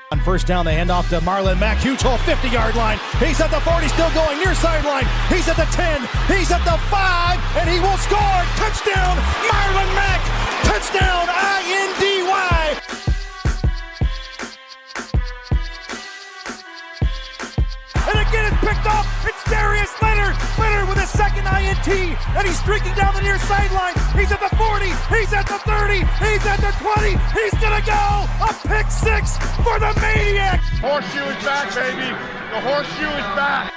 On first down, they hand off to Marlon Mack. Huge hole, 50-yard line. He's at the 40, still going near sideline. He's at the 10. He's at the 5, and he will score. Touchdown, Marlon Mack. Touchdown, I-N-D-Y. And again, it's picked off. It's Darius Leonard. Leonard with a second INT, and he's streaking down the near sideline. He's at the 40. He's at the 30. He's at the 20. He's going to go. A pick six for the Maniac. Horseshoe is back, baby. The horseshoe is back.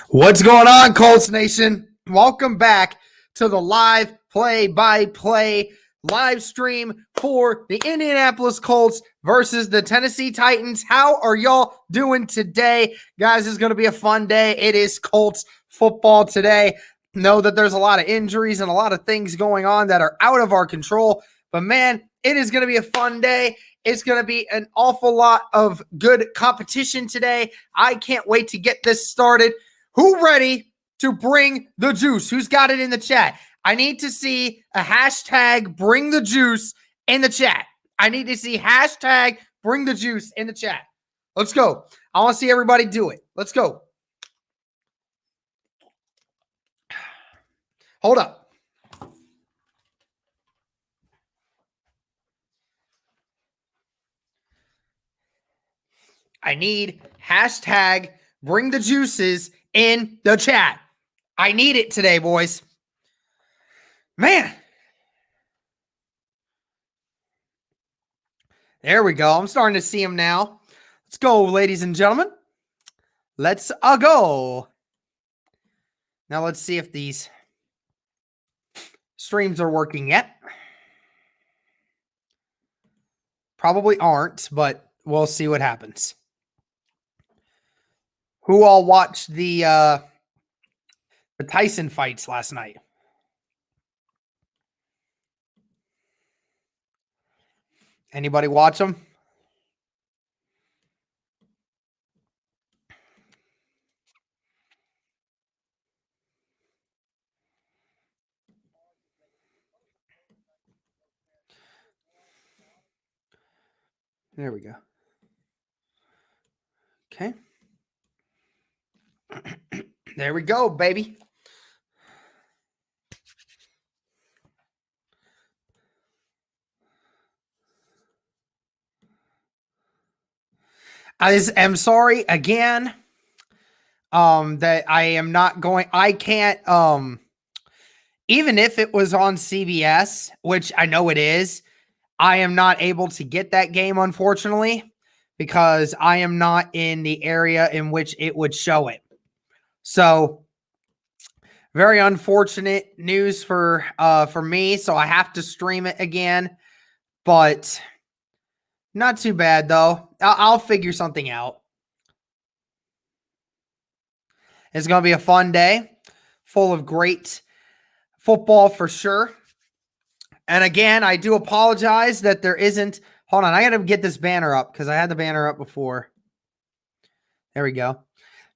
What's going on, Colts Nation? Welcome back to the live play-by-play live stream for the Indianapolis Colts versus the Tennessee Titans. How are y'all doing today? Guys, it's going to be a fun day. It is Colts football today. Know that there's a lot of injuries and a lot of things going on that are out of our control, but man, it is going to be a fun day. It's going to be an awful lot of good competition today. I can't wait to get this started. Who ready to bring the juice? Who's got it in the chat? I need to see a hashtag bring the juice in the chat. I need to see hashtag bring the juice in the chat. Let's go. I want to see everybody do it. Let's go. Hold up. I need hashtag bring the juices in the chat. I need it today, boys. Man. There we go. I'm starting to see him now. Let's go, ladies and gentlemen. Let's go. Now let's see if these streams are working yet. Probably aren't, but we'll see what happens. Who all watched the Tyson fights last night? Anybody watch them? There we go. Okay. There we go, baby. I'm sorry again that I am not going. I can't, even if it was on CBS, which I know it is, I am not able to get that game, unfortunately, because I am not in the area in which it would show it. So very unfortunate news for me. So I have to stream it again, but not too bad though. I'll figure something out. It's going to be a fun day full of great football for sure. And again, I do apologize that there isn't. Hold on. I got to get this banner up because I had the banner up before. There we go.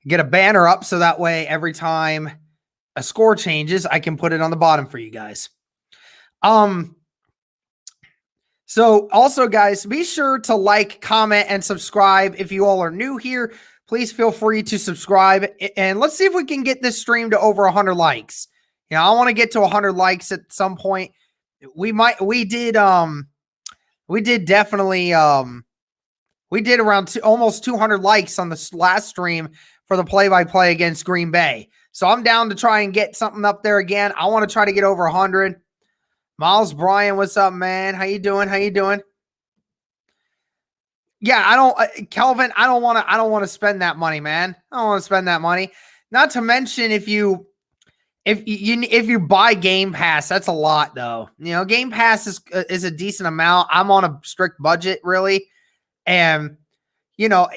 Get a banner up so that way every time a score changes, I can put it on the bottom for you guys. So also, guys, be sure to like, comment, and subscribe. If you all are new here, please feel free to subscribe. And let's see if we can get this stream to over 100 likes. You know, I want to get to 100 likes at some point. We did around almost 200 likes on the last stream for the play-by-play against Green Bay. So I'm down to try and get something up there again. I want to try to get over 100. Miles Bryan, what's up, man? How you doing? Yeah, Kelvin, I don't want to spend that money, man. I don't want to spend that money. Not to mention if you buy Game Pass, that's a lot though. You know, Game Pass is a decent amount. I'm on a strict budget, really. And you know,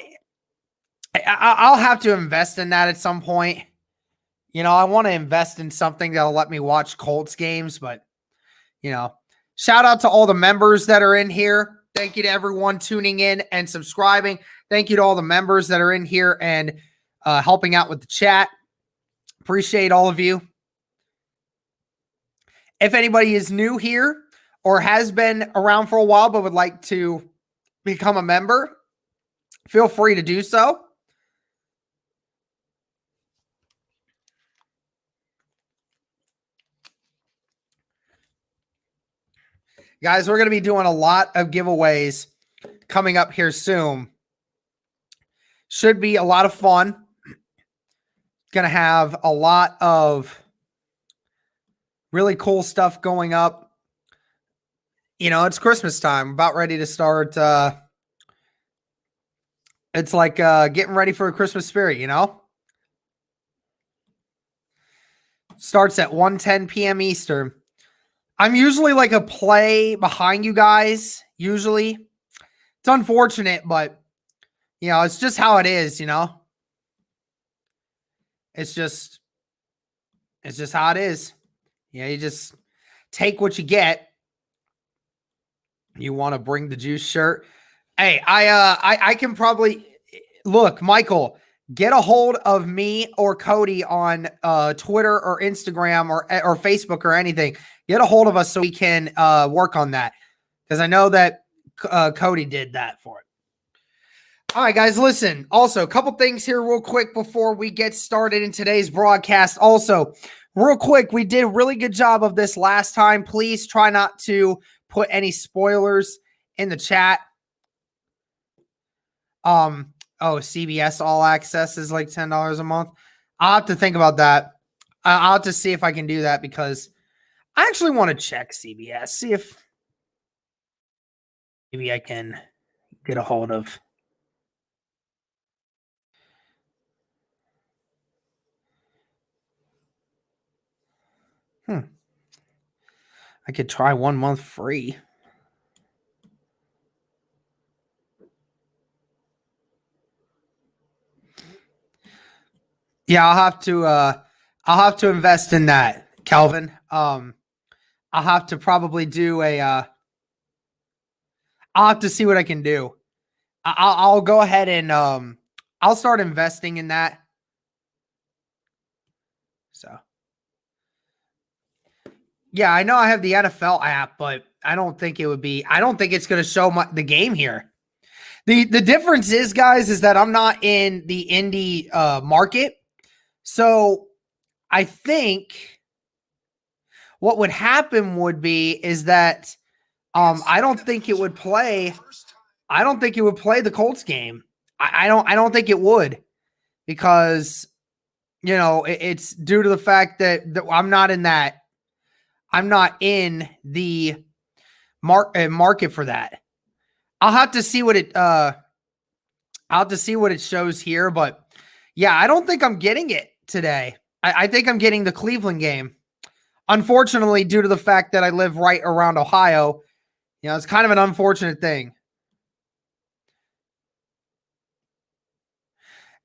I'll have to invest in that at some point. You know, I want to invest in something that'll let me watch Colts games, but you know, shout out to all the members that are in here. Thank you to everyone tuning in and subscribing. Thank you to all the members that are in here and helping out with the chat. Appreciate all of you. If anybody is new here or has been around for a while but would like to become a member, feel free to do so. Guys, we're going to be doing a lot of giveaways coming up here soon. Should be a lot of fun. Going to have a lot of really cool stuff going up. You know, it's Christmas time. About ready to start. It's like getting ready for a Christmas spirit, you know? Starts at 1:10 p.m. Eastern. I'm usually like a play behind you guys, usually. It's unfortunate, but, you know, it's just how it is, you know? It's just how it is. Yeah, you just take what you get. You want to bring the juice shirt? Hey, I can probably look, Michael, get a hold of me or Cody on Twitter or Instagram or Facebook or anything. Get a hold of us so we can work on that, because I know that Cody did that for it. All right, guys, listen. Also, a couple things here real quick before we get started in today's broadcast. Also, real quick, we did a really good job of this last time. Please try not to put any spoilers in the chat. CBS All Access is like $10 a month. I'll have to think about that. I'll have to see if I can do that, because I actually want to check CBS, see if maybe I can get a hold of. I could try 1 month free. Yeah, I'll have to invest in that, Calvin. I'll have to probably do I'll have to see what I can do. I'll go ahead and I'll start investing in that. So, yeah, I know I have the NFL app, but I don't think it's going to show the game here. The difference is, guys, is that I'm not in the Indy market. So I think what would happen would be is that I don't think it would play the Colts game. I don't think it would, because, you know, it's due to the fact that I'm not in the market for that. I'll have to see what it shows here, but yeah, I don't think I'm getting it today. I think I'm getting the Cleveland game. Unfortunately, due to the fact that I live right around Ohio, you know, it's kind of an unfortunate thing.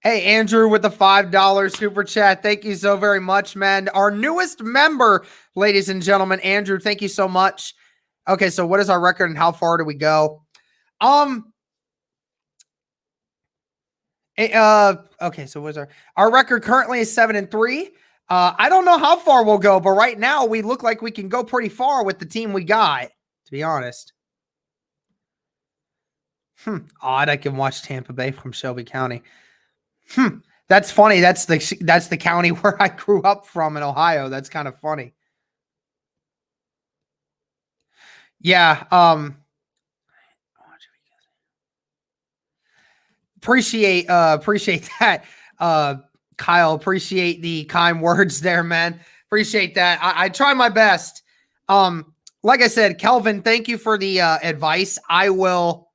Hey, Andrew with the $5 super chat. Thank you so very much, man. Our newest member, ladies and gentlemen. Andrew, thank you so much. Okay, so what is our record and how far do we go? Okay, so what's our record currently is 7-3. I don't know how far we'll go, but right now we look like we can go pretty far with the team we got, to be honest. Odd I can watch Tampa Bay from Shelby County. That's funny. That's the county where I grew up from in Ohio. That's kind of funny. Yeah. Appreciate that. Kyle, appreciate the kind words there, man. Appreciate that. I try my best. Like I said, Kelvin, thank you for the advice. I will.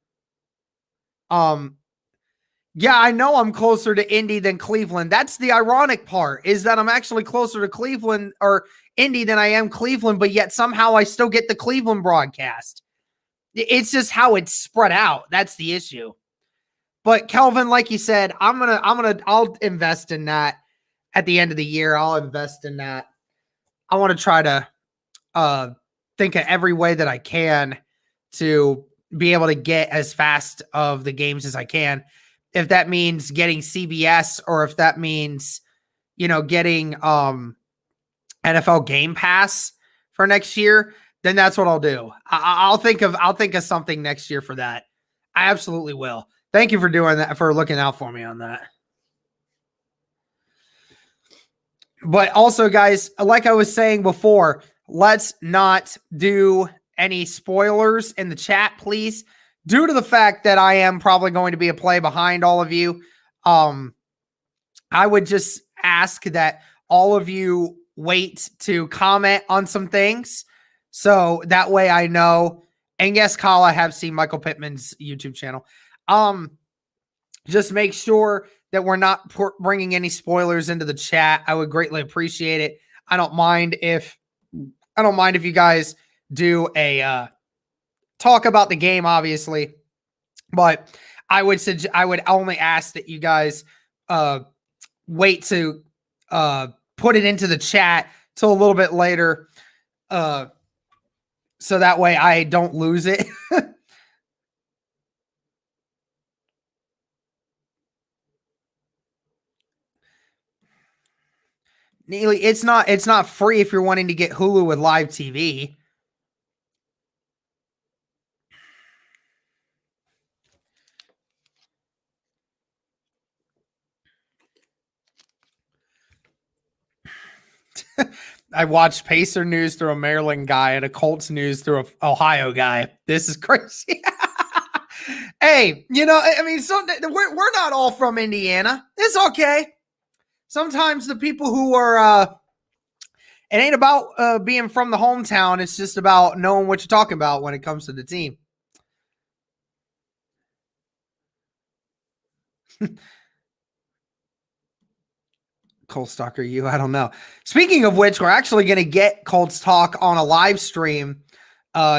Yeah, I know I'm closer to Indy than Cleveland. That's the ironic part, is that I'm actually closer to Cleveland or Indy than I am Cleveland, but yet somehow I still get the Cleveland broadcast. It's just how it's spread out. That's the issue. But Kelvin, like you said, I'll invest in that at the end of the year. I'll invest in that. I want to try to think of every way that I can to be able to get as fast of the games as I can. If that means getting CBS, or if that means, you know, getting NFL Game Pass for next year, then that's what I'll do. I'll think of something next year for that. I absolutely will. Thank you for doing that, for looking out for me on that. But also, guys, like I was saying before, let's not do any spoilers in the chat, please. Due to the fact that I am probably going to be a play behind all of you, I would just ask that all of you wait to comment on some things, so that way I know. And yes, Kyle, I have seen Michael Pittman's YouTube channel. Just make sure that we're not bringing any spoilers into the chat. I would greatly appreciate it. I don't mind if you guys do a talk about the game, obviously, but I would only ask that you guys wait to put it into the chat till a little bit later, so that way I don't lose it. Neely, it's not free if you're wanting to get Hulu with live TV. I watched Pacer news through a Maryland guy and a Colts news through an Ohio guy. This is crazy. Hey, I mean, we're not all from Indiana. It's okay. Sometimes the people who are, it ain't about being from the hometown. It's just about knowing what you're talking about when it comes to the team. Colts talk, are you? I don't know. Speaking of which, we're actually going to get Colts talk on a live stream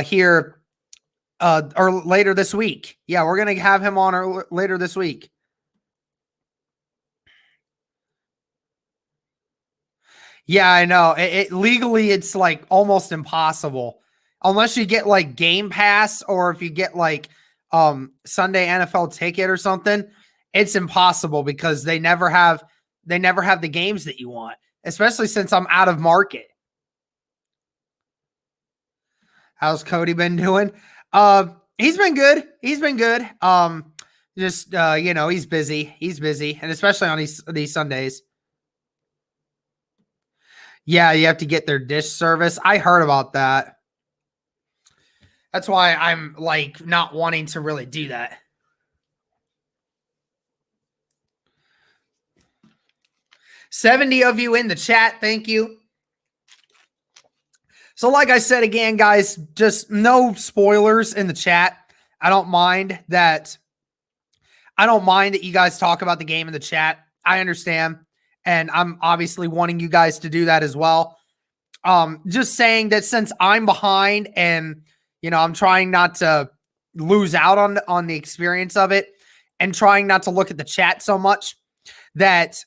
here or later this week. Yeah, we're going to have him on later this week. Yeah, I know. Legally, it's like almost impossible unless you get like Game Pass, or if you get like Sunday NFL Ticket or something. It's impossible because they never have the games that you want, especially since I'm out of market. How's Cody been doing? He's been good. He's busy. He's busy, and especially on these Sundays. Yeah, you have to get their dish service. I heard about that. That's why I'm like not wanting to really do that. $70 of you in the chat. Thank you. So like I said again, guys, just no spoilers in the chat. I don't mind that you guys talk about the game in the chat. I understand. And I'm obviously wanting you guys to do that as well. Just saying that since I'm behind and, I'm trying not to lose out on the experience of it and trying not to look at the chat so much, that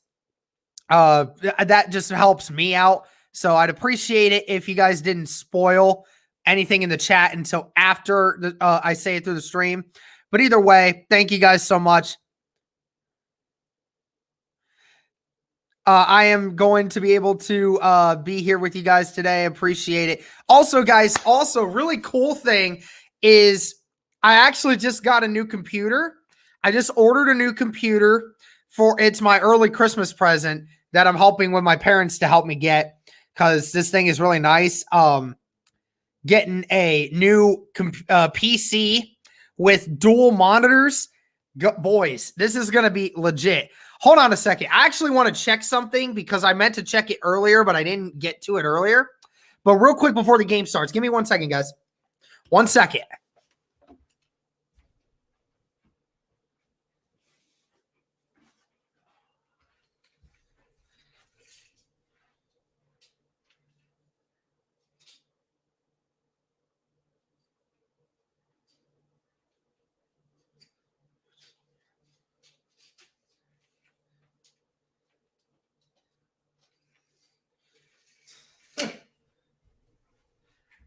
just helps me out. So I'd appreciate it if you guys didn't spoil anything in the chat until after I say it through the stream. But either way, thank you guys so much. I am going to be able to be here with you guys today. Appreciate it. Also, guys, really cool thing is I actually just got a new computer. I just ordered a new computer it's my early Christmas present that I'm helping with my parents to help me get, because this thing is really nice. Getting a new PC with dual monitors. Boys, this is going to be legit. Hold on a second. I actually want to check something because I meant to check it earlier, but I didn't get to it earlier. But real quick before the game starts, give me 1 second, guys. 1 second.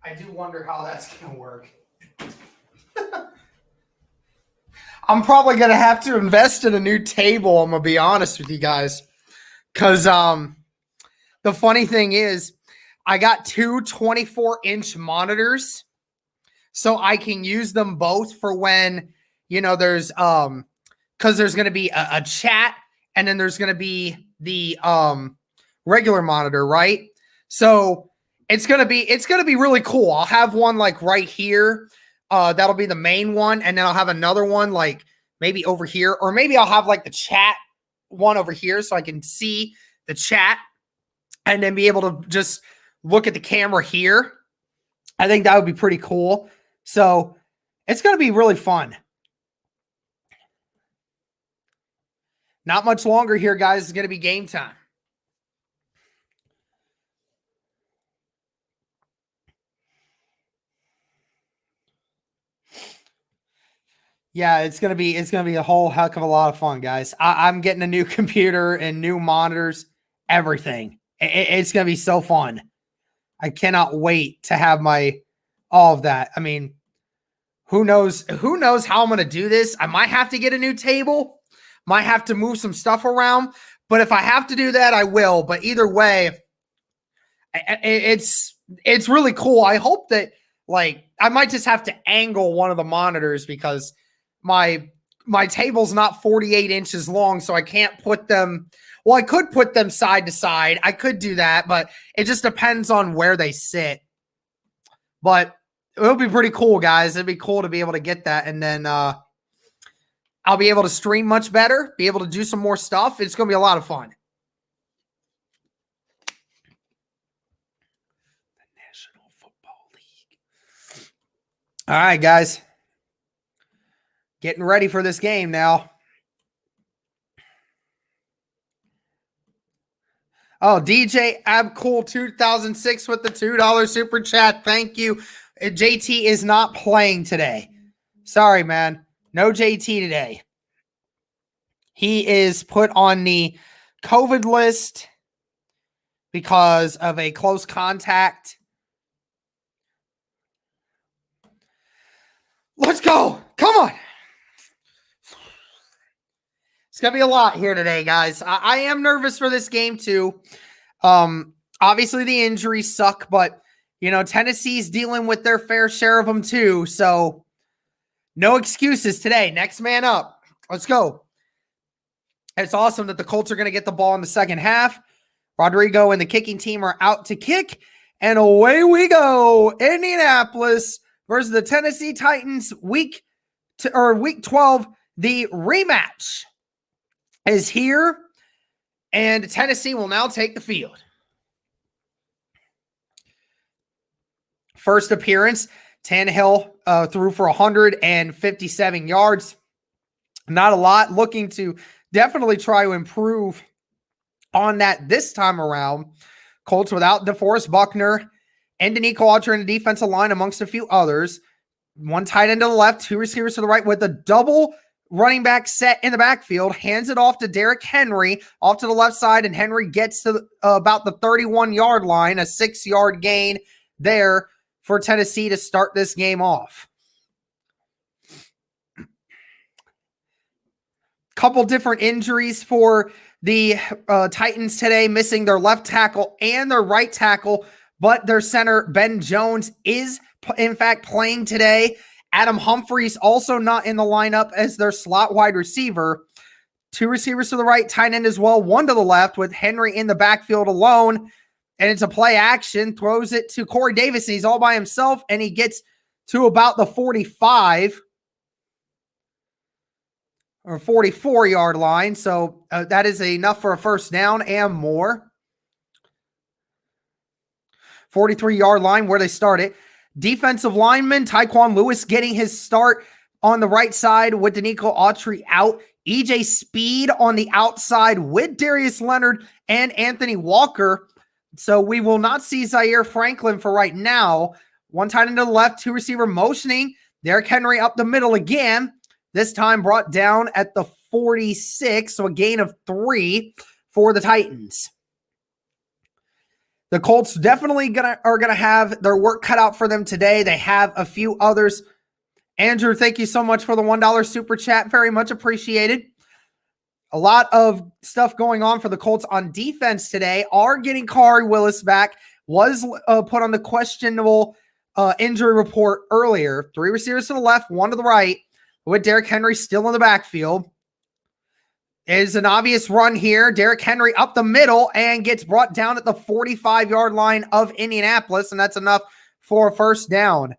I do wonder how that's going to work. I'm probably going to have to invest in a new table, I'm going to be honest with you guys. Because the funny thing is, I got two 24-inch monitors, so I can use them both for when, there's because there's going to be a chat, and then there's going to be the regular monitor, right? So it's going to be really cool. I'll have one like right here. That'll be the main one, and then I'll have another one like maybe over here, or maybe I'll have like the chat one over here so I can see the chat and then be able to just look at the camera here. I think that would be pretty cool. So it's going to be really fun. Not much longer here, guys. It's going to be game time. Yeah, it's gonna be a whole heck of a lot of fun, guys. I'm getting a new computer and new monitors, everything. It's gonna be so fun. I cannot wait to have all of that. I mean, who knows how I'm gonna do this? I might have to get a new table, might have to move some stuff around, but if I have to do that, I will. But either way, it's really cool. I hope that I might just have to angle one of the monitors because my table's not 48 inches long, so I can't put them. Well, I could put them side to side. I could do that, but it just depends on where they sit. But it'll be pretty cool, guys. It'd be cool to be able to get that, and then I'll be able to stream much better, be able to do some more stuff. It's going to be a lot of fun. The National Football League. All right, guys. Getting ready for this game now. Oh, DJ Abcool 2006 with the $2 super chat. Thank you. JT is not playing today. Sorry, man. No JT today. He is put on the COVID list because of a close contact. Let's go. Come on. It's going to be a lot here today, guys. I am nervous for this game, too. Obviously, the injuries suck, but, Tennessee's dealing with their fair share of them, too. So, no excuses today. Next man up. Let's go. It's awesome that the Colts are going to get the ball in the second half. Rodrigo and the kicking team are out to kick. And away we go. Indianapolis versus the Tennessee Titans, week 12, the rematch is here, and Tennessee will now take the field. First appearance, Tannehill threw for 157 yards. Not a lot. Looking to definitely try to improve on that this time around. Colts without DeForest Buckner and Danico Autry in the defensive line amongst a few others. One tight end to the left, two receivers to the right with a double running back set in the backfield, hands it off to Derrick Henry, off to the left side, and Henry gets to about the 31-yard line, a 6-yard gain there for Tennessee to start this game off. Couple different injuries for the Titans today, missing their left tackle and their right tackle, but their center, Ben Jones, is in fact playing today. Adam Humphries also not in the lineup as their slot wide receiver. Two receivers to the right, tight end as well, one to the left with Henry in the backfield alone. And it's a play action, throws it to Corey Davis, and he's all by himself, and he gets to about the 45 or 44-yard line. So that is enough for a first down and more. 43-yard line where they started. Defensive lineman Tyquan Lewis getting his start on the right side with Danico Autry out. EJ Speed on the outside with Darius Leonard and Anthony Walker. So we will not see Zaire Franklin for right now. One tight end to the left, two receiver motioning. Derrick Henry up the middle again. This time brought down at the 46, so a gain of 3 for the Titans. The Colts definitely are gonna have their work cut out for them today. They have a few others. Andrew, thank you so much for the $1 super chat. Very much appreciated. A lot of stuff going on for the Colts on defense today. Are getting Kari Willis back. Was put on the questionable injury report earlier. 3 receivers to the left, 1 to the right. with Derrick Henry still in the backfield. Is an obvious run here. Derrick Henry up the middle and gets brought down at the 45-yard line of Indianapolis, and that's enough for a first down.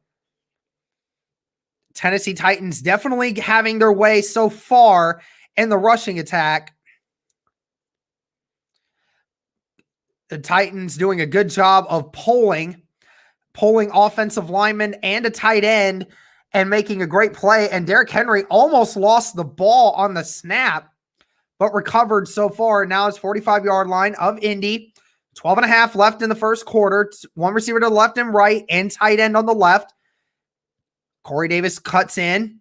Tennessee Titans definitely having their way so far in the rushing attack. The Titans doing a good job of pulling offensive linemen and a tight end and making a great play. And Derrick Henry almost lost the ball on the snap, but recovered so far. Now it's 45-yard line of Indy. 12 and a half left in the first quarter. One receiver to the left and right and tight end on the left. Corey Davis cuts in,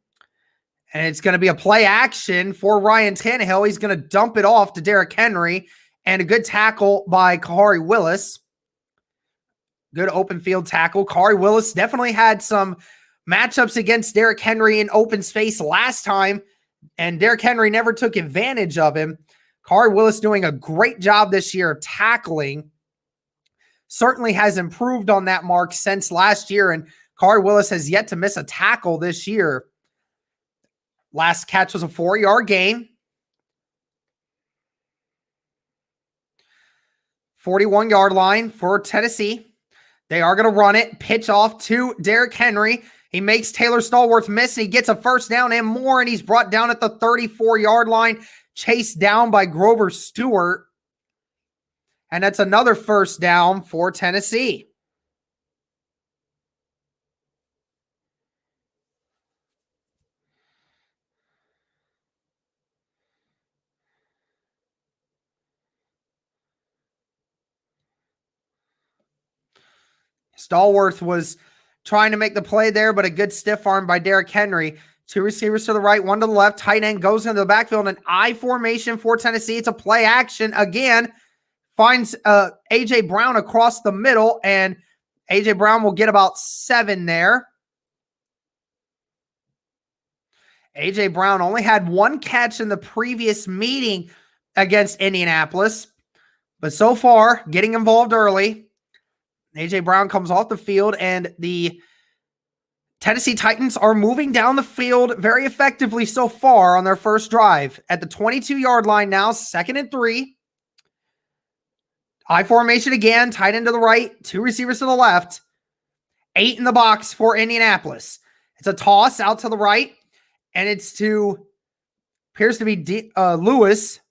and it's going to be a play action for Ryan Tannehill. He's going to dump it off to Derrick Henry, and a good tackle by Kahari Willis. Good open field tackle. Kahari Willis definitely had some matchups against Derrick Henry in open space last time, and Derrick Henry never took advantage of him. Kahari Willis doing a great job this year of tackling. Certainly has improved on that mark since last year, and Kahari Willis has yet to miss a tackle this year. Last catch was a 4-yard gain. 41-yard line for Tennessee. They are going to run it. Pitch off to Derrick Henry. He makes Taylor Stallworth miss, and he gets a first down and more, and he's brought down at the 34-yard line, chased down by Grover Stewart. And that's another first down for Tennessee. Stallworth was trying to make the play there, but a good stiff arm by Derrick Henry. Two receivers to the right, one to the left. Tight end goes into the backfield. An I formation for Tennessee. It's a play action again. Finds A.J. Brown across the middle, and A.J. Brown will get about 7 there. A.J. Brown only had 1 catch in the previous meeting against Indianapolis, but so far, getting involved early. A.J. Brown comes off the field, and the Tennessee Titans are moving down the field very effectively so far on their first drive. At the 22-yard line now, 2nd and 3. I formation again, tight end to the right, 2 receivers to the left. 8 in the box for Indianapolis. It's a toss out to the right, and it's appears to be Lewis.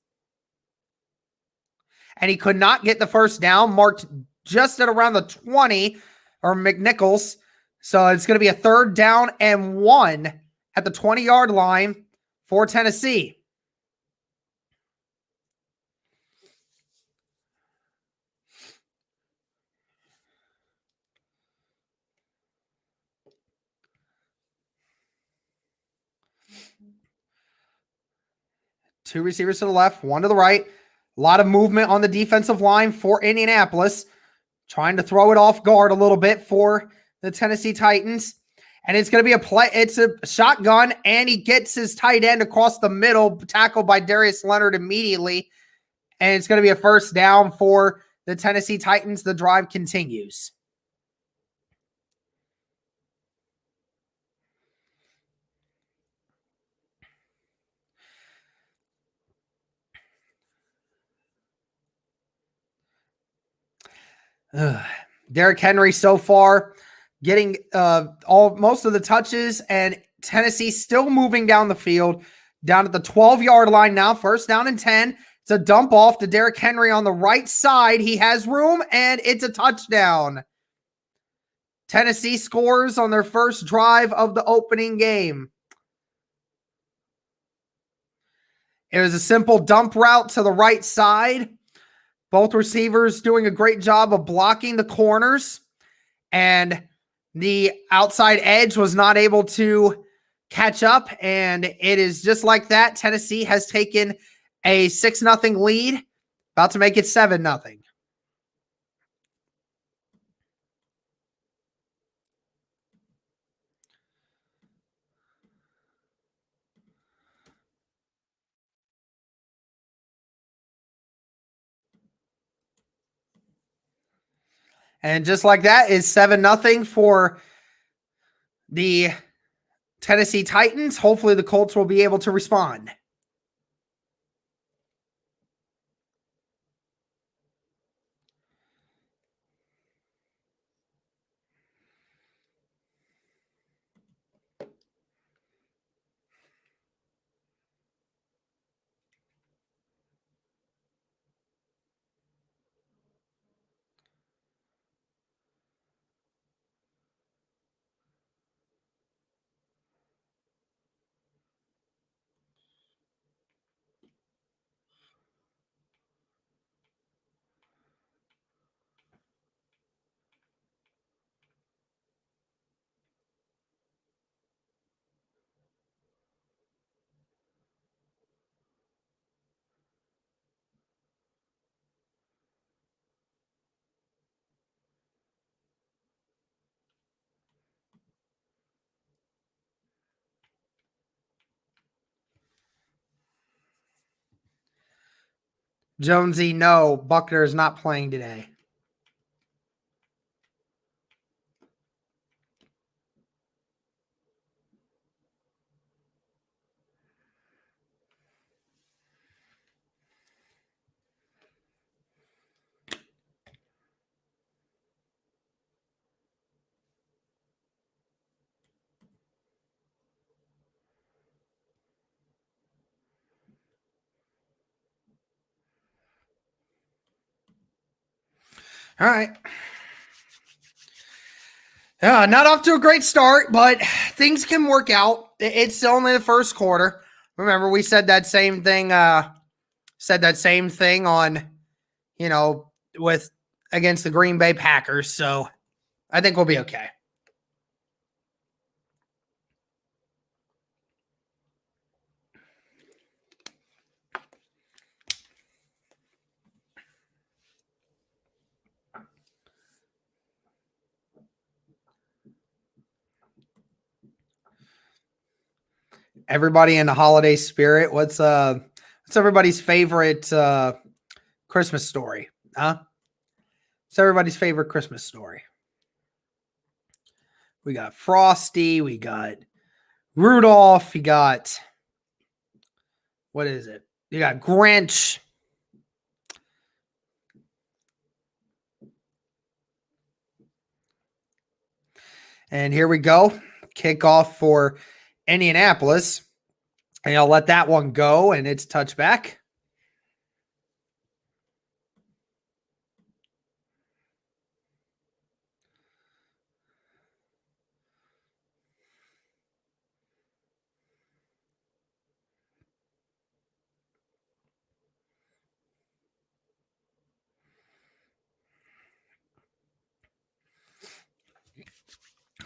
And he could not get the first down, marked just at around the 20, or McNichols. So it's going to be a 3rd down and 1 at the 20-yard line for Tennessee. Two receivers to the left, 1 to the right. A lot of movement on the defensive line for Indianapolis. Trying to throw it off guard a little bit for the Tennessee Titans. And it's going to be a play. It's a shotgun, and he gets his tight end across the middle, tackled by Darius Leonard immediately. And it's going to be a first down for the Tennessee Titans. The drive continues. Derrick Henry so far getting most of the touches, and Tennessee still moving down the field, down at the 12-yard line now. First down and 10. It's a dump off to Derrick Henry on the right side. He has room, and it's a touchdown. Tennessee scores on their first drive of the opening game. It was a simple dump route to the right side. Both receivers doing a great job of blocking the corners, and the outside edge was not able to catch up, and it is just like that. Tennessee has taken a 6-0 lead, about to make it 7-0. And just like that is 7-0 for the Tennessee Titans. Hopefully the Colts will be able to respond. Jonesy, no. Buckner is not playing today. All right. Not off to a great start, but things can work out. It's only the first quarter. Remember, we said that same thing. On, with against the Green Bay Packers. So I think we'll be okay. Everybody in the holiday spirit. What's everybody's favorite Christmas story? Huh? It's everybody's favorite Christmas story. We got Frosty, we got Rudolph, you got, what is it? You got Grinch. And here we go. Kickoff for Indianapolis. And I'll let that one go, and it's touchback.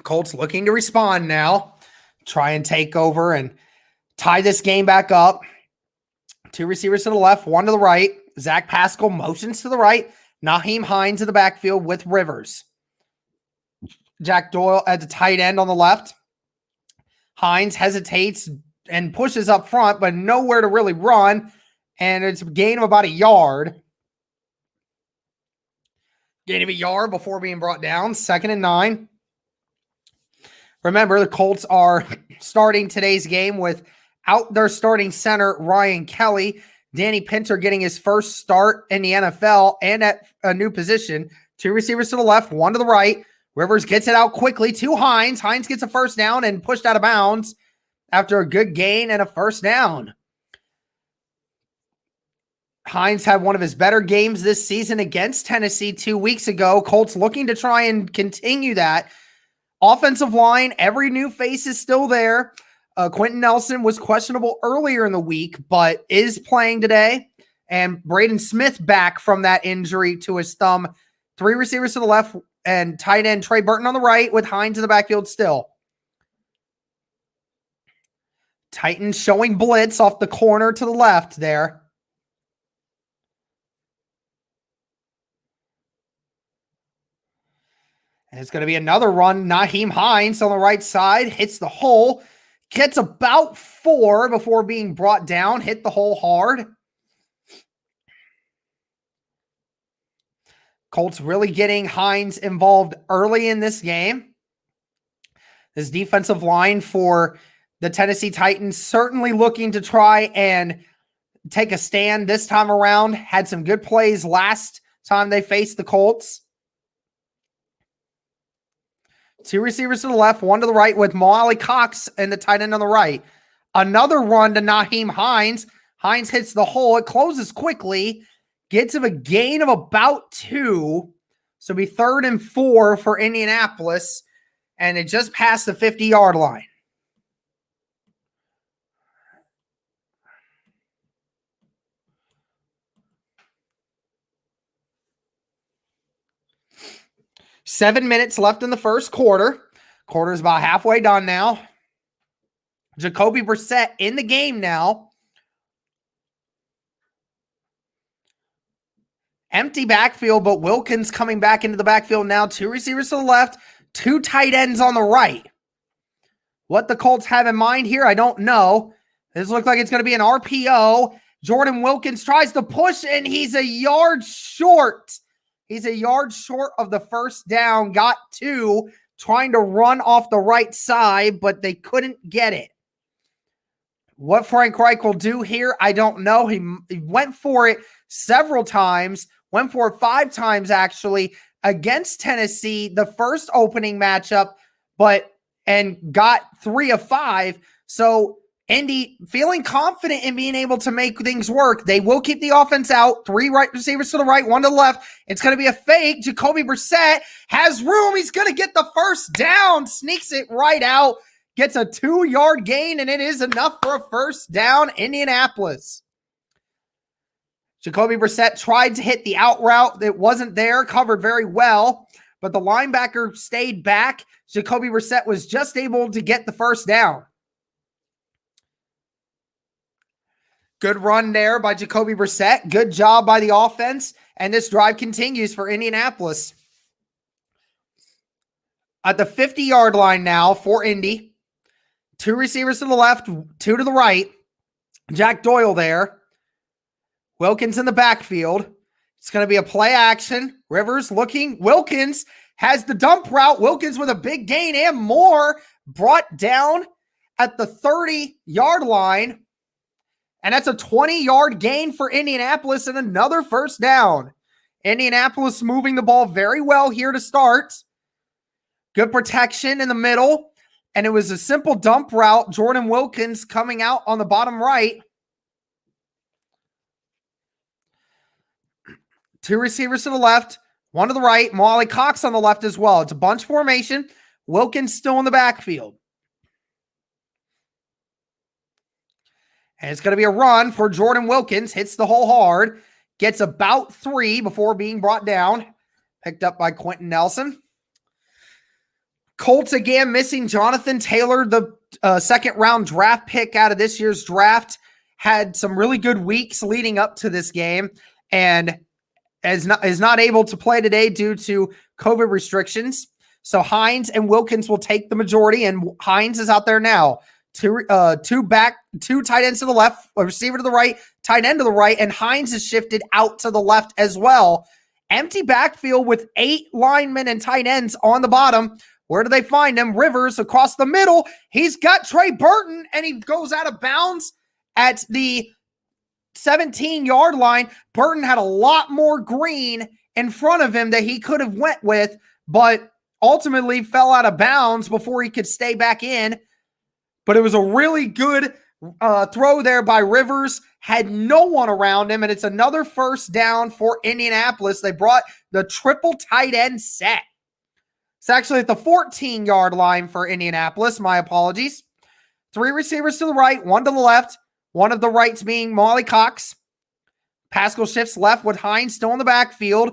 Colts looking to respond now. Try and take over and tie this game back up. Two receivers to the left, one to the right. Zach Pascal motions to the right. Nyheim Hines in the backfield with Rivers. Jack Doyle at the tight end on the left. Hines hesitates and pushes up front, but nowhere to really run. And it's a gain of about a yard. Gain of a yard before being brought down. 2nd and 9. Remember, the Colts are starting today's game without their starting center, Ryan Kelly. Danny Pinter getting his first start in the NFL and at a new position. Two receivers to the left, one to the right. Rivers gets it out quickly to Hines. Hines gets a first down and pushed out of bounds after a good gain and a first down. Hines had one of his better games this season against Tennessee 2 weeks ago. Colts looking to try and continue that. Offensive line, every new face is still there. Quentin Nelson was questionable earlier in the week, but is playing today. And Braden Smith back from that injury to his thumb. Three receivers to the left and tight end Trey Burton on the right with Hines in the backfield still. Titans showing blitz off the corner to the left there. And it's going to be another run. Nyheim Hines on the right side hits the hole. Gets about 4 before being brought down. Hit the hole hard. Colts really getting Hines involved early in this game. This defensive line for the Tennessee Titans certainly looking to try and take a stand this time around. Had some good plays last time they faced the Colts. Two receivers to the left, one to the right with Mo Cox and the tight end on the right. Another run to Nyheim Hines. Hines hits the hole. It closes quickly. Gets him a gain of about 2. So it'll be 3rd and 4 for Indianapolis. And it just passed the 50-yard line. Seven minutes left in the first quarter. Quarter's about halfway done now. Jacoby Brissett in the game now. Empty backfield, but Wilkins coming back into the backfield now. 2 receivers to the left, 2 tight ends on the right. What the Colts have in mind here, I don't know. This looks like it's going to be an RPO. Jordan Wilkins tries to push, and he's a yard short. He's a yard short of the first down. Got 2, trying to run off the right side, but they couldn't get it. What Frank Reich will do here, I don't know. He went for it several times, went for it 5 times actually against Tennessee, the first opening matchup, and got 3 of 5. So Indy feeling confident in being able to make things work. They will keep the offense out. 3 right receivers to the right, 1 to the left. It's going to be a fake. Jacoby Brissett has room. He's going to get the first down. Sneaks it right out. Gets a 2-yard gain, and it is enough for a first down, Indianapolis. Jacoby Brissett tried to hit the out route. It wasn't there. Covered very well, but the linebacker stayed back. Jacoby Brissett was just able to get the first down. Good run there by Jacoby Brissett. Good job by the offense. And this drive continues for Indianapolis. At the 50-yard line now for Indy. 2 receivers to the left, 2 to the right. Jack Doyle there. Wilkins in the backfield. It's going to be a play action. Rivers looking. Wilkins has the dump route. Wilkins with a big gain and more. Brought down at the 30-yard line. And that's a 20-yard gain for Indianapolis and another first down. Indianapolis moving the ball very well here to start. Good protection in the middle. And it was a simple dump route. Jordan Wilkins coming out on the bottom right. 2 receivers to the left, 1 to the right. Mo Cox on the left as well. It's a bunch formation. Wilkins still in the backfield. And it's going to be a run for Jordan Wilkins. Hits the hole hard. Gets about 3 before being brought down. Picked up by Quentin Nelson. Colts again missing Jonathan Taylor, the second-round draft pick out of this year's draft. Had some really good weeks leading up to this game. And is not able to play today due to COVID restrictions. So Hines and Wilkins will take the majority. And Hines is out there now. 2 tight ends to the left, a receiver to the right, tight end to the right, and Hines is shifted out to the left as well. Empty backfield with 8 linemen and tight ends on the bottom. Where do they find him? Rivers across the middle. He's got Trey Burton, and he goes out of bounds at the 17-yard line. Burton had a lot more green in front of him that he could have went with, but ultimately fell out of bounds before he could stay back in. But it was a really good throw there by Rivers. Had no one around him, and it's another first down for Indianapolis. They brought the triple tight end set. It's actually at the 14-yard line for Indianapolis. My apologies. 3 receivers to the right, 1 to the left. One of the rights being Mo Cox. Pascal shifts left with Hines still in the backfield.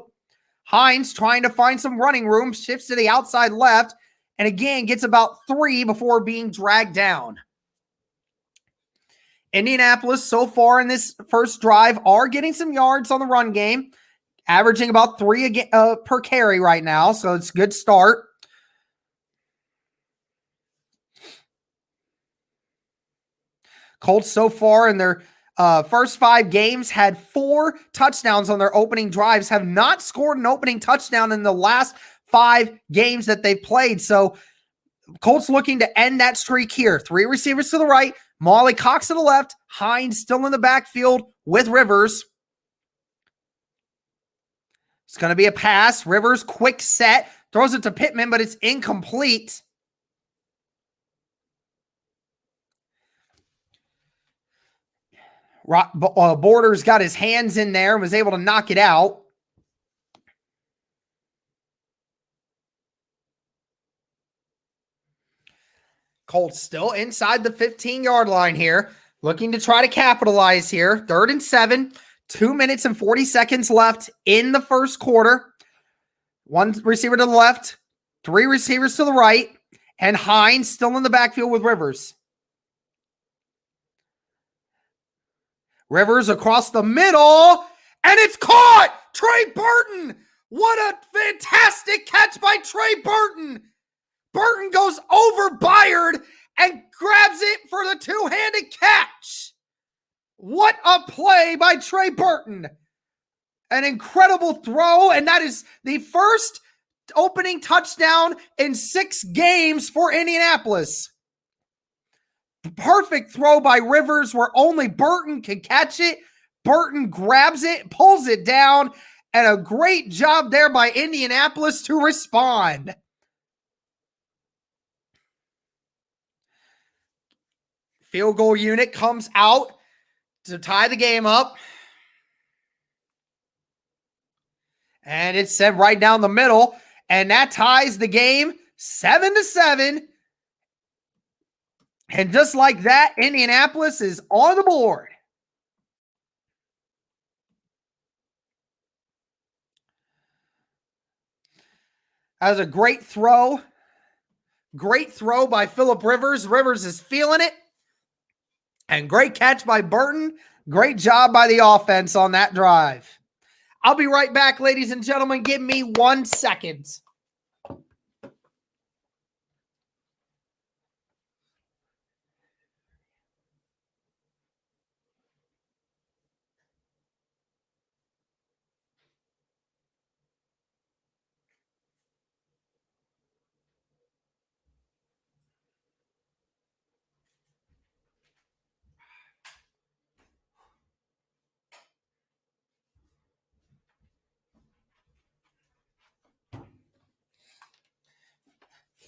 Hines trying to find some running room. Shifts to the outside left. And again, gets about 3 before being dragged down. Indianapolis, so far in this first drive, are getting some yards on the run game. Averaging about 3 per carry right now. So it's a good start. Colts so far in their first 5 games had 4 touchdowns on their opening drives. Have not scored an opening touchdown in the last 5 games that they've played. So Colts looking to end that streak here. 3 receivers to the right, Molly Cox to the left, Hines still in the backfield with Rivers. It's going to be a pass. Rivers, quick set, throws it to Pittman, but it's incomplete. Borders got his hands in there and was able to knock it out. Colts still inside the 15-yard line here, looking to try to capitalize here. 3rd and 7, 2 minutes and 40 seconds left in the first quarter. 1 receiver to the left, 3 receivers to the right, and Hines still in the backfield with Rivers. Rivers across the middle, and it's caught! Trey Burton! What a fantastic catch by Trey Burton! Burton goes over Byard and grabs it for the two-handed catch. What a play by Trey Burton. An incredible throw, and that is the first opening touchdown in 6 games for Indianapolis. Perfect throw by Rivers where only Burton can catch it. Burton grabs it, pulls it down, and a great job there by Indianapolis to respond. Field goal unit comes out to tie the game up. And it's set right down the middle. And that ties the game 7-7. And just like that, Indianapolis is on the board. That was a great throw. Great throw by Phillip Rivers. Rivers is feeling it. And great catch by Burton. Great job by the offense on that drive. I'll be right back, ladies and gentlemen. Give me 1 second.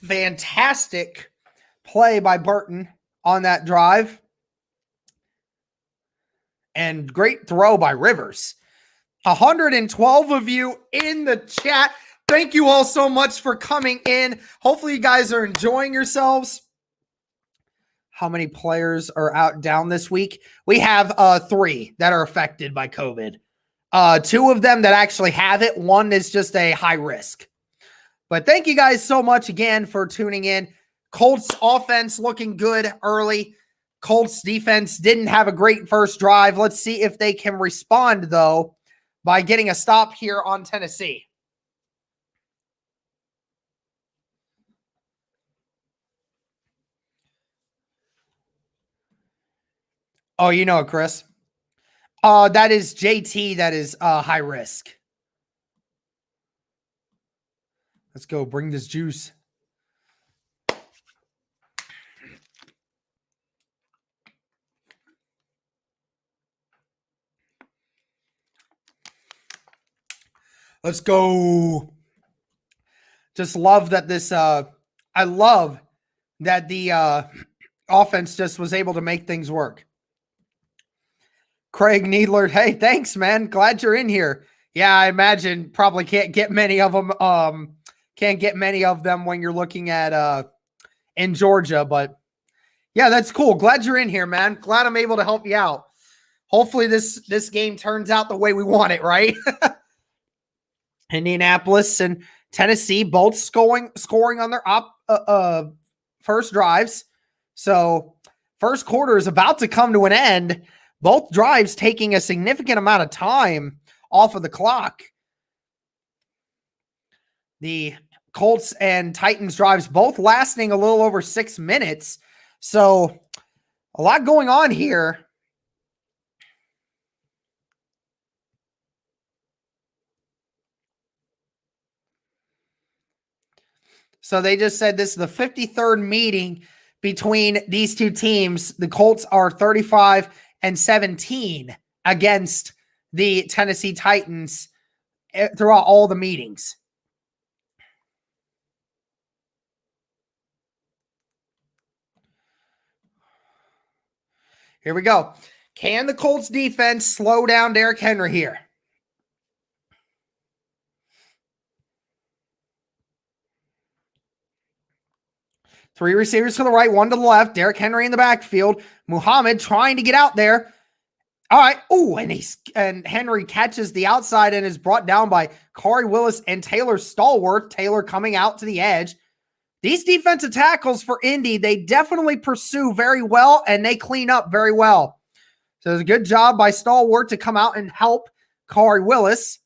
Fantastic play by Burton on that drive. And great throw by Rivers. 112 of you in the chat. Thank you all so much for coming in. Hopefully you guys are enjoying yourselves. How many players are out down this week? We have 3 that are affected by COVID. 2 of them that actually have it. 1 is just a high risk. But thank you guys so much again for tuning in. Colts offense looking good early. Colts defense didn't have a great first drive. Let's see if they can respond, though, by getting a stop here on Tennessee. Oh, you know it, Chris. That is JT that is high risk. Let's go bring this juice. Let's go. Just love that this, I love that the offense just was able to make things work. Craig Needler, hey, thanks, man. Glad you're in here. Yeah, I imagine probably can't get many of them. Can't get many of them when you're looking at in Georgia, but yeah, that's cool. Glad you're in here, man. Glad I'm able to help you out. Hopefully this game turns out the way we want it, right? Indianapolis and Tennessee both scoring on their first drives. So first quarter is about to come to an end. Both drives taking a significant amount of time off of the clock. The Colts and Titans drives both lasting a little over 6 minutes. So a lot going on here. So they just said this is the 53rd meeting between these two teams. The Colts are 35-17 against the Tennessee Titans throughout all the meetings. Here we go. Can the Colts defense slow down Derrick Henry here? Three receivers to the right, one to the left. Derrick Henry in the backfield. Muhammad trying to get out there. All right. Oh, and Henry catches the outside and is brought down by Corey Willis and Taylor Stallworth. Taylor coming out to the edge. These defensive tackles for Indy, they definitely pursue very well and they clean up very well. So it's a good job by Stallworth to come out and help Corey Willis.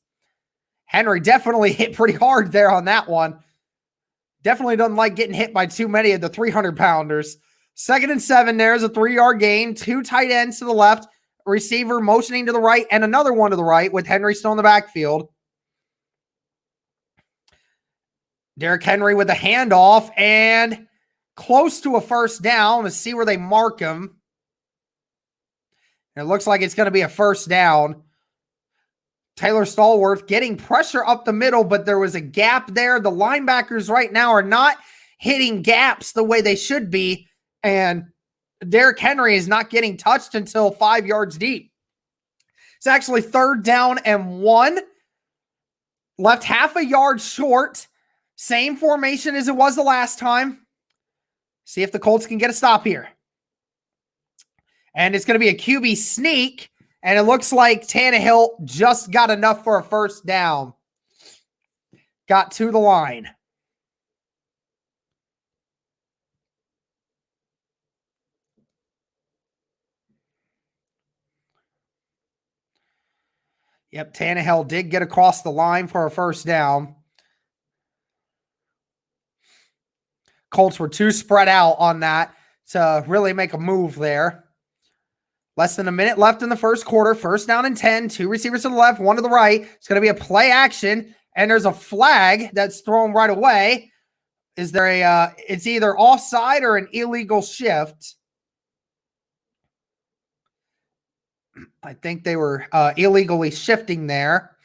Henry definitely hit pretty hard there on that one. Definitely doesn't like getting hit by too many of the 300-pounders. 2nd and 7, there's a 3-yard gain. 2 tight ends to the left. Receiver motioning to the right and another one to the right with Henry still in the backfield. Derrick Henry with a handoff and close to a first down. Let's see where they mark him. It looks like it's going to be a first down. Taylor Stallworth getting pressure up the middle, but there was a gap there. The linebackers right now are not hitting gaps the way they should be, and Derrick Henry is not getting touched until 5 yards deep. It's actually 3rd down and 1. Left half a yard short. Same formation as it was the last time. See if the Colts can get a stop here. And it's going to be a QB sneak. And it looks like Tannehill just got enough for a first down. Got to the line. Yep, Tannehill did get across the line for a first down. Colts were too spread out on that to really make a move there. Less than a minute left in the first quarter. First down and 10. 2 receivers to the left, 1 to the right. It's going to be a play action, and there's a flag that's thrown right away. Is there a? It's either offside or an illegal shift. I think they were illegally shifting there.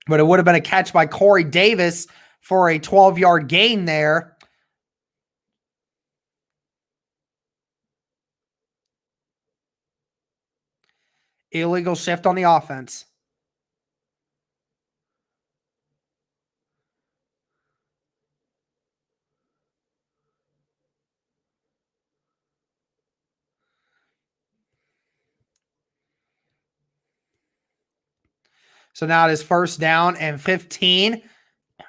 But it would have been a catch by Corey Davis for a 12-yard gain there. Illegal shift on the offense. So now it is 1st down and 15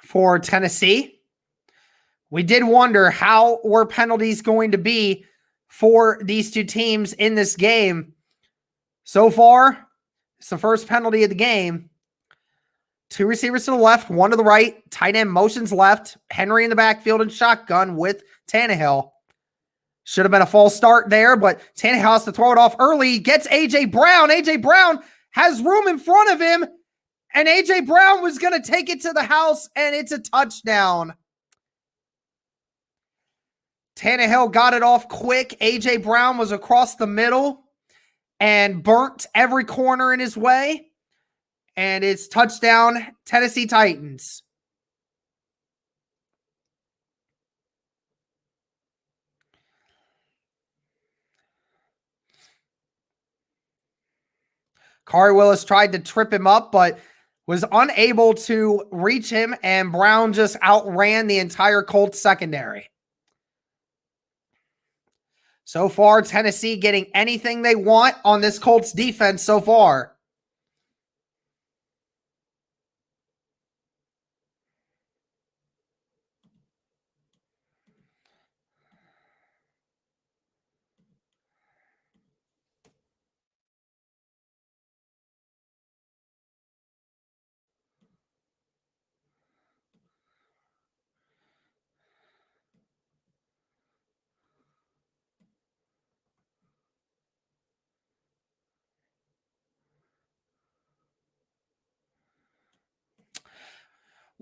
for Tennessee. We did wonder how were penalties going to be for these two teams in this game. So far, it's the first penalty of the game. 2 receivers to the left, 1 to the right. Tight end motions left. Henry in the backfield and shotgun with Tannehill. Should have been a false start there, but Tannehill has to throw it off early. He gets A.J. Brown. A.J. Brown has room in front of him, and A.J. Brown was going to take it to the house, and it's a touchdown. Tannehill got it off quick. A.J. Brown was across the middle and burnt every corner in his way. And it's touchdown, Tennessee Titans. Corey Willis tried to trip him up, but was unable to reach him, and Brown just outran the entire Colts secondary. So far, Tennessee getting anything they want on this Colts defense so far.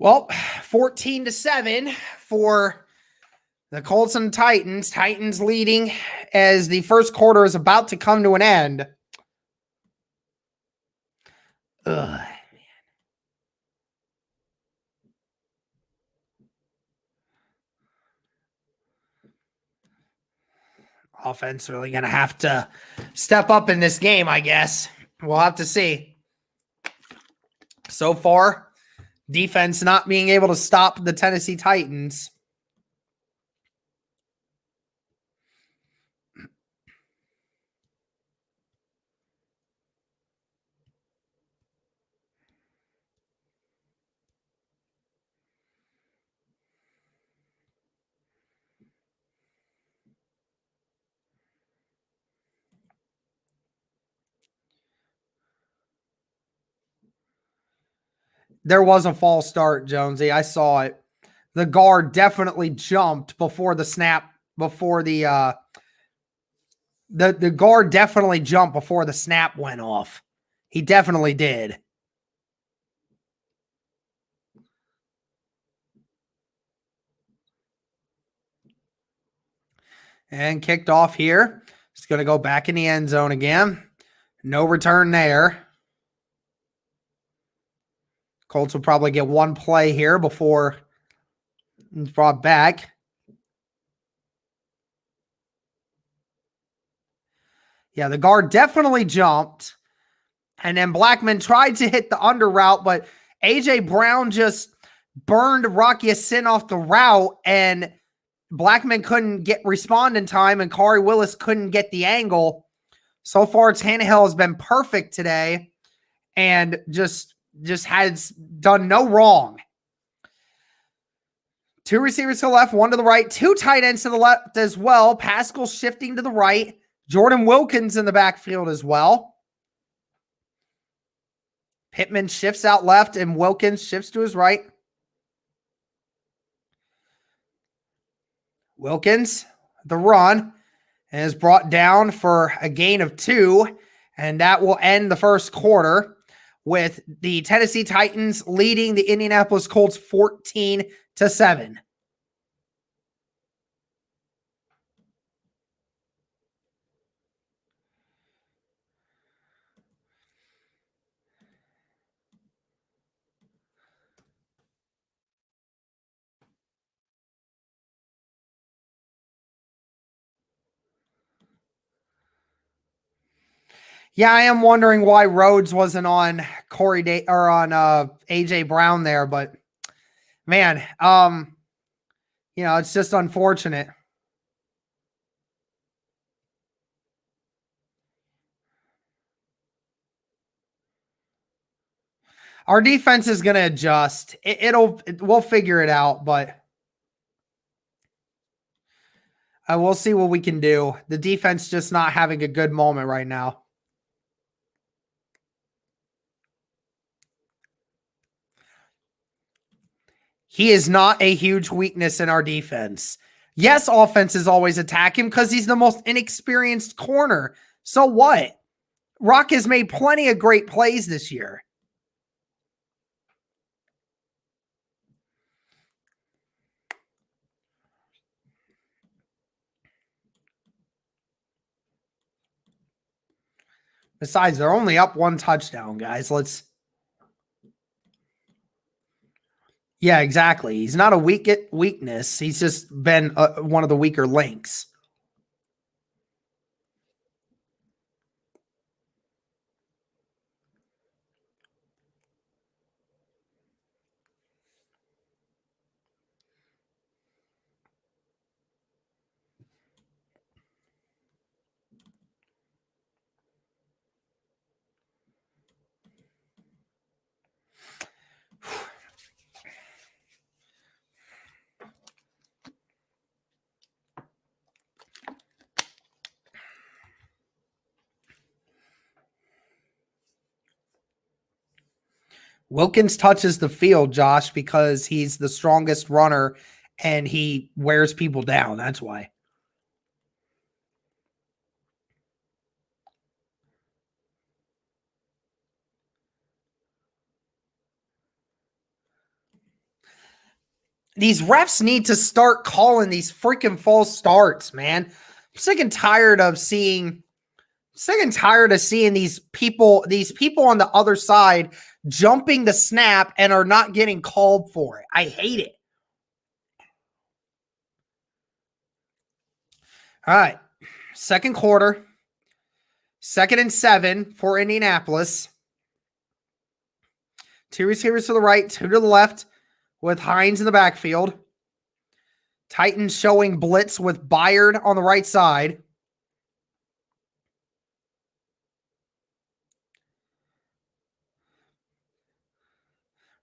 Well, 14-7 for the Colts and Titans. Titans leading as the first quarter is about to come to an end. Ugh. Offense really going to have to step up in this game, I guess. We'll have to see. So far, defense not being able to stop the Tennessee Titans. There was a false start, Jonesy. I saw it. The guard definitely jumped before the snap, before the guard definitely jumped before the snap went off. He definitely did. And kicked off here. It's going to go back in the end zone again. No return there. Colts will probably get one play here before it's brought back. Yeah, the guard definitely jumped. And then Blackman tried to hit the under route, but A.J. Brown just burned Rocky Sin off the route, and Blackman couldn't respond in time, and Kari Willis couldn't get the angle. So far, Tannehill has been perfect today and just has done no wrong. Two receivers to the left, one to the right, two tight ends to the left as well. Pascal shifting to the right. Jordan Wilkins in the backfield as well. Pittman shifts out left, and Wilkins shifts to his right. Wilkins, the run, and is brought down for a gain of 2, and that will end the first quarter with the Tennessee Titans leading the Indianapolis Colts 14-7. Yeah, I am wondering why Rhodes wasn't on AJ Brown there, but man, it's just unfortunate. Our defense is going to adjust. We'll figure it out, but we'll see what we can do. The defense just not having a good moment right now. He is not a huge weakness in our defense. Yes, offenses always attack him because he's the most inexperienced corner. So what? Rock has made plenty of great plays this year. Besides, they're only up 1 touchdown, guys. Yeah, exactly. He's not a weakness. He's just been one of the weaker links. Wilkins touches the field, Josh, because he's the strongest runner and he wears people down. That's why. these refs need to start calling these freaking false starts, man. I'm sick and tired of seeing these people on the other side jumping the snap and are not getting called for it. I hate it. All right. Second quarter. 2nd and 7 for Indianapolis. 2 receivers to the right, 2 to the left with Hines in the backfield. Titans showing blitz with Byard on the right side.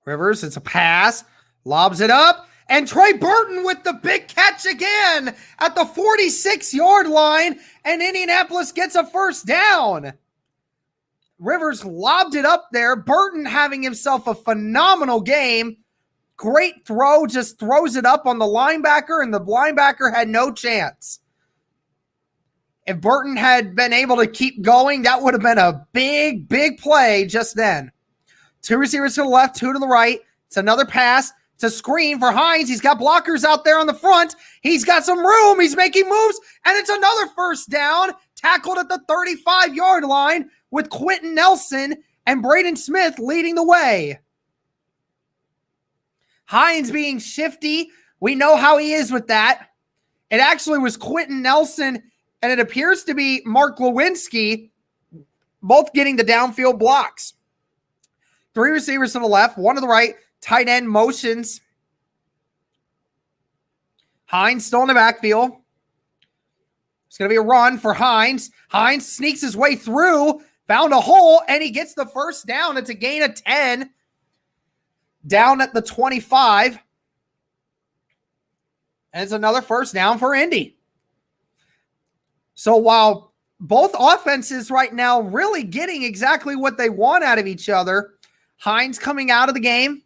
Rivers, it's a pass. Lobs it up. And Trey Burton with the big catch again at the 46-yard line. And Indianapolis gets a first down. Rivers lobbed it up there. Burton having himself a phenomenal game. Great throw. Just throws it up on the linebacker, and the linebacker had no chance. If Burton had been able to keep going, that would have been a big, big play just then. 2 receivers to the left, 2 to the right. It's another pass. It's a screen for Hines. He's got blockers out there on the front. He's got some room. He's making moves. And it's another first down. Tackled at the 35-yard line with Quentin Nelson and Braden Smith leading the way. Hines being shifty. We know how he is with that. It actually was Quentin Nelson, and it appears to be Mark Lewinsky, both getting the downfield blocks. 3 receivers to the left, 1 to the right. Tight end motions. Hines still in the backfield. It's going to be a run for Hines. Hines sneaks his way through, found a hole, and he gets the first down. It's a gain of 10. Down at the 25. And it's another first down for Indy. So while both offenses right now really getting exactly what they want out of each other, Hines coming out of the game.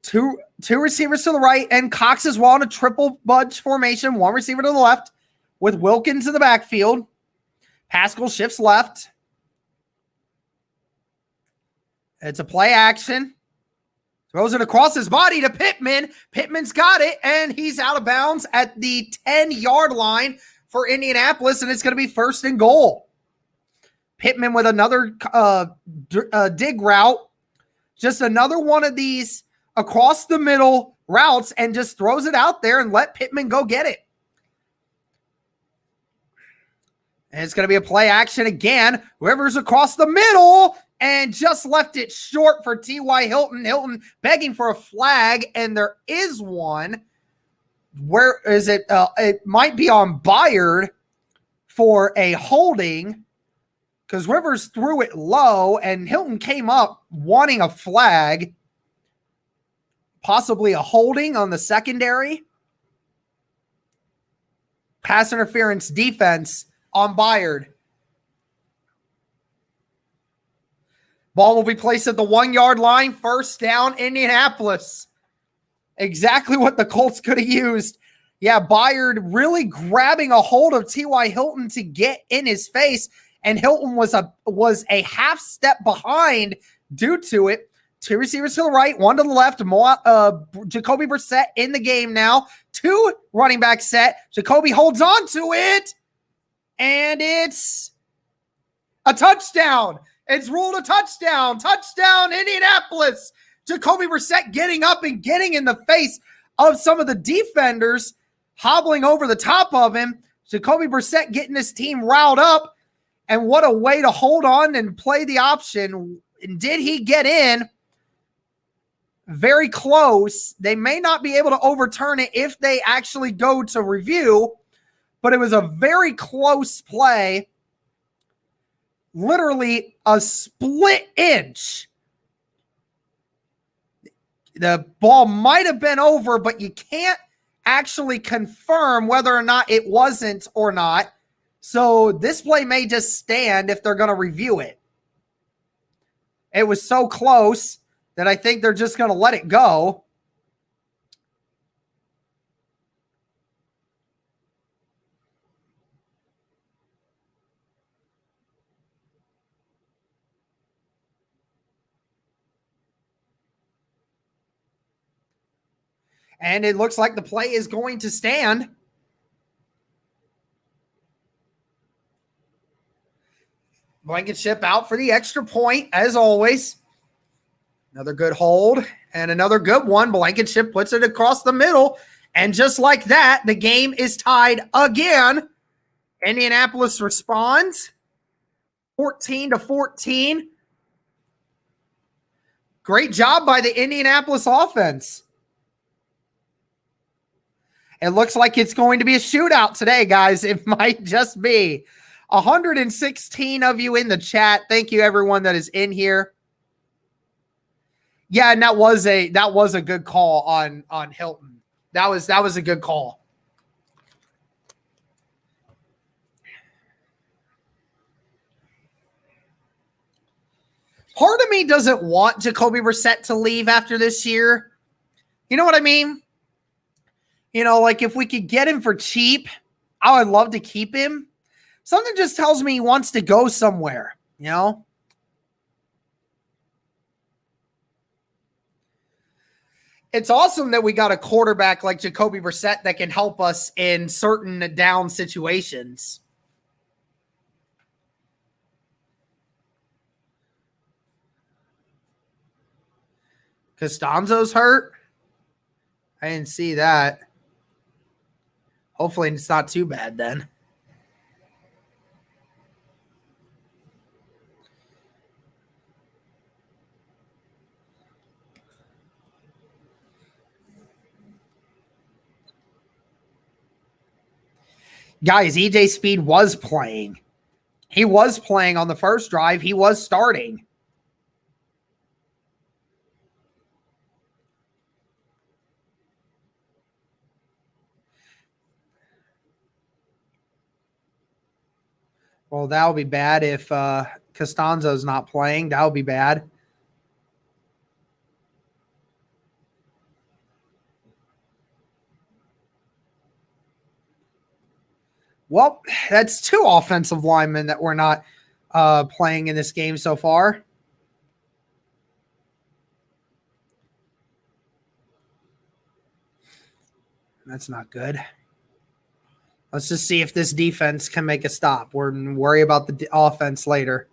Two receivers to the right, and Cox is well in a triple bunch formation. 1 receiver to the left with Wilkins in the backfield. Pascal shifts left. It's a play action. Throws it across his body to Pittman. Pittman's got it, and he's out of bounds at the 10-yard line for Indianapolis, and it's going to be 1st and goal. Pittman with another dig route. Just another one of these across the middle routes, and just throws it out there and let Pittman go get it. And it's going to be a play action again. Rivers across the middle and just left it short for T.Y. Hilton. Hilton begging for a flag, and there is one. Where is it? It might be on Byard for a holding, because Rivers threw it low, and Hilton came up wanting a flag. Possibly a holding on the secondary. Pass interference defense on Byard. Ball will be placed at the 1-yard line. First down, Indianapolis. Exactly what the Colts could have used. Yeah, Byard really grabbing a hold of T.Y. Hilton to get in his face, and Hilton was a half step behind due to it. 2 receivers to the right, 1 to the left. Jacoby Brissett in the game now. 2 running back set. Jacoby holds on to it, and it's a touchdown. It's ruled a touchdown. Touchdown, Indianapolis. Jacoby Brissett getting up and getting in the face of some of the defenders, hobbling over the top of him. Jacoby Brissett getting his team riled up, and what a way to hold on and play the option. And did he get in? Very close. They may not be able to overturn it if they actually go to review, but it was a very close play. Literally a split inch. The ball might have been over, but you can't actually confirm whether or not it wasn't or not. So this play may just stand if they're going to review it. It was so close that I think they're just going to let it go. And it looks like the play is going to stand. Blankenship out for the extra point, as always. Another good hold and another good one. Blankenship puts it across the middle. And just like that, the game is tied again. Indianapolis responds 14-14. Great job by the Indianapolis offense. It looks like it's going to be a shootout today, guys. It might just be. 116 of you in the chat. Thank you, everyone that is in here. Yeah, and that was a good call on Hilton. That was a good call. Part of me doesn't want Jacoby Brissett to leave after this year. You know what I mean? You know, like if we could get him for cheap, I would love to keep him. Something just tells me he wants to go somewhere, you know? It's awesome that we got a quarterback like Jacoby Brissett that can help us in certain down situations. Costanzo's hurt? I didn't see that. Hopefully it's not too bad then. Guys, EJ Speed was playing. He was playing on the first drive. He was starting. Well, that would be bad if Costanzo's not playing. That would be bad. Well, that's two offensive linemen that we're not playing in this game so far. That's not good. Let's just see if this defense can make a stop. We're going to worry about the offense later.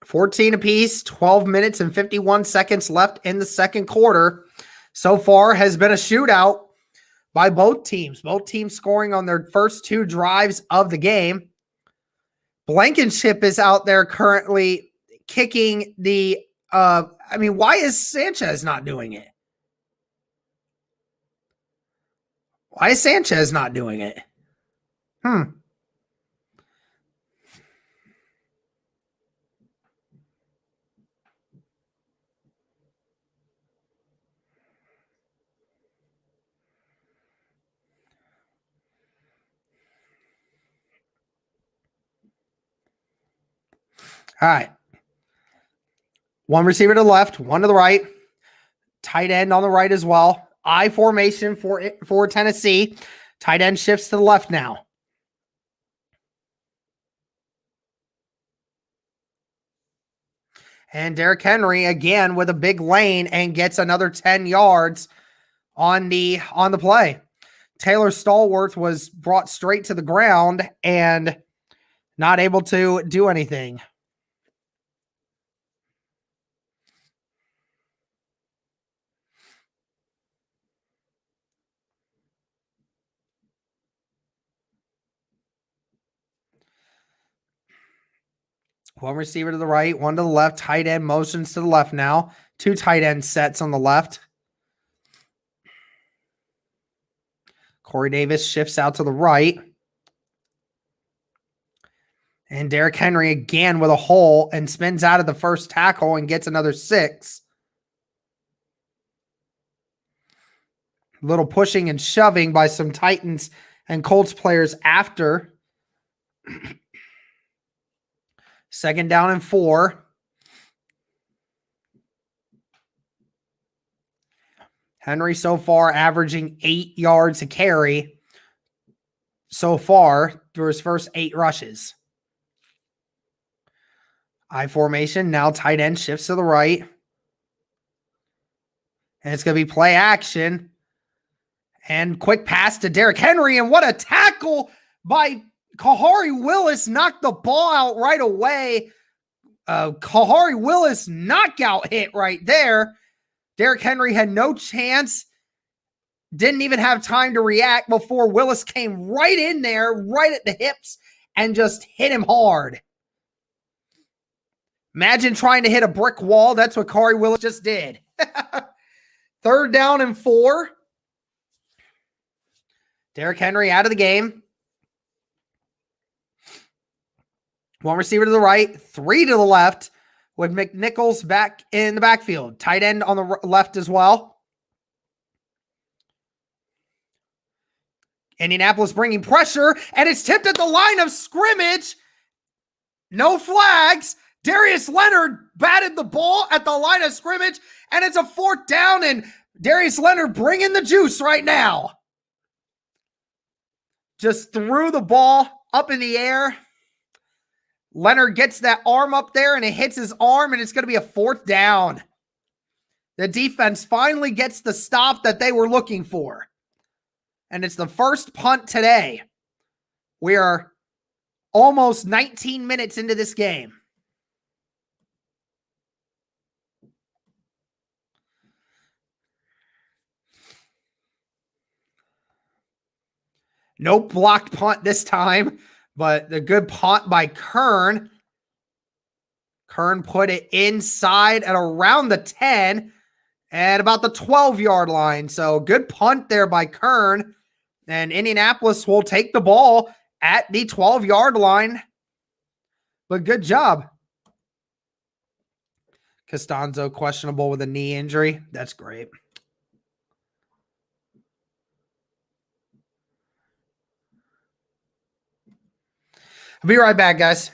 $14 apiece, 12 minutes and 51 seconds left in the second quarter. So far has been a shootout by both teams. Both teams scoring on their first two drives of the game. Blankenship is out there currently kicking the why is Sanchez not doing it? Why is Sanchez not doing it? All right. One receiver to the left, one to the right. Tight end on the right as well. I formation for Tennessee. Tight end shifts to the left now. And Derrick Henry again with a big lane and gets another 10 yards on the play. Taylor Stallworth was brought straight to the ground and not able to do anything. One receiver to the right, one to the left. Tight end motions to the left now. Two tight end sets on the left. Corey Davis shifts out to the right. And Derrick Henry again with a hole and spins out of the first tackle and gets another 6. Little pushing and shoving by some Titans and Colts players after. Second down and 4. Henry so far averaging 8 yards a carry so far through his first 8 rushes. I formation. Now tight end shifts to the right. And it's going to be play action. And quick pass to Derrick Henry. And what a tackle by Kahari Willis. Knocked the ball out right away. Kahari Willis knockout hit right there. Derrick Henry had no chance. Didn't even have time to react before Willis came right in there, right at the hips, and just hit him hard. Imagine trying to hit a brick wall. That's what Kahari Willis just did. 3rd down and 4. Derrick Henry out of the game. 1 receiver to the right, 3 to the left, with McNichols back in the backfield. Tight end on the left as well. Indianapolis bringing pressure, and it's tipped at the line of scrimmage. No flags. Darius Leonard batted the ball at the line of scrimmage, and it's a 4th down, and Darius Leonard bringing the juice right now. Just threw the ball up in the air. Leonard gets that arm up there, and it hits his arm, and it's going to be a 4th down. The defense finally gets the stop that they were looking for. And it's the first punt today. We are almost 19 minutes into this game. No blocked punt this time, but the good punt by Kern. Kern put it inside at around the 10 and about the 12-yard line. So good punt there by Kern. And Indianapolis will take the ball at the 12-yard line. But good job. Costanzo questionable with a knee injury. That's great. I'll be right back, guys.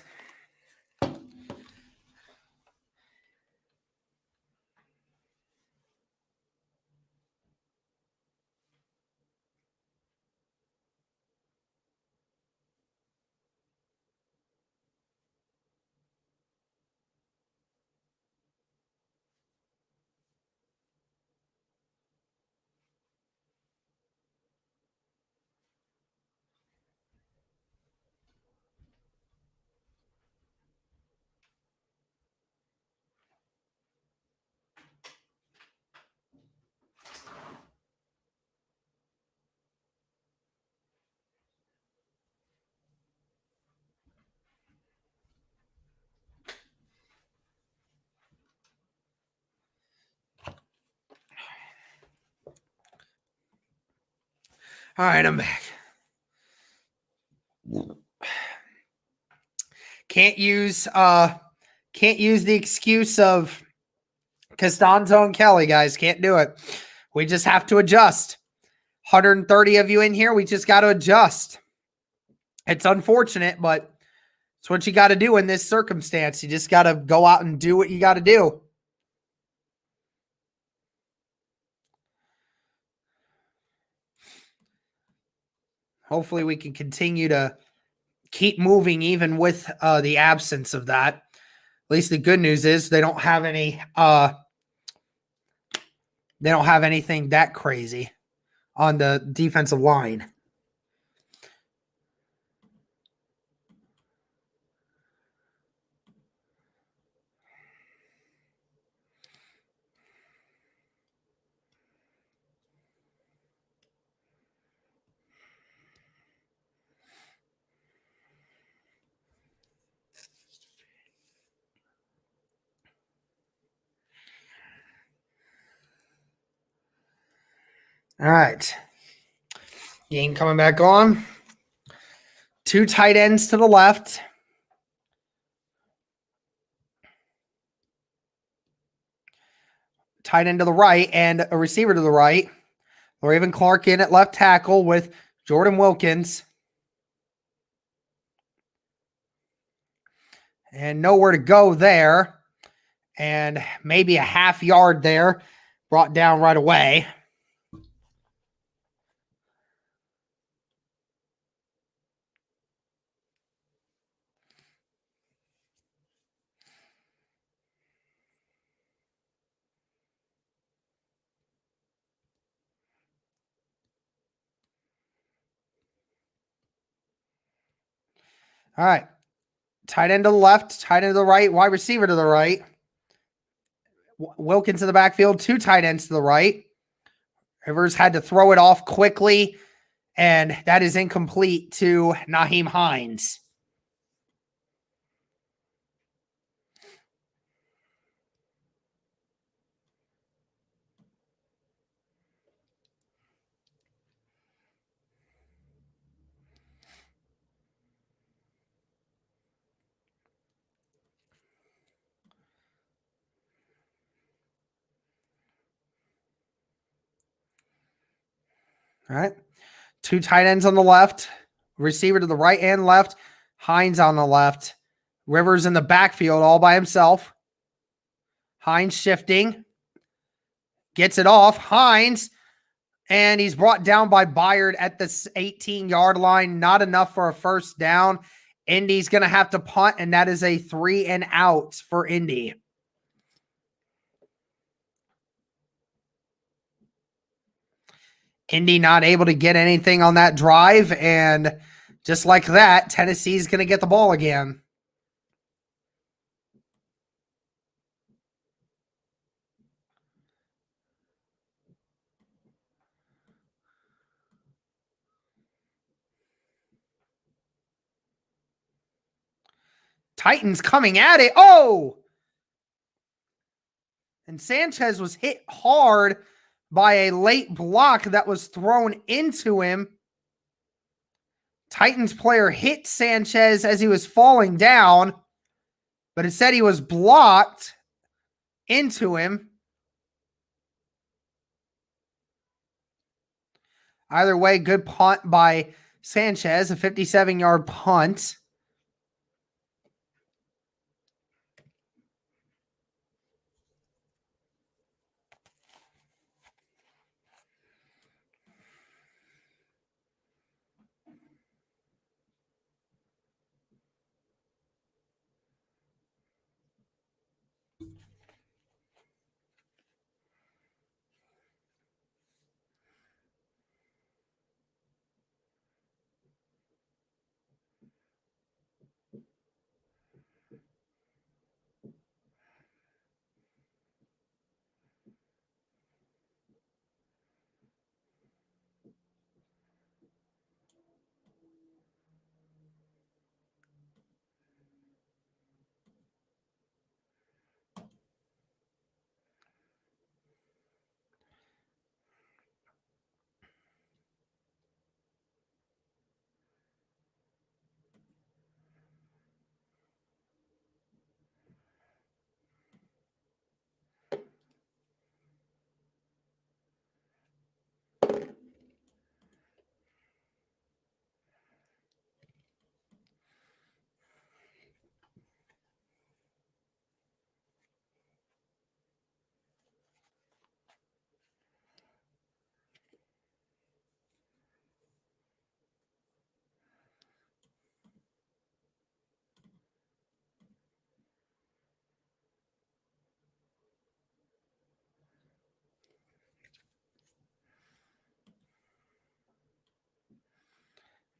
All right, I'm back. Can't use the excuse of Costanzo and Kelly, guys. Can't do it. We just have to adjust. 130 of you in here. We just got to adjust. It's unfortunate, but it's what you got to do in this circumstance. You just got to go out and do what you got to do. Hopefully we can continue to keep moving even with the absence of that. At least the good news is they don't have any anything that crazy on the defensive line. All right. Game coming back on. 2 tight ends to the left. Tight end to the right and a receiver to the right. Raven Clark in at left tackle with Jordan Wilkins. And nowhere to go there. And maybe a half yard there. Brought down right away. All right. Tight end to the left, tight end to the right, wide receiver to the right. Wilkins in the backfield, 2 tight ends to the right. Rivers had to throw it off quickly, and that is incomplete to Nyheim Hines. All right. 2 tight ends on the left, receiver to the right and left, Hines on the left. Rivers in the backfield all by himself. Hines shifting, gets it off. Hines, and he's brought down by Byard at the 18-yard line. Not enough for a first down. Indy's going to have to punt, and that is a 3 and out for Indy. Indy not able to get anything on that drive, and just like that, Tennessee's going to get the ball again. Titans coming at it. Oh! And Sanchez was hit hard by a late block that was thrown into him. Titans player hit Sanchez as he was falling down, but it said he was blocked into him. Either way, good punt by Sanchez, a 57-yard punt.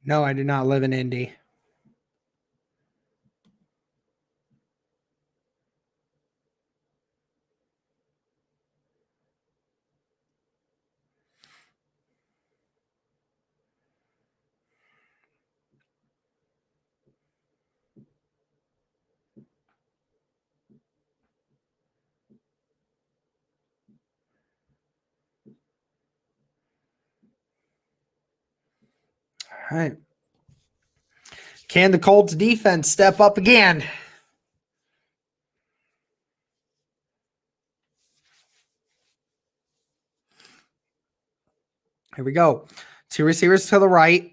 No, I do not live in Indy. All right. Can the Colts defense step up again? Here we go. 2 receivers to the right.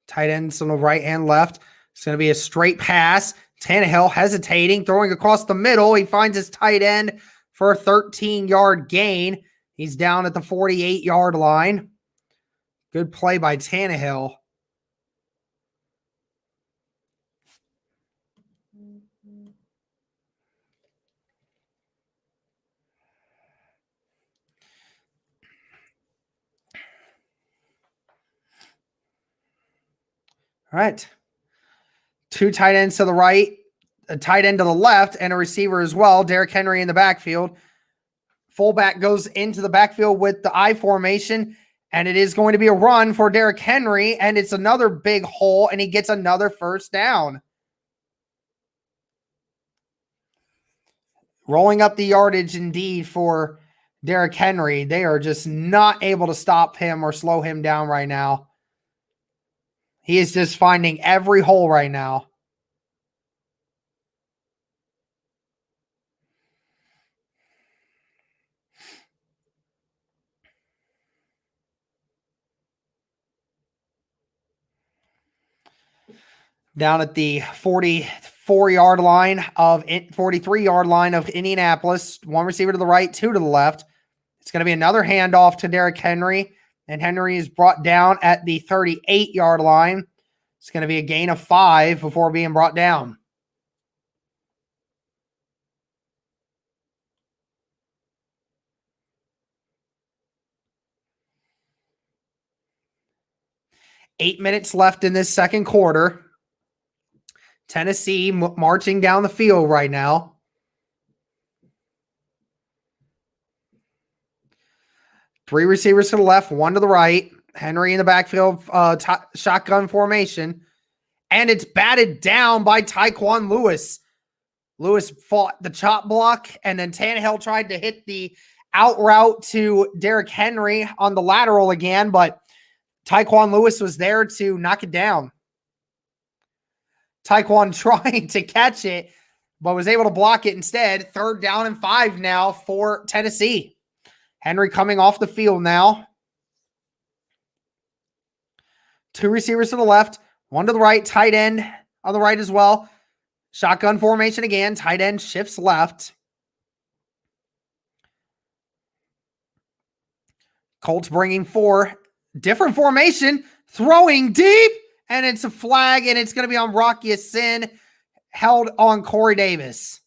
Tight ends on the right and left. It's going to be a straight pass. Tannehill hesitating, throwing across the middle. He finds his tight end for a 13-yard gain. He's down at the 48-yard line. Good play by Tannehill. All right. Two tight ends to the right, a tight end to the left, and a receiver as well. Derrick Henry in the backfield. Fullback goes into the backfield with the I formation, and it is going to be a run for Derrick Henry, and it's another big hole, and he gets another first down. Rolling up the yardage indeed for Derrick Henry. They are just not able to stop him or slow him down right now. He is just finding every hole right now. Down at the 43-yard line of Indianapolis. One receiver to the right, two to the left. It's going to be another handoff to Derrick Henry, and Henry is brought down at the 38-yard line. It's going to be a gain of 5 before being brought down. Eight minutes left in this second quarter. Tennessee marching down the field right now. Three receivers to the left, one to the right. Henry in the backfield, shotgun formation. And it's batted down by Tyquan Lewis. Lewis fought the chop block, and then Tannehill tried to hit the out route to Derrick Henry on the lateral again, but Tyquan Lewis was there to knock it down. Tyquan trying to catch it, but was able to block it instead. 3rd down and 5 now for Tennessee. Henry coming off the field now. Two receivers to the left, one to the right, tight end on the right as well. Shotgun formation again. Tight end shifts left. Colts bringing 4. Different formation. Throwing deep. And it's a flag, and it's going to be on Rocky Sin, held on Corey Davis.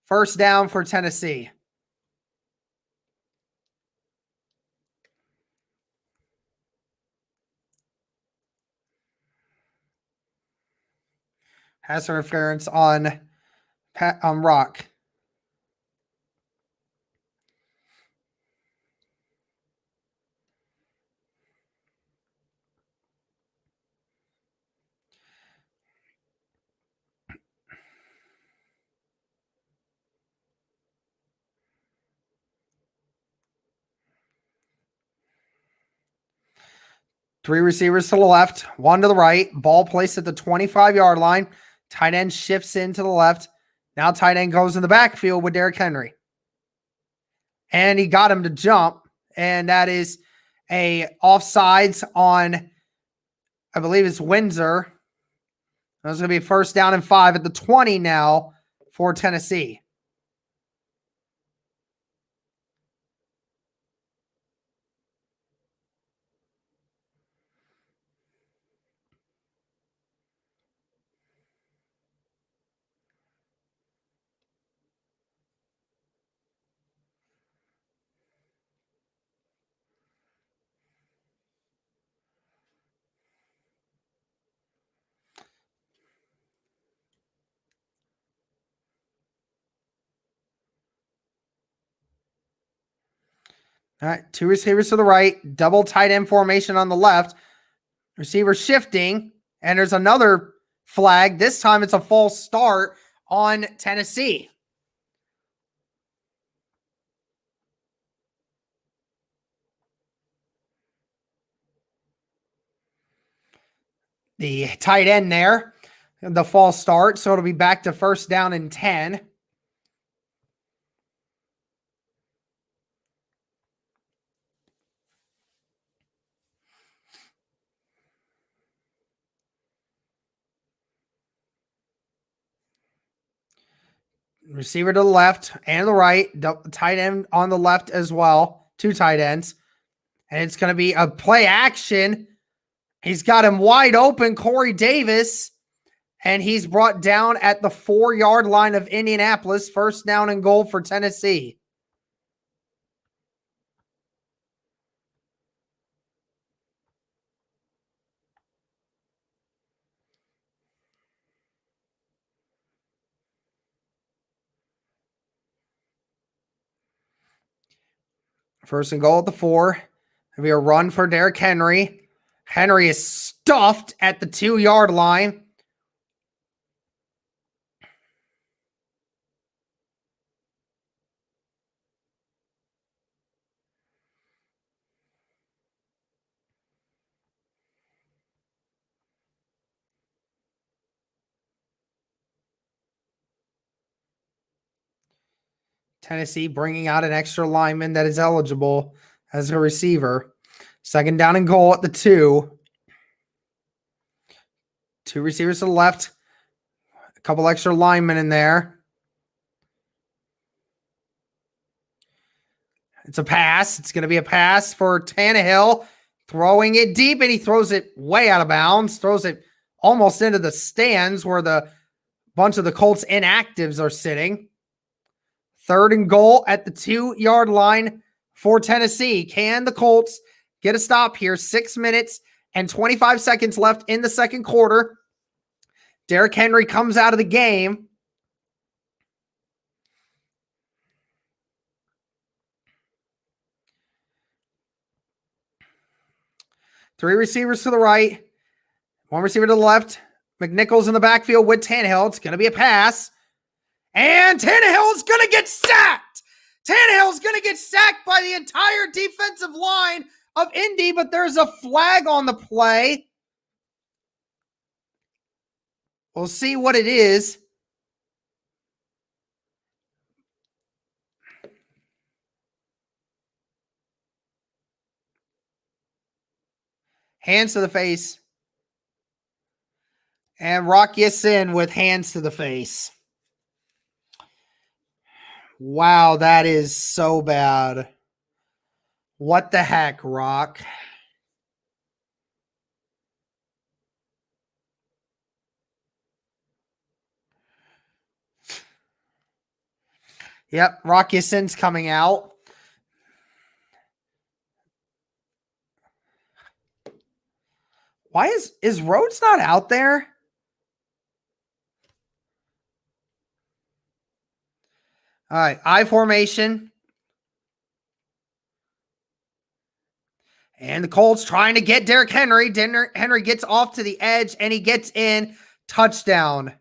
First down for Tennessee. Has interference on Rock. Three receivers to the left, one to the right. Ball placed at the 25-yard line. Tight end shifts into the left. Now tight end goes in the backfield with Derrick Henry. And he got him to jump. And that is a offsides on, I believe it's Windsor. That's going to be 1st down and 5 at the 20 now for Tennessee. All right, two receivers to the right, double tight end formation on the left. Receiver shifting, and there's another flag. This time it's a false start on Tennessee. The tight end there, the false start, so it'll be back to 1st down and 10. Receiver to the left and the right. Tight end on the left as well. Two tight ends. And it's going to be a play action. He's got him wide open, Corey Davis. And he's brought down at the 4-yard line of Indianapolis. 1st down and goal for Tennessee. First and goal at the 4. It'll be a run for Derrick Henry. Henry is stuffed at the 2-yard line. Tennessee bringing out an extra lineman that is eligible as a receiver. Second down and goal at the 2. 2 receivers to the left. A couple extra linemen in there. It's a pass. It's going to be a pass for Tannehill. Throwing it deep, and he throws it way out of bounds. Throws it almost into the stands where the bunch of the Colts inactives are sitting. Third and goal at the 2-yard line for Tennessee. Can the Colts get a stop here? 6 minutes and 25 seconds left in the second quarter. Derrick Henry comes out of the game. Three receivers to the right. One receiver to the left. McNichols in the backfield with Tannehill. It's going to be a pass. And Tannehill is going to get sacked. Tannehill is going to get sacked by the entire defensive line of Indy, but there's a flag on the play. We'll see what it is. Hands to the face. And Rock Ya-Sin with hands to the face. Wow, that is so bad. What the heck, Rock? Yep, Rock Ya-Sin's coming out. Why is Rhodes not out there? All right, I formation. And the Colts trying to get Derrick Henry. Henry gets off to the edge, and he gets in. Touchdown.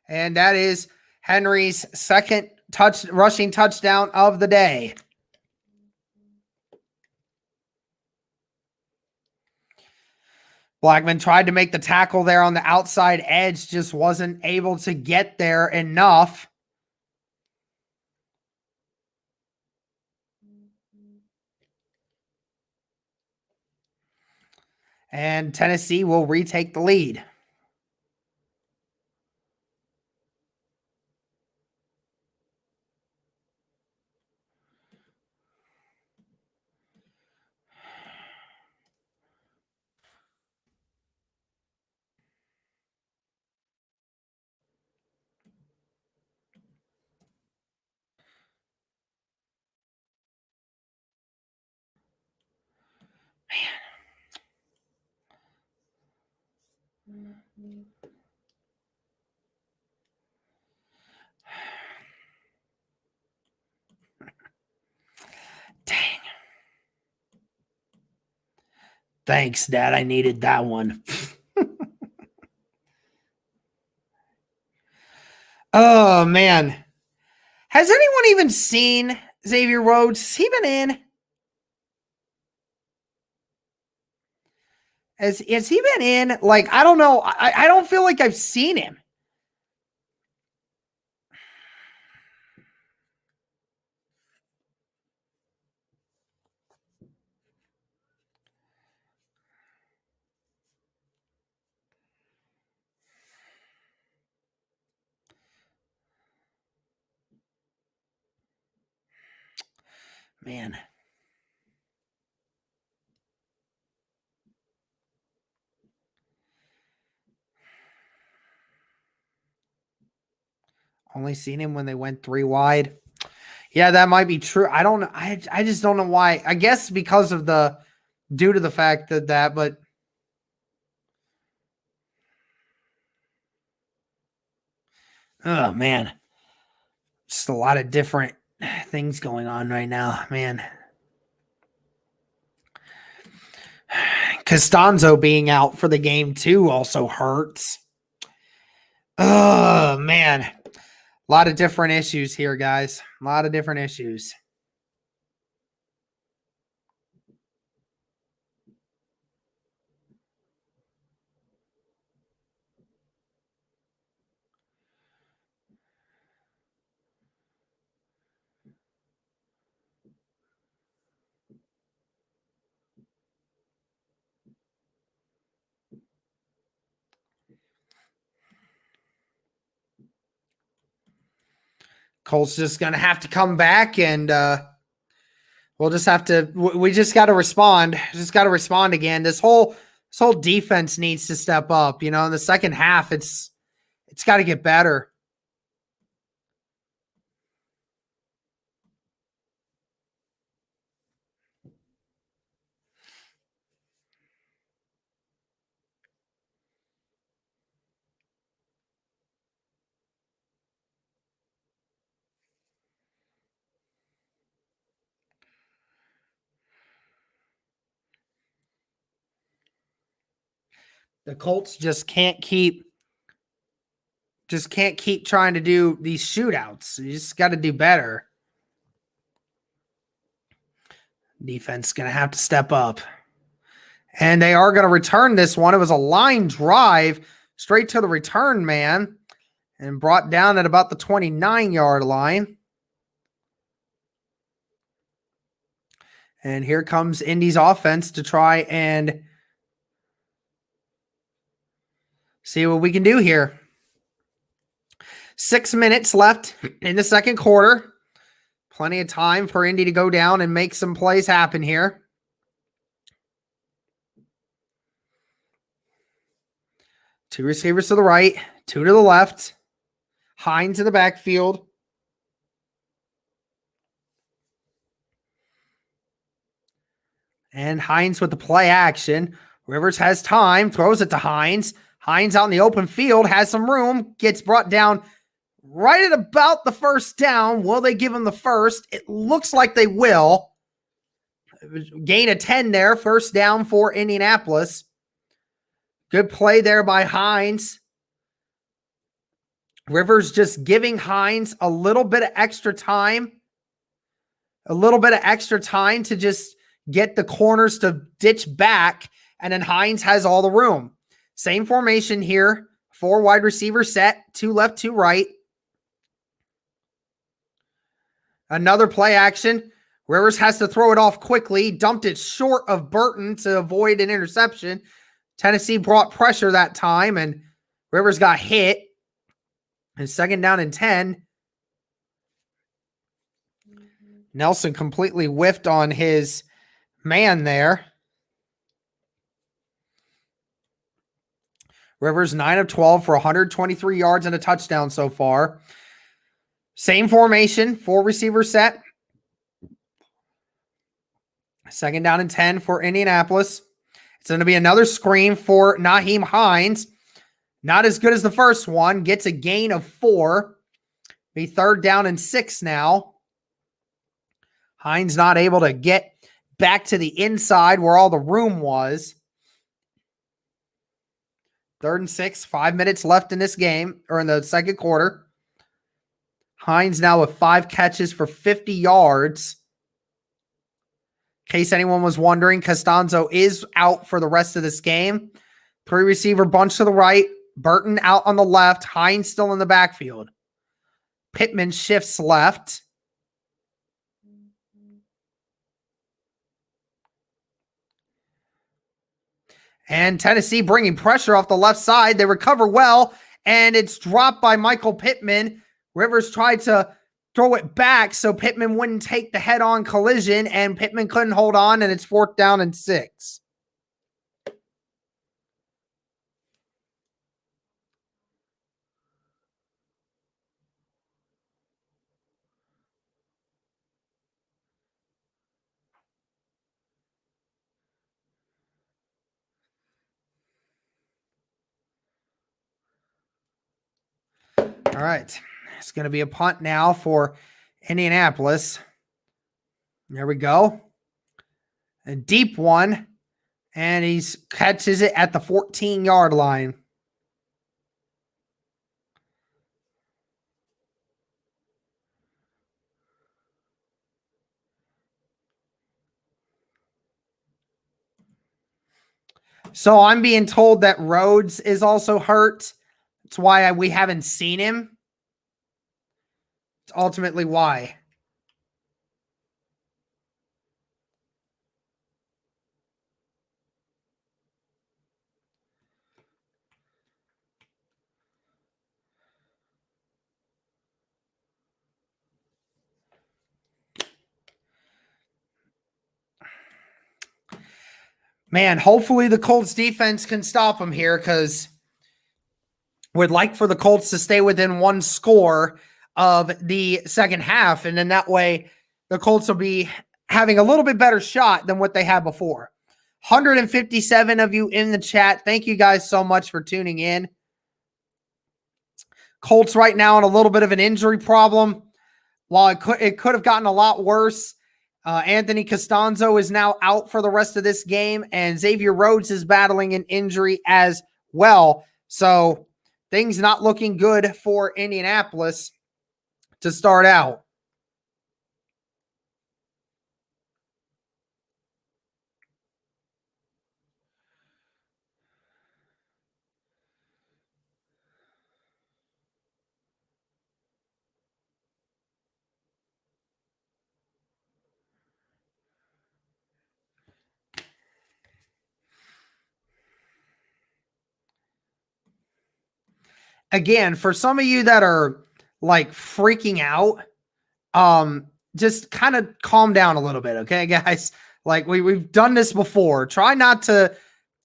And that is Henry's second rushing touchdown of the day. Blackman tried to make the tackle there on the outside edge, just wasn't able to get there enough. And Tennessee will retake the lead. Dang. Thanks, Dad. I needed that one. Oh, man. Has anyone even seen Xavier Rhodes? Has he been in? Has he been in? Like, I don't know. I don't feel like I've seen him. Man. Only seen him when they went 3 wide. Yeah, that might be true. I don't know. I just don't know why. I guess because of due to the fact that, but oh man. Just a lot of different things going on right now, man. Costanzo being out for the game too also hurts. Oh, man. A lot of different issues here, guys. A lot of different issues. Colts just going to have to come back, and we'll just have to – we just got to respond. Just got to respond again. This whole defense needs to step up. You know, in the second half, it's got to get better. The Colts just can't keep trying to do these shootouts. You just got to do better. Defense going to have to step up. And they are going to return this one. It was a line drive straight to the return man and brought down at about the 29-yard line. And here comes Indy's offense to try and see what we can do here. 6 minutes left in the second quarter. Plenty of time for Indy to go down and make some plays happen here. Two receivers to the right, two to the left. Hines in the backfield. And Hines with the play action. Rivers has time, throws it to Hines. Hines out in the open field, has some room, gets brought down right at about the first down. Will they give him the first? It looks like they will. Gain of 10 there, first down for Indianapolis. Good play there by Hines. Rivers just giving Hines a little bit of extra time. A little bit of extra time to just get the corners to ditch back, and then Hines has all the room. Same formation here. 4 wide receiver set, 2 left, 2 right. Another play action. Rivers has to throw it off quickly. Dumped it short of Burton to avoid an interception. Tennessee brought pressure that time, and Rivers got hit. And second down and 10. Nelson completely whiffed on his man there. Rivers 9 of 12 for 123 yards and a touchdown so far. Same formation, 4 receiver set. Second down and 10 for Indianapolis. It's going to be another screen for Nyheim Hines. Not as good as the first one. Gets a gain of 4. Be third down and 6 now. Hines not able to get back to the inside where all the room was. Third and 6, 5 minutes left in this game, or in the second quarter. Hines now with 5 catches for 50 yards. In case anyone was wondering, Costanzo is out for the rest of this game. 3 receiver bunch to the right. Burton out on the left. Hines still in the backfield. Pittman shifts left. And Tennessee bringing pressure off the left side. They recover well, and it's dropped by Michael Pittman. Rivers tried to throw it back so Pittman wouldn't take the head-on collision, and Pittman couldn't hold on, and it's 4th down and 6. All right. It's going to be a punt now for Indianapolis. There we go. A deep one. And he catches it at the 14-yard line. So I'm being told that Rhodes is also hurt. That's why we haven't seen him. It's ultimately why. Man, hopefully the Colts defense can stop him here, because we'd like for the Colts to stay within one score of the second half. And then that way the Colts will be having a little bit better shot than what they had before. 157 of you in the chat. Thank you guys so much for tuning in. Colts right now in a little bit of an injury problem. While it could have gotten a lot worse, Anthony Costanzo is now out for the rest of this game, and Xavier Rhodes is battling an injury as well. So things not looking good for Indianapolis to start out. Again, for some of you that are like freaking out, just kind of calm down a little bit, okay, guys? Like we've done this before. Try not to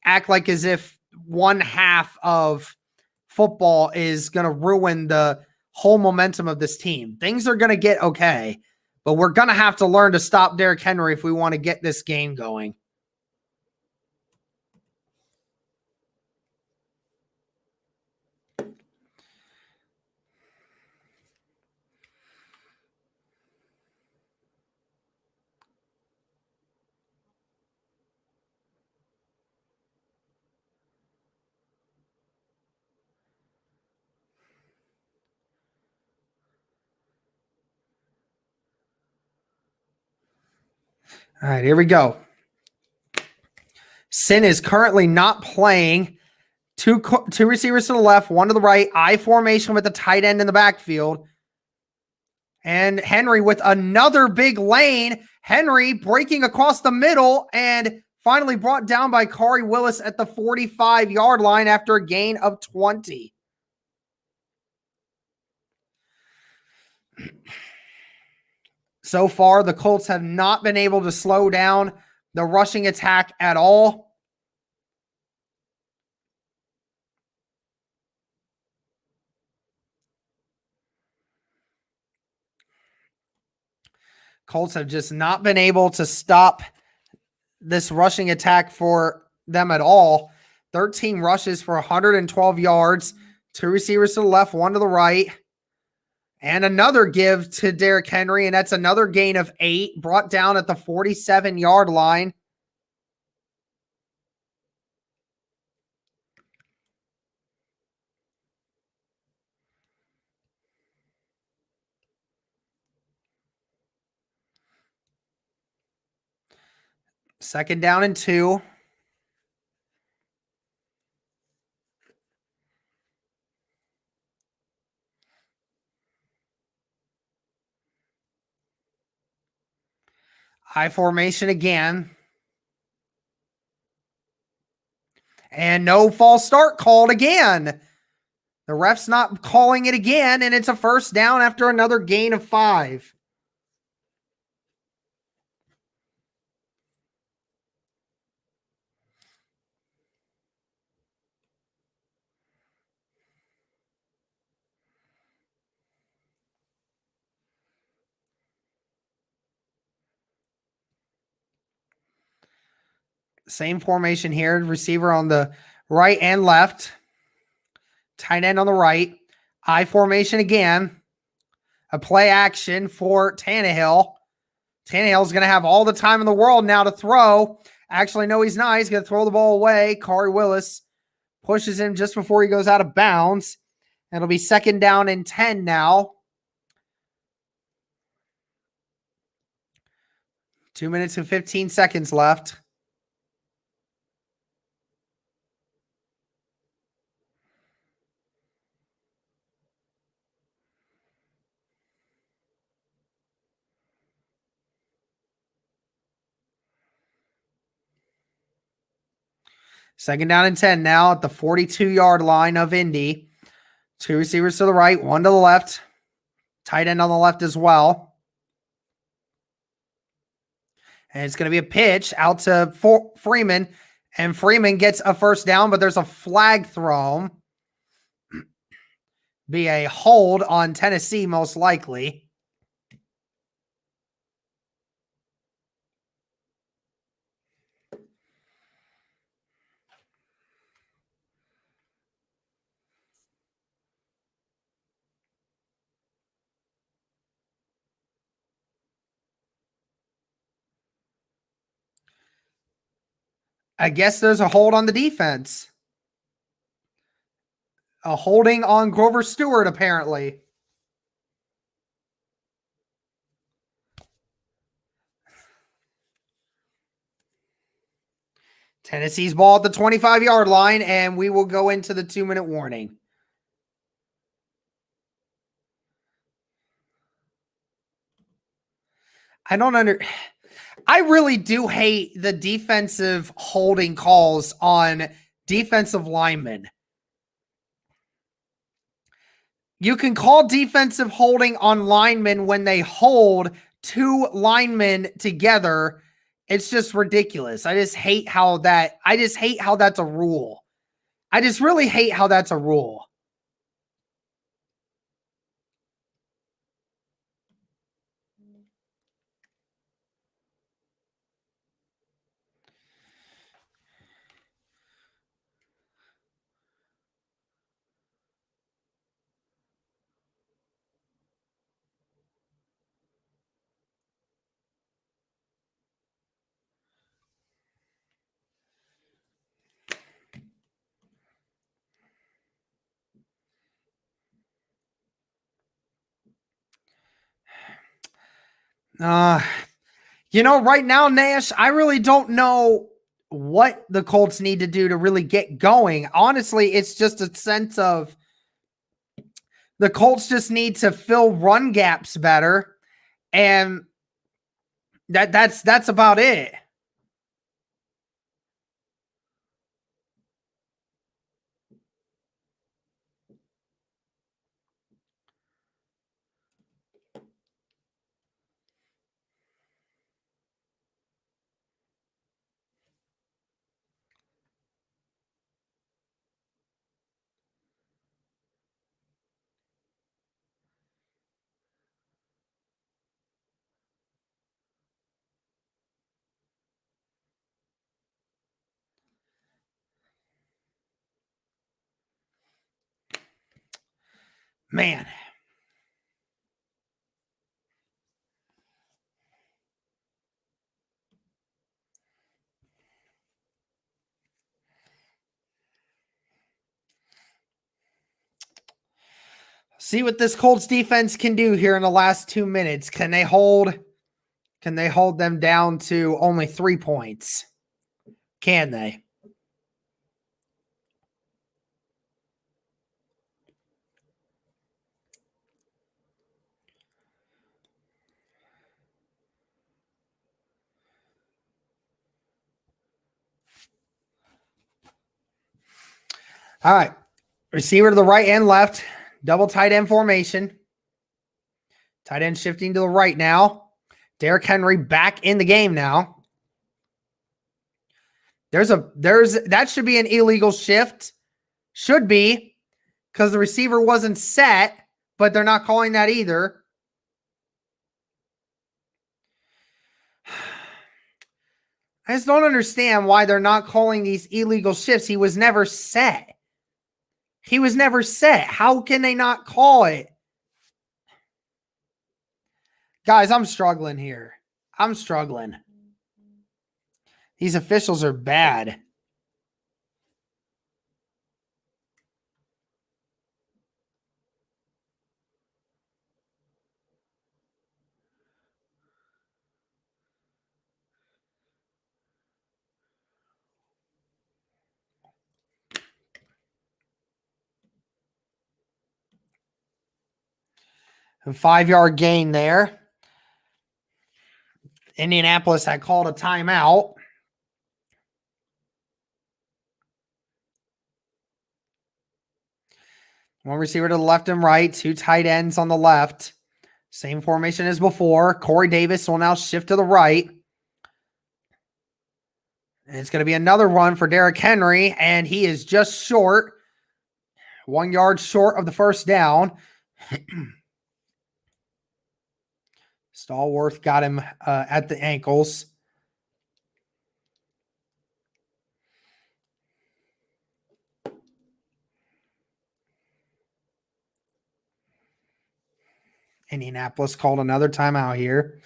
act like as if one half of football is going to ruin the whole momentum of this team. Things are going to get okay, but we're going to have to learn to stop Derrick Henry if we want to get this game going. All right, here we go. Sin is currently not playing. Two receivers to the left, one to the right. I formation with the tight end in the backfield. And Henry with another big lane. Henry breaking across the middle and finally brought down by Khari Willis at the 45-yard line after a gain of 20. So far, the Colts have not been able to slow down the rushing attack at all. Colts have just not been able to stop this rushing attack for them at all. 13 rushes for 112 yards. Two receivers to the left, one to the right. And another give to Derrick Henry, and that's another gain of 8, brought down at the 47-yard line. Second down and 2. High formation again. And no false start called again. The ref's not calling it again, and it's a first down after another gain of 5. Same formation here. Receiver on the right and left. Tight end on the right. I formation again. A play action for Tannehill. Tannehill's going to have all the time in the world now to throw. Actually, no, he's not. He's going to throw the ball away. Corey Willis pushes him just before he goes out of bounds. It'll be 2nd down and 10 now. 2 minutes and 15 seconds left. Second down and 10 now at the 42-yard line of Indy. 2 receivers to the right, 1 to the left. Tight end on the left as well. And it's going to be a pitch out to Freeman. And Freeman gets a first down, but there's a flag thrown. Be a hold on Tennessee, most likely. I guess there's a hold on the defense. A holding on Grover Stewart, apparently. Tennessee's ball at the 25-yard line, and we will go into the 2-minute warning. I really do hate the defensive holding calls on defensive linemen. You can call defensive holding on linemen when they hold 2 linemen together. It's just ridiculous. I just hate how that's a rule. I just really hate how that's a rule. Right now, Nash, I really don't know what the Colts need to do to really get going. Honestly, it's just a sense of the Colts just need to fill run gaps better, and that's about it. Man. See what this Colts defense can do here in the last 2 minutes. Can they hold them down to only 3 points? Can they? All right. Receiver to the right and left. Double tight end formation. Tight end shifting to the right now. Derrick Henry back in the game now. That should be an illegal shift. Should be, because the receiver wasn't set, but they're not calling that either. I just don't understand why they're not calling these illegal shifts. He was never set. How can they not call it? Guys, I'm struggling here. I'm struggling. These officials are bad. A 5-yard gain there. Indianapolis had called a timeout. One receiver to the left and right, 2 tight ends on the left. Same formation as before. Corey Davis will now shift to the right. And it's going to be another run for Derrick Henry, and he is just short. 1 yard short of the first down. Stallworth got him at the ankles. Indianapolis called another timeout here.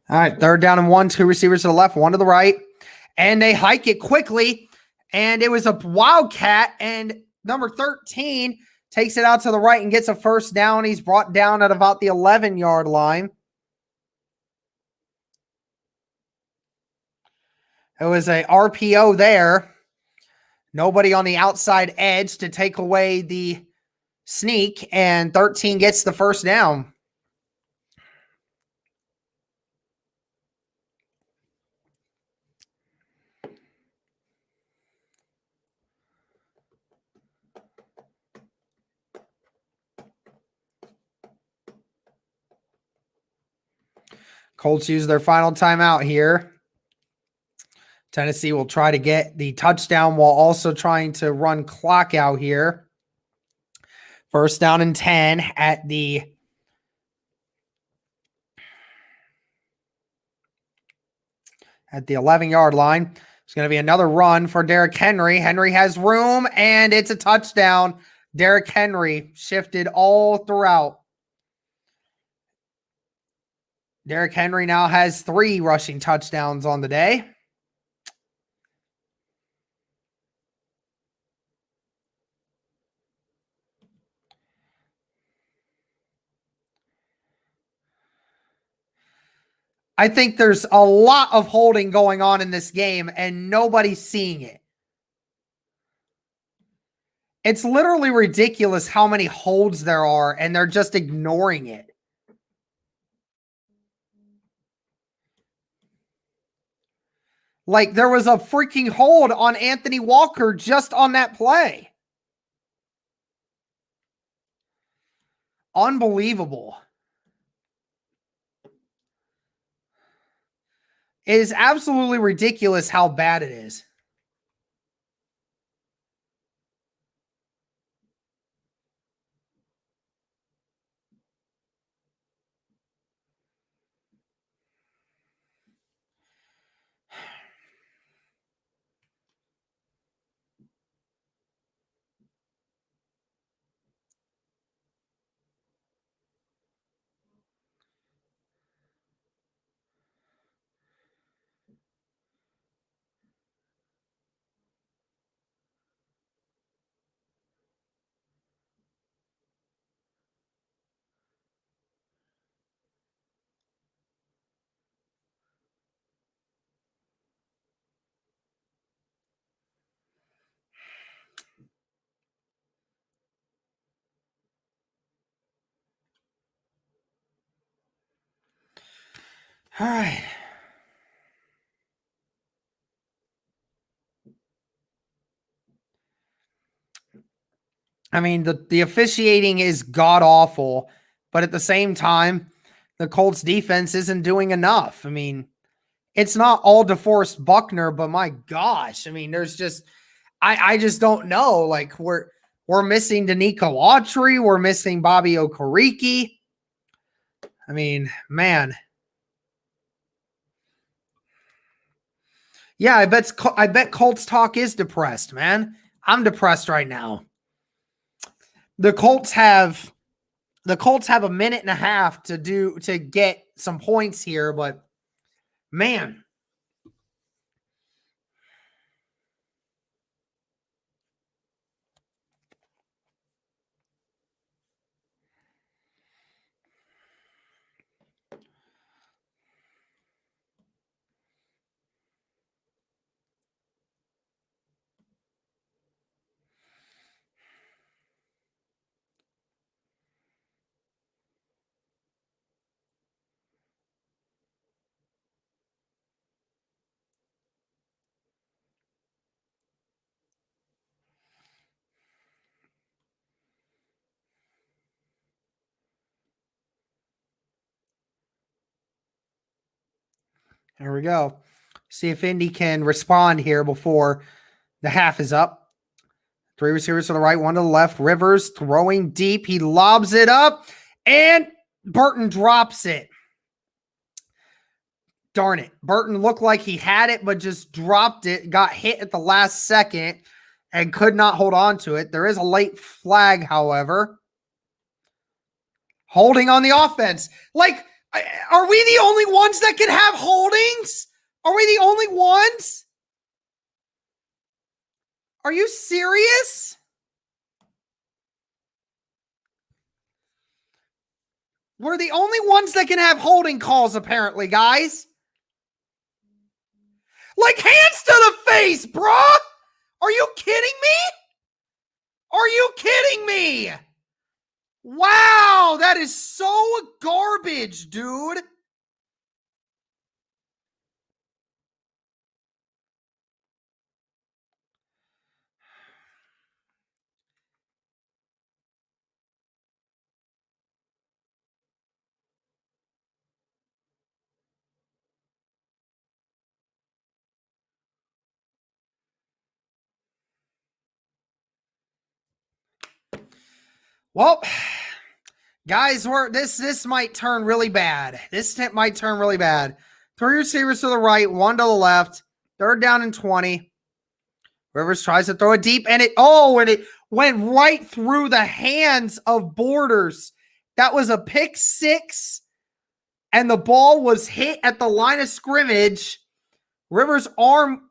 All right, 3rd down and 1, 2 receivers to the left, 1 to the right. And they hike it quickly. And it was a wildcat. And number 13 takes it out to the right and gets a first down. He's brought down at about the 11-yard line. It was a RPO there. Nobody on the outside edge to take away the sneak. And 13 gets the first down. Colts use their final timeout here. Tennessee will try to get the touchdown while also trying to run clock out here. 1st down and 10 at the 11-yard line. It's going to be another run for Derrick Henry. Henry has room, and it's a touchdown. Derrick Henry shifted all throughout. Derrick Henry now has 3 rushing touchdowns on the day. I think there's a lot of holding going on in this game, and nobody's seeing it. It's literally ridiculous how many holds there are, and they're just ignoring it. Like, there was a freaking hold on Anthony Walker just on that play. Unbelievable. It is absolutely ridiculous how bad it is. All right. I mean, the officiating is god-awful, but at the same time, the Colts defense isn't doing enough. I mean, it's not all DeForest Buckner, but my gosh, I mean, there's just I just don't know. Like, we're We're missing Danico Autry. We're missing Bobby Okereke. I mean, man. Yeah, I bet Colts talk is depressed, man. I'm depressed right now. The Colts have a minute and a half to get some points here, but man. Here we go. See if Indy can respond here before the half is up. 3 receivers to the right, 1 to the left. Rivers throwing deep. He lobs it up, and Burton drops it. Darn it. Burton looked like he had it, but just dropped it, got hit at the last second, and could not hold on to it. There is a late flag, however. Holding on the offense. Like, are we the only ones that can have holdings? Are we the only ones? Are you serious? We're the only ones that can have holding calls, apparently, guys. Like, hands to the face, bruh! Are you kidding me? Are you kidding me? Wow, that is so garbage, dude. Well, guys, this might turn really bad. This might turn really bad. 3 receivers to the right, 1 to the left. 3rd down and 20. Rivers tries to throw it deep, and it went right through the hands of Borders. That was a pick 6, and the ball was hit at the line of scrimmage. Rivers' arm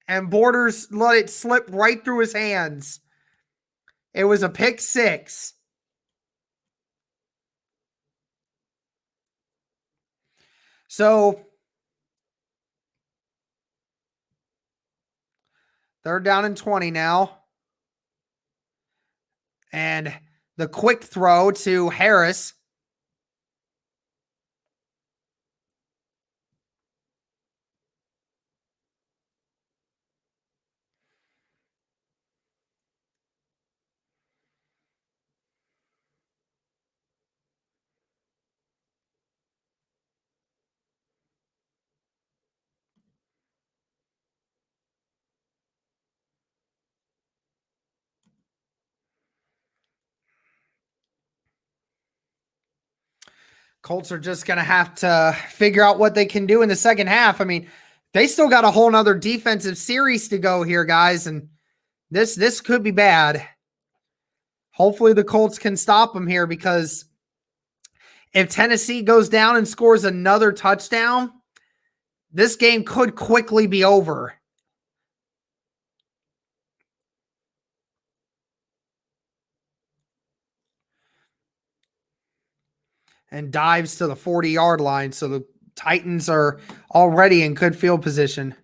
and Borders let it slip right through his hands. It was a pick 6. So, 3rd down and 20 now. And the quick throw to Harris. Colts are just going to have to figure out what they can do in the second half. I mean, they still got a whole nother defensive series to go here, guys, and this could be bad. Hopefully the Colts can stop them here, because if Tennessee goes down and scores another touchdown, this game could quickly be over. And dives to the 40-yard line, so the Titans are already in good field position.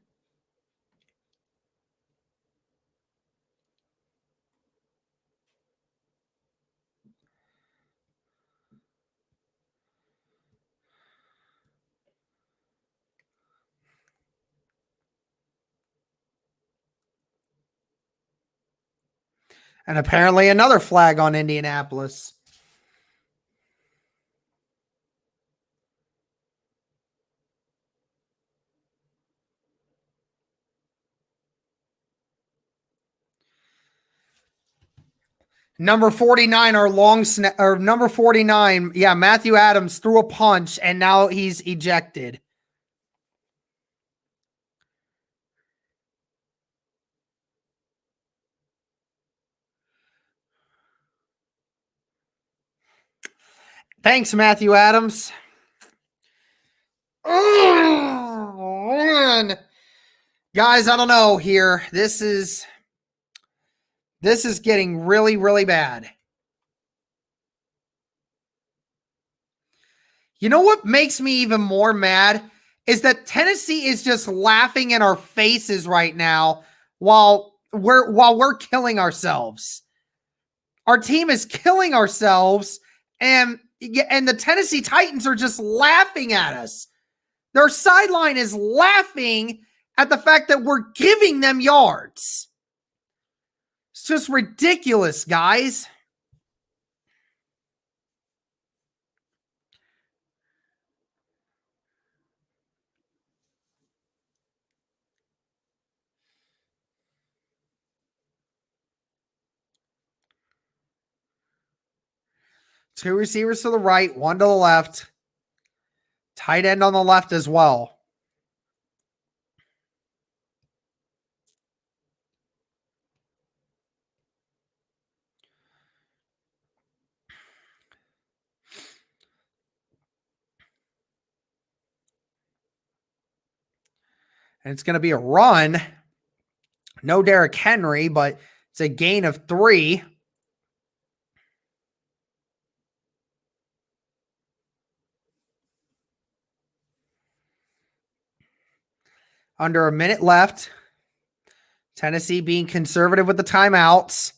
And apparently another flag on Indianapolis. Number 49, or number 49. Yeah, Matthew Adams threw a punch and now he's ejected. Thanks, Matthew Adams. Oh, man. Guys, I don't know here. This is getting really, really bad. You know what makes me even more mad is that Tennessee is just laughing in our faces right now while we're killing ourselves. Our team is killing ourselves, and the Tennessee Titans are just laughing at us. Their sideline is laughing at the fact that we're giving them yards. It's just ridiculous, guys. Two receivers to the right, one to the left. Tight end on the left as well. And it's going to be a run. No Derrick Henry, but it's a gain of 3. Under a minute left. Tennessee being conservative with the timeouts.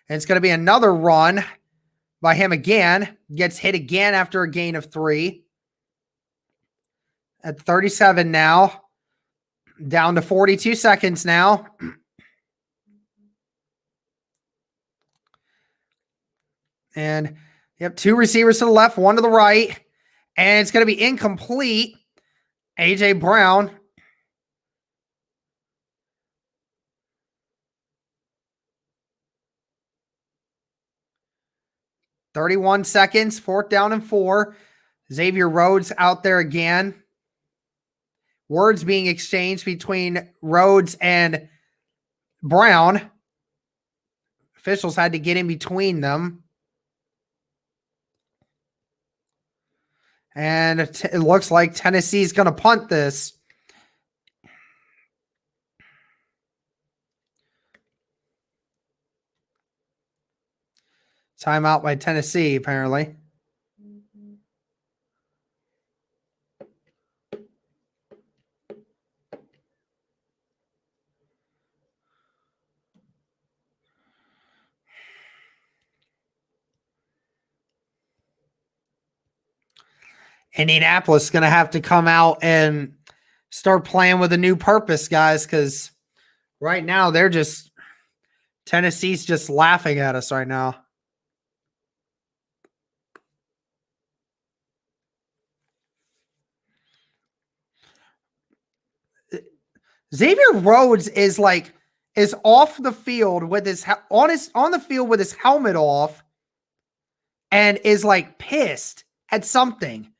And it's going to be another run by him again. Gets hit again after a gain of 3. At 37 now. Down to 42 seconds now. And you have 2 receivers to the left, 1 to the right. And it's going to be incomplete. A.J. Brown. .31 seconds, 4th down and 4. Xavier Rhodes out there again. Words being exchanged between Rhodes and Brown. Officials had to get in between them. And it looks like Tennessee's going to punt this. Timeout by Tennessee, apparently. Indianapolis is going to have to come out and start playing with a new purpose, guys, because right now Tennessee's just laughing at us right now. Xavier Rhodes is off the field with on the field with his helmet off and is pissed at something.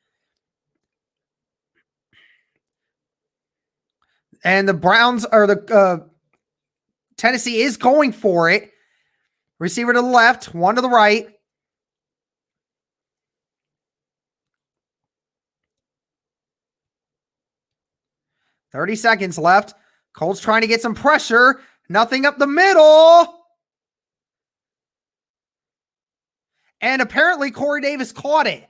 And the Browns or the Tennessee is going for it. Receiver to the left, 1 to the right. .30 seconds left. Colts trying to get some pressure. Nothing up the middle. And apparently Corey Davis caught it.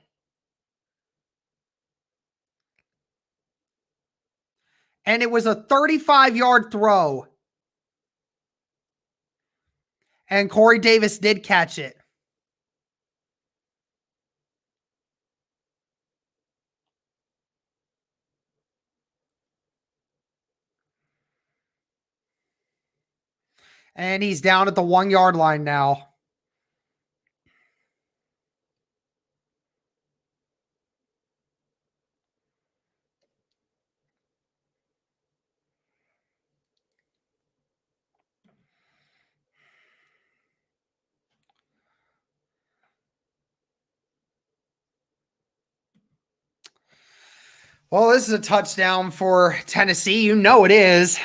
And it was a 35-yard throw. And Corey Davis did catch it. And he's down at the 1-yard line now. Well, this is a touchdown for Tennessee. You know it is.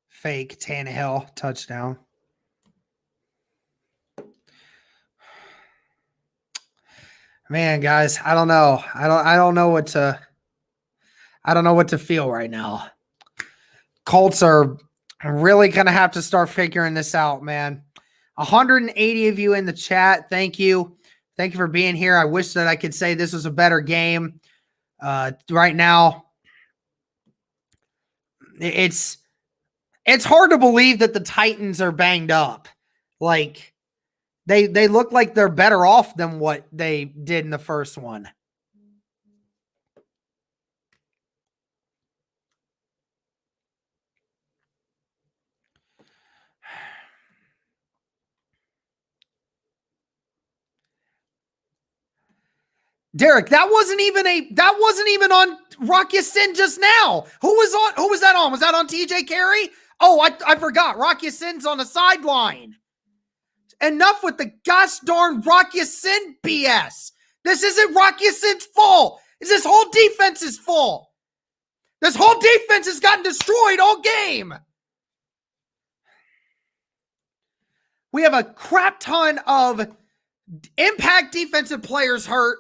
Fake Tannehill touchdown. Man, guys, I don't know. I don't know what to feel right now. Colts are really going to have to start figuring this out, man. 180 of you in the chat. Thank you. Thank you for being here. I wish that I could say this was a better game. Right now, it's hard to believe that the Titans are banged up. Like, they look like they're better off than what they did in the first one. Derek, that wasn't even on Rocky Sin just now. Who was that on? Was that on TJ Carey? Oh, I forgot. Rocky Sin's on the sideline. Enough with the gosh darn Rocky Sin BS. This isn't Rocky Sin's fault. It's this whole defense's fault. This whole defense has gotten destroyed all game. We have a crap ton of impact defensive players hurt.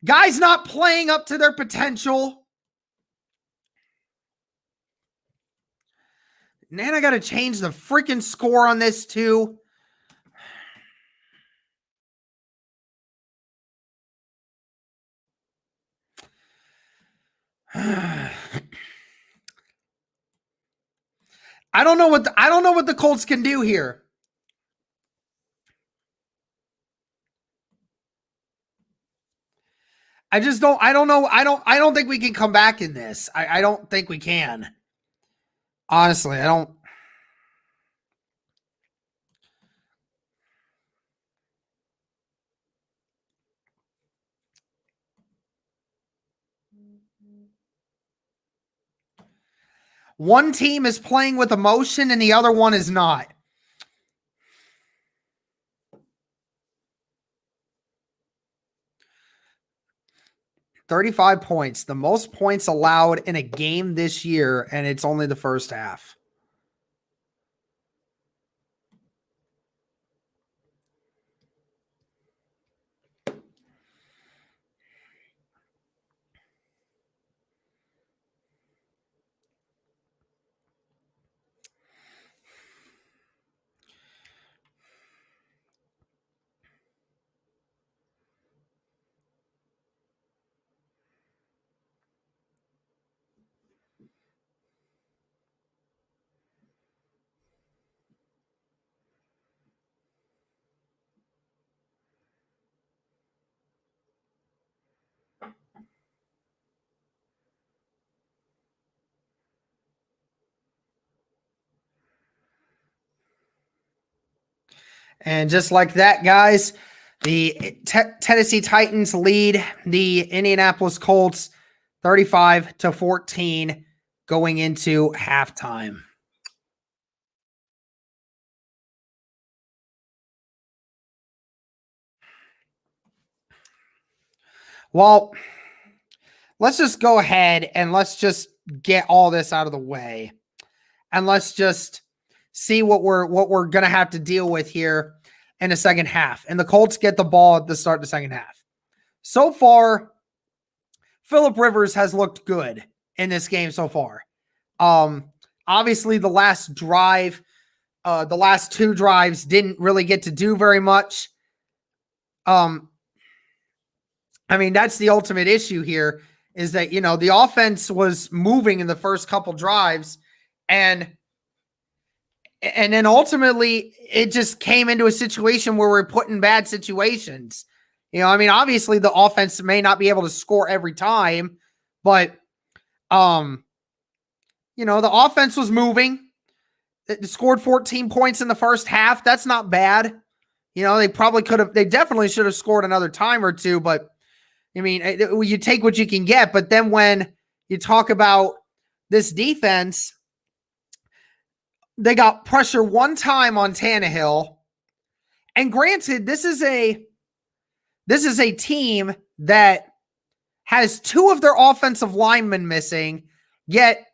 Guys not playing up to their potential. And then I got to change the freaking score on this too. I don't know what the Colts can do here. I don't think we can come back in this. I don't think we can. Honestly, I don't. One team is playing with emotion and the other one is not. $35 points, the most points allowed in a game this year, and it's only the first half. And just like that, guys, the Tennessee Titans lead the Indianapolis Colts 35-14 going into halftime. Well, let's just go ahead and let's just get all this out of the way. And let's just see what we're going to have to deal with here in the second half. And the Colts get the ball at the start of the second half. So far, Phillip Rivers has looked good in this game so far. Obviously, the last drive, the last two drives didn't really get to do very much. I mean, that's the ultimate issue here is that, you know, the offense was moving in the first couple drives and then ultimately it just came into a situation where we're put in bad situations. You know, I mean, obviously the offense may not be able to score every time, but, you know, the offense was moving scored 14 points in the first half. That's not bad. They probably could have, they definitely should have scored another time or two, but I mean, you take what you can get. But then when you talk about this defense, they got pressure one time on Tannehill. And granted, this is a team that has two of their offensive linemen missing, yet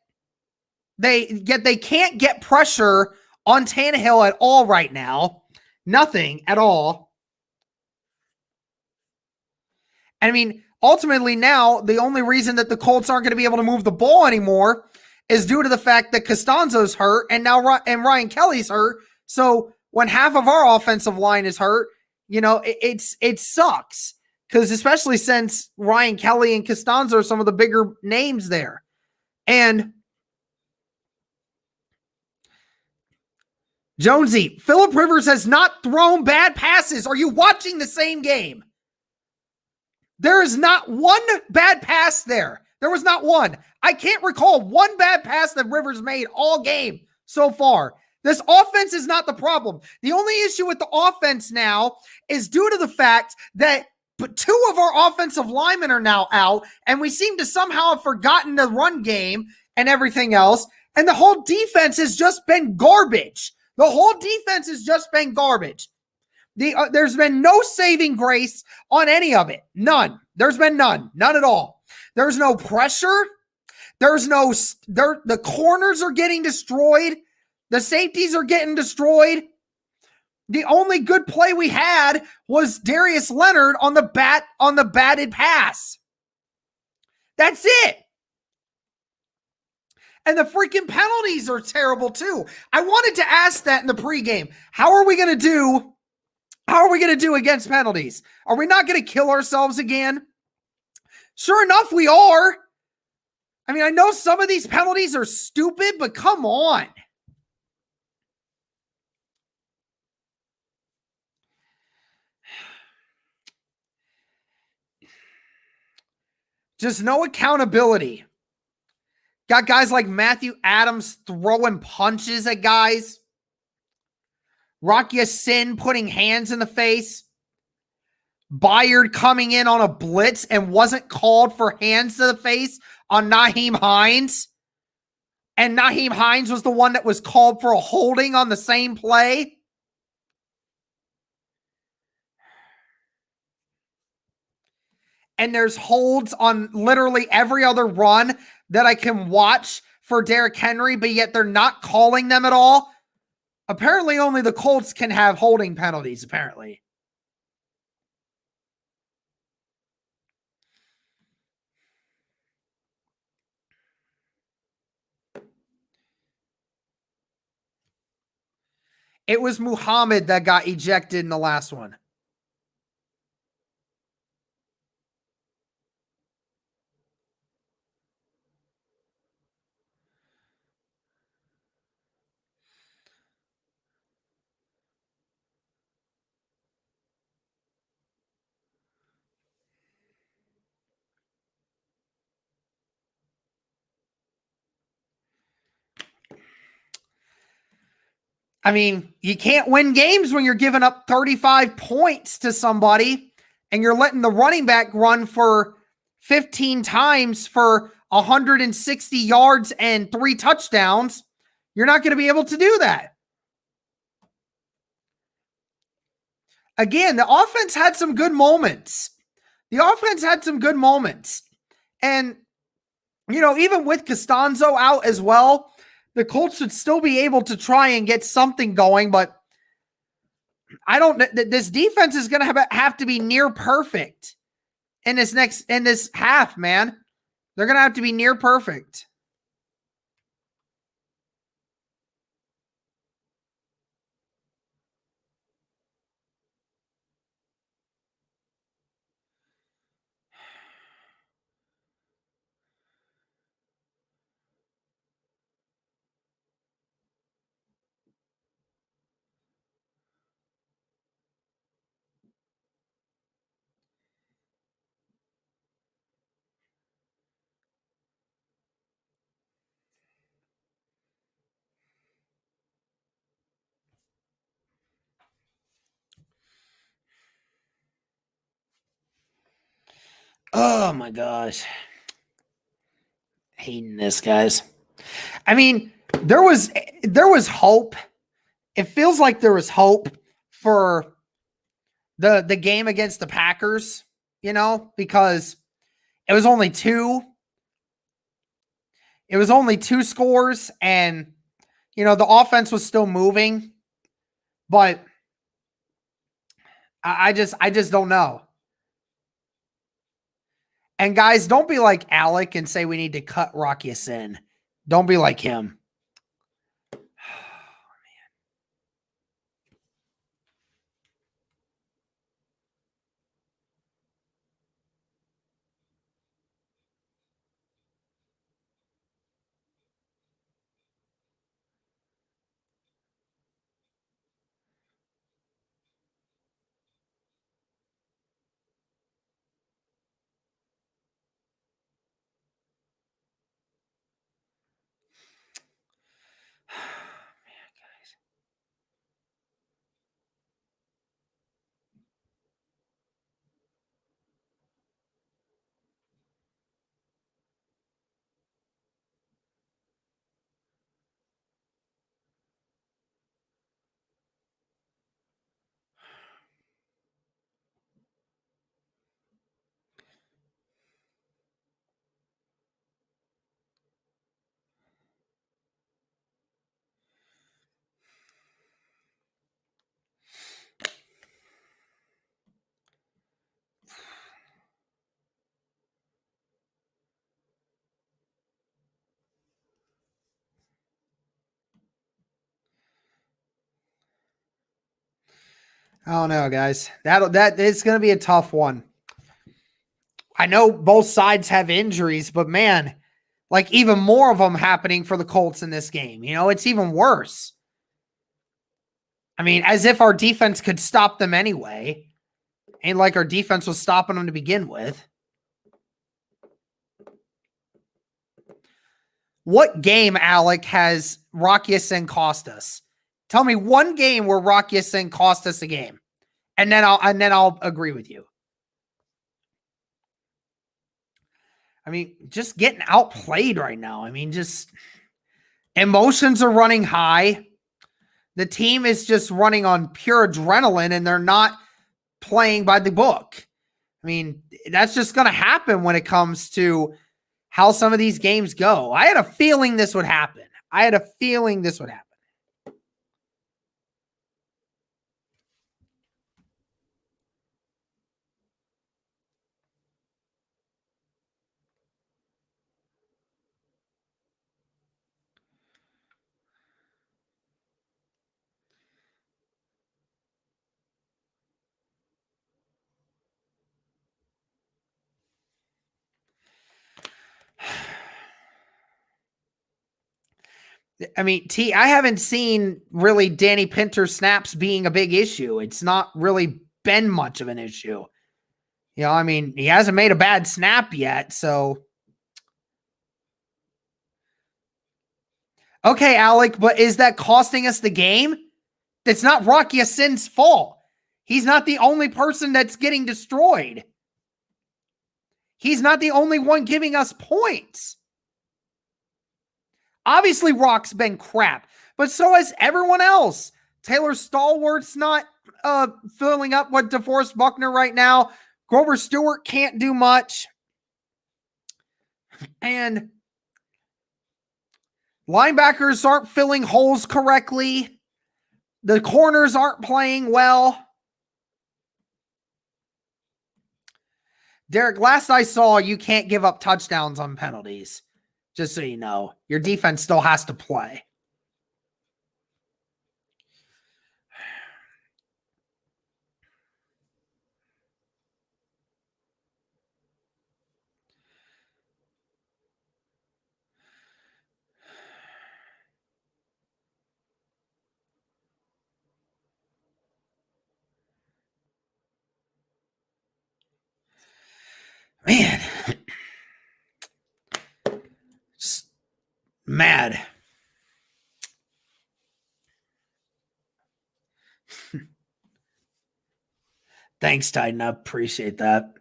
they can't get pressure on Tannehill at all right now. Nothing at all. I mean, ultimately now, the only reason that the Colts aren't going to be able to move the ball anymore is due to the fact that Costanzo's hurt and now Ryan Kelly's hurt. So when half of our offensive line is hurt, it sucks. Because especially since Ryan Kelly and Costanzo are some of the bigger names there. And Jonesy, Phillip Rivers has not thrown bad passes. Are you watching the same game? There is not one bad pass there. There was not one. I can't recall one bad pass that Rivers made all game so far. This offense is not the problem. The only issue with the offense now is due to the fact that two of our offensive linemen are now out, and we seem to somehow have forgotten the run game and everything else, and the whole defense has just been garbage. The whole defense has just been garbage. There's been no saving grace on any of it. None. There's been none. None at all. There's no pressure. The corners are getting destroyed. The safeties are getting destroyed. The only good play we had was Darius Leonard on the batted pass. That's it. And the freaking penalties are terrible too. I wanted to ask that in the pregame. How are we going to do against penalties? Are we not going to kill ourselves again? Sure enough, we are. I mean, I know some of these penalties are stupid, but come on. Just no accountability. Got guys like Matthew Adams throwing punches at guys. Rock Ya-Sin putting hands in the face. Byard coming in on a blitz and wasn't called for hands to the face on Nyheim Hines. And Nyheim Hines was the one that was called for a holding on the same play. And there's holds on literally every other run that I can watch for Derrick Henry, but yet they're not calling them at all. Apparently only the Colts can have holding penalties, apparently. It was Muhammad that got ejected in the last one. I mean, you can't win games when you're giving up 35 points to somebody and you're letting the running back run for 15 times for 160 yards and 3 touchdowns. You're not going to be able to do that. Again, the offense had some good moments. And, even with Costanzo out as well, the Colts should still be able to try and get something going, but this defense is going to have to be near perfect in this half, man. They're going to have to be near perfect. Oh my gosh. Hating this, guys. I mean, there was hope. It feels like there was hope for the game against the Packers, because it was only two. It was only two scores, and the offense was still moving, but I just don't know. And guys, don't be like Alec and say we need to cut Rocky Sin. Don't be like him. I don't know, guys. That is going to be a tough one. I know both sides have injuries, but man, like even more of them happening for the Colts in this game. It's even worse. I mean, as if our defense could stop them anyway. Ain't like our defense was stopping them to begin with. What game, Alec, has Rocky Sin cost us? Tell me one game where Rocky Sin cost us a game, and then I'll agree with you. I mean, just getting outplayed right now. I mean, just emotions are running high. The team is just running on pure adrenaline, and they're not playing by the book. I mean, that's just going to happen when it comes to how some of these games go. I had a feeling this would happen. I mean, I haven't seen really Danny Pinter snaps being a big issue. It's not really been much of an issue. I mean, he hasn't made a bad snap yet, so. Okay, Alec, but is that costing us the game? It's not Rocky Asin's fault. He's not the only person that's getting destroyed. He's not the only one giving us points. Obviously, Rock's been crap, but so has everyone else. Taylor Stalwart's not filling up with DeForest Buckner right now. Grover Stewart can't do much. And linebackers aren't filling holes correctly. The corners aren't playing well. Derek, last I saw, you can't give up touchdowns on penalties. Just so you know, your defense still has to play. Man, just mad. Thanks, Titan. I appreciate that.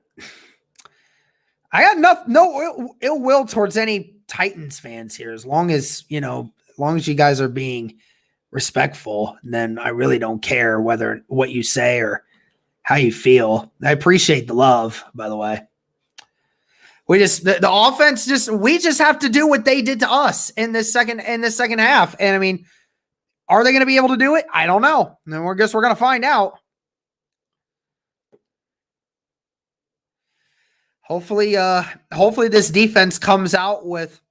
I got no ill will towards any Titans fans here. As long as, as long as you guys are being respectful, then I really don't care what you say or how you feel. I appreciate the love, by the way. The offense we just have to do what they did to us in this second half. And I mean, are they going to be able to do it? I don't know. And we're going to find out. Hopefully this defense comes out with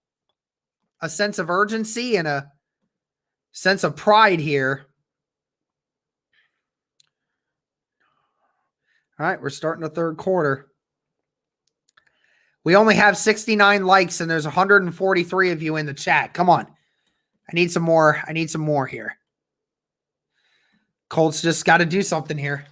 a sense of urgency and a sense of pride here. All right, we're starting the third quarter. We only have 69 likes and there's 143 of you in the chat. Come on. I need some more. I need some more here. Colts just got to do something here.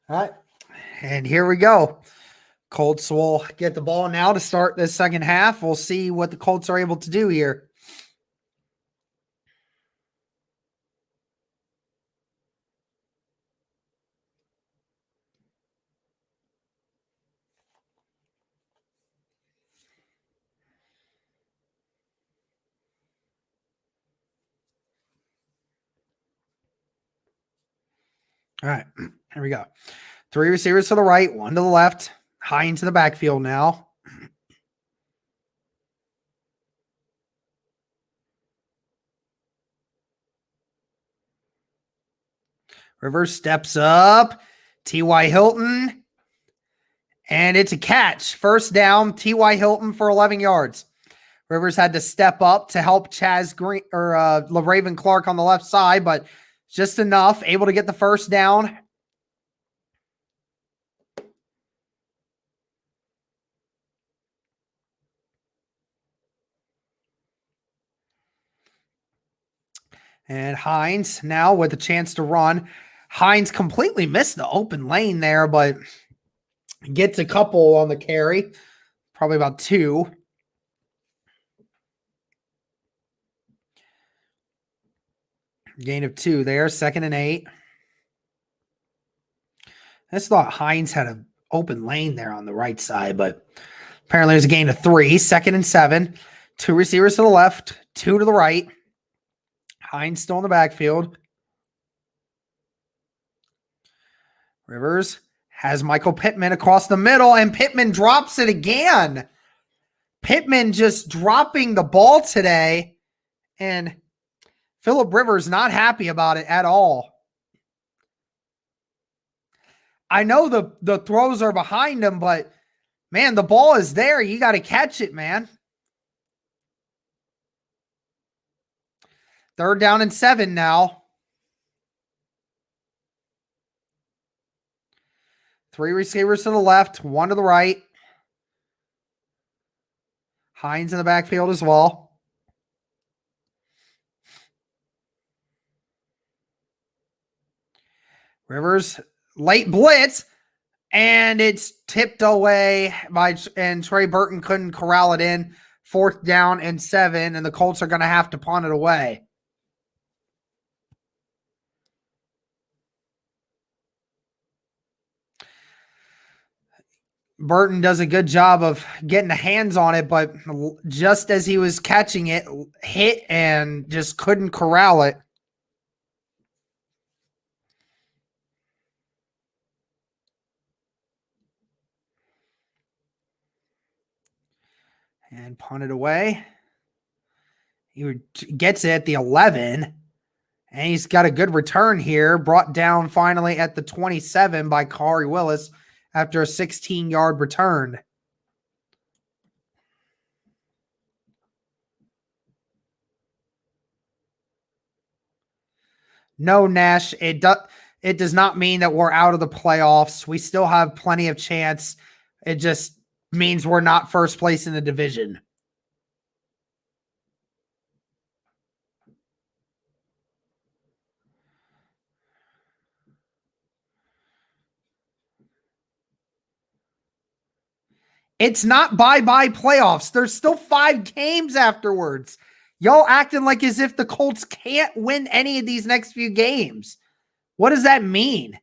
All right. And here we go. Colts will get the ball now to start this second half. We'll see what the Colts are able to do here. All right. Here we go. 3 receivers to the right, 1 to the left. Hines in the backfield now. Rivers steps up. T.Y. Hilton. And it's a catch. First down, T.Y. Hilton for 11 yards. Rivers had to step up to help Chaz Green or LaRaven Clark on the left side, but just enough, able to get the first down. And Hines now with a chance to run. Hines completely missed the open lane there, but gets a couple on the carry. Probably about 2. Gain of 2 there, 2nd and 8. I just thought Hines had an open lane there on the right side, but apparently there's a gain of 3, 2nd and 7. 2 receivers to the left, 2 to the right. Hines still in the backfield. Rivers has Michael Pittman across the middle, and Pittman drops it again. Pittman just dropping the ball today, and Phillip Rivers not happy about it at all. I know the throws are behind him, but, man, the ball is there. You got to catch it, man. 3rd down and 7 now. 3 receivers to the left, 1 to the right. Hines in the backfield as well. Rivers, late blitz, and it's tipped away and Trey Burton couldn't corral it in. 4th down and 7, and the Colts are going to have to punt it away. Burton does a good job of getting the hands on it, but just as he was catching it, hit and just couldn't corral it. And punted away. He gets it at the 11. And he's got a good return here, brought down finally at the 27 by Kari Willis after a 16-yard return. No, Nash, it does not mean that we're out of the playoffs. We still have plenty of chance. It just means we're not first place in the division. It's not bye-bye playoffs. There's still 5 games afterwards. Y'all acting like as if the Colts can't win any of these next few games. What does that mean?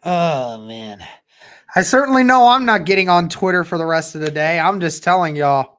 Oh, man. I certainly know I'm not getting on Twitter for the rest of the day. I'm just telling y'all.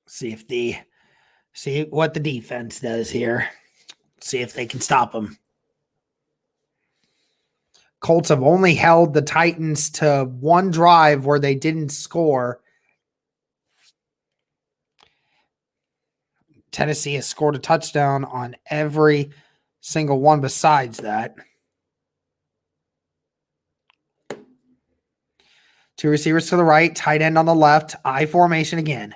See what the defense does here. See if they can stop them. Colts have only held the Titans to one drive where they didn't score. Tennessee has scored a touchdown on every single one besides that. 2 receivers to the right, tight end on the left, I formation again.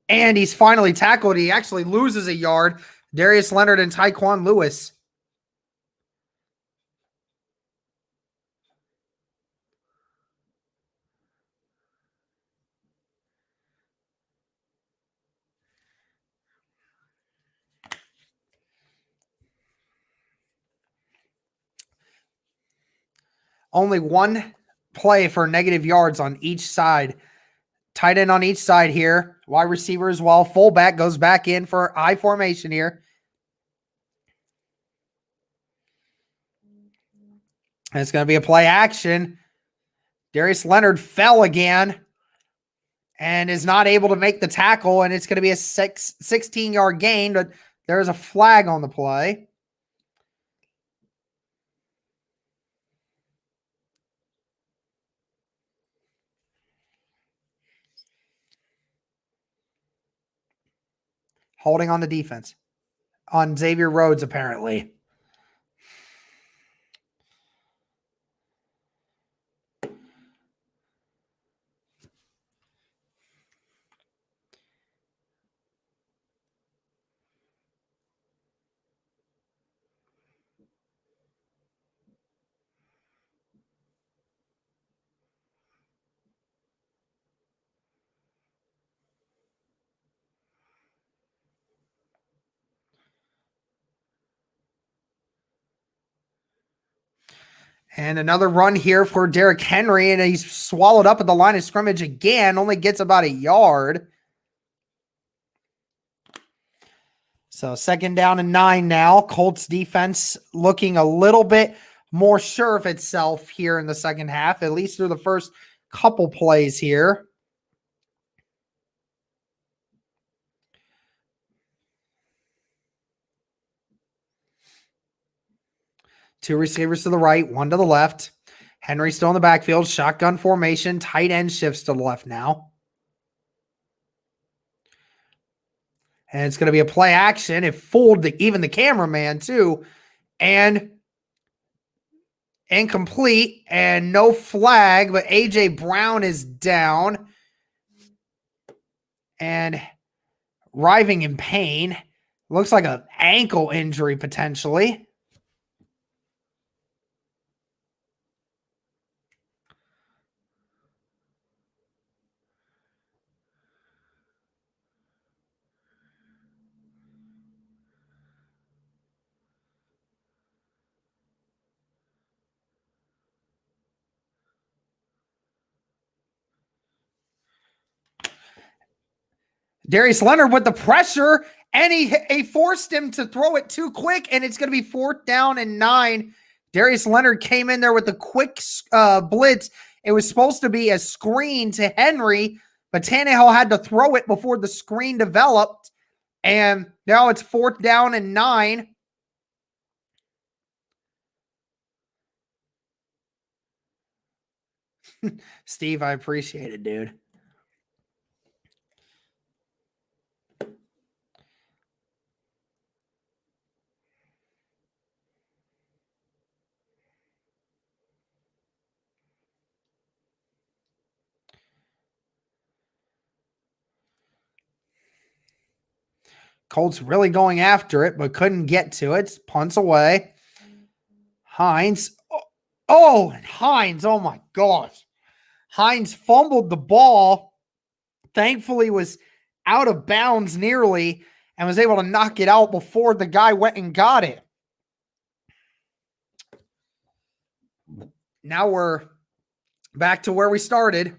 And he's finally tackled. He actually loses a yard. Darius Leonard and Tyquan Lewis. Only one play for negative yards on each side. Tight end on each side here. Wide receiver as well. Fullback goes back in for I formation here. And it's going to be a play action. Darius Leonard fell again and is not able to make the tackle, and it's going to be a 16-yard gain, but there is a flag on the play. Holding on the defense. On Xavier Rhodes, apparently. And another run here for Derrick Henry, and he's swallowed up at the line of scrimmage again, only gets about a yard. So 2nd down and 9 now. Colts defense looking a little bit more sure of itself here in the second half, at least through the first couple plays here. Two receivers to the right, one to the left. Henry still in the backfield. Shotgun formation. Tight end shifts to the left now. And it's going to be a play action. It fooled even the cameraman, too. And incomplete and no flag, but A.J. Brown is down and writhing in pain. Looks like an ankle injury potentially. Darius Leonard with the pressure, and he forced him to throw it too quick, and it's going to be 4th down and 9. Darius Leonard came in there with a quick blitz. It was supposed to be a screen to Henry, but Tannehill had to throw it before the screen developed, and now it's 4th down and 9. Steve, I appreciate it, dude. Colts really going after it, but couldn't get to it. Punts away. Hines. Oh, Hines. Oh, my gosh. Hines fumbled the ball. Thankfully was out of bounds nearly and was able to knock it out before the guy went and got it. Now we're back to where we started.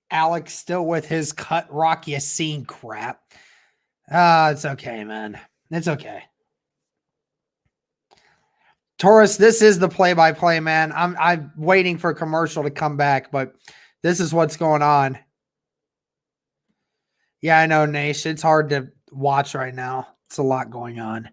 Alex still with his cut Rock Yassin crap. It's okay, man. It's okay. Taurus, this is the play-by-play, man. I'm waiting for a commercial to come back, but this is what's going on. Yeah, I know, Nash. It's hard to watch right now. It's a lot going on.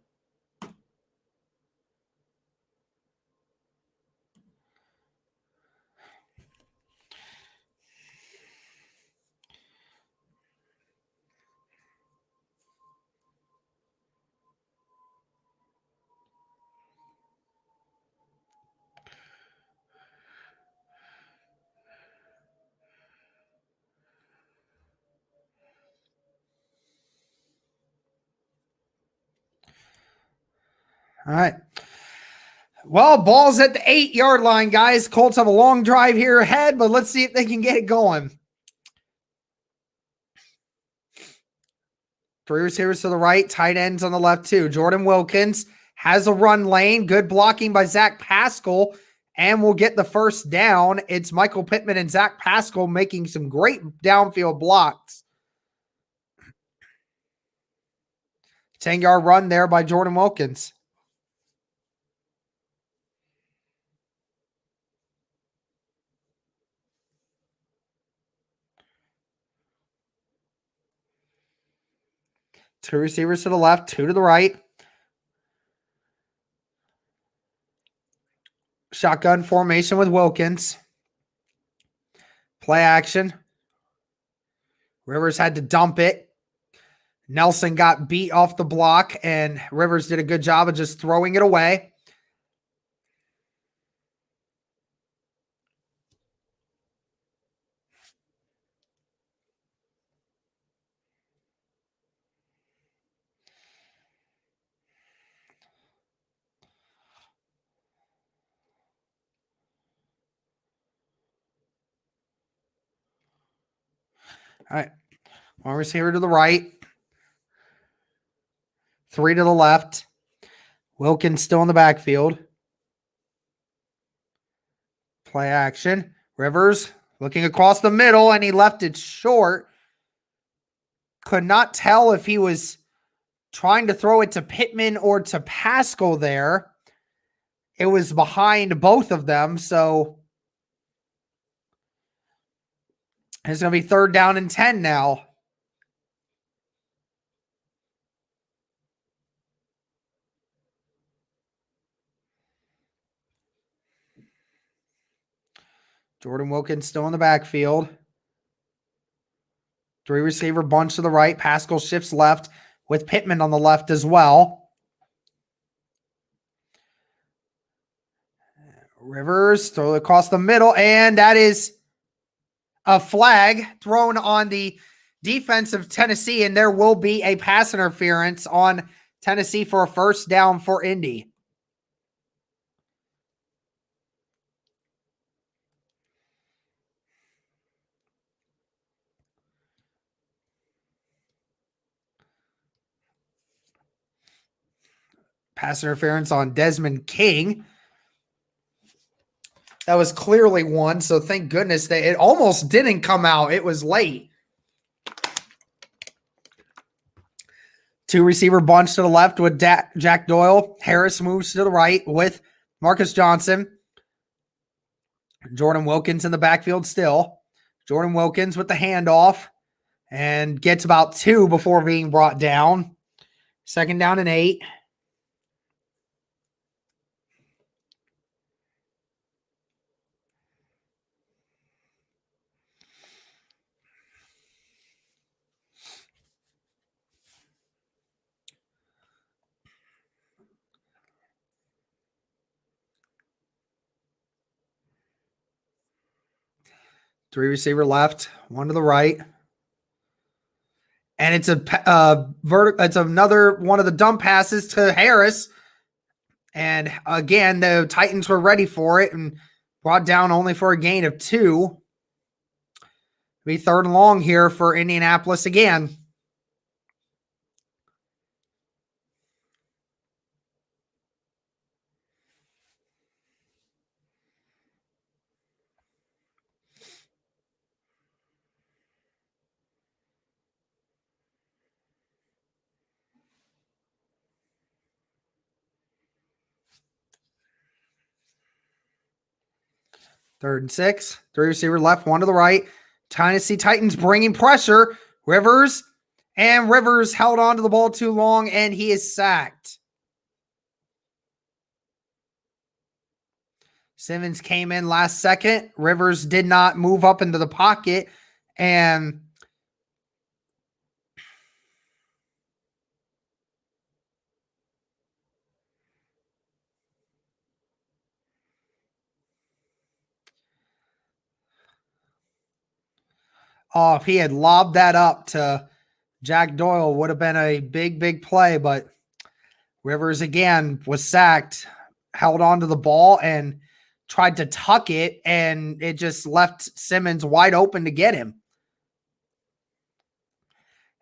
All right. Well, ball's at the 8-yard line, guys. Colts have a long drive here ahead, but let's see if they can get it going. 3 receivers to the right, tight ends on the left too. Jordan Wilkins has a run lane. Good blocking by Zach Pascal, and we'll get the first down. It's Michael Pittman and Zach Pascal making some great downfield blocks. 10-yard run there by Jordan Wilkins. Two receivers to the left, two to the right. Shotgun formation with Wilkins. Play action. Rivers had to dump it. Nelson got beat off the block, and Rivers did a good job of just throwing it away. All right. One receiver to the right. Three to the left. Wilkins still in the backfield. Play action. Rivers looking across the middle, and he left it short. Could not tell if he was trying to throw it to Pittman or to Pascal there. It was behind both of them, so it's going to be 3rd down and 10 now. Jordan Wilkins still in the backfield. 3 receiver bunch to the right. Pascal shifts left with Pittman on the left as well. Rivers throw it across the middle, and that is a flag thrown on the defense of Tennessee, and there will be a pass interference on Tennessee for a 1st down for Indy. Pass interference on Desmond King. That was clearly one, so thank goodness that it almost didn't come out. It was late. 2 receiver bunch to the left with Jack Doyle. Harris moves to the right with Marcus Johnson. Jordan Wilkins in the backfield still. Jordan Wilkins with the handoff and gets about 2 before being brought down. 2nd down and 8. Three receiver left, one to the right. And it's it's another one of the dump passes to Harris. And again, the Titans were ready for it and brought down only for a gain of 2. Be 3rd and long here for Indianapolis again. Third and 6. 3 receiver left, one to the right. Tennessee Titans bringing pressure. Rivers held on to the ball too long, and he is sacked. Simmons came in last second. Rivers did not move up into the pocket, and if he had lobbed that up to Jack Doyle, would have been a big, big play, but Rivers again was sacked, held onto the ball, and tried to tuck it, and it just left Simmons wide open to get him.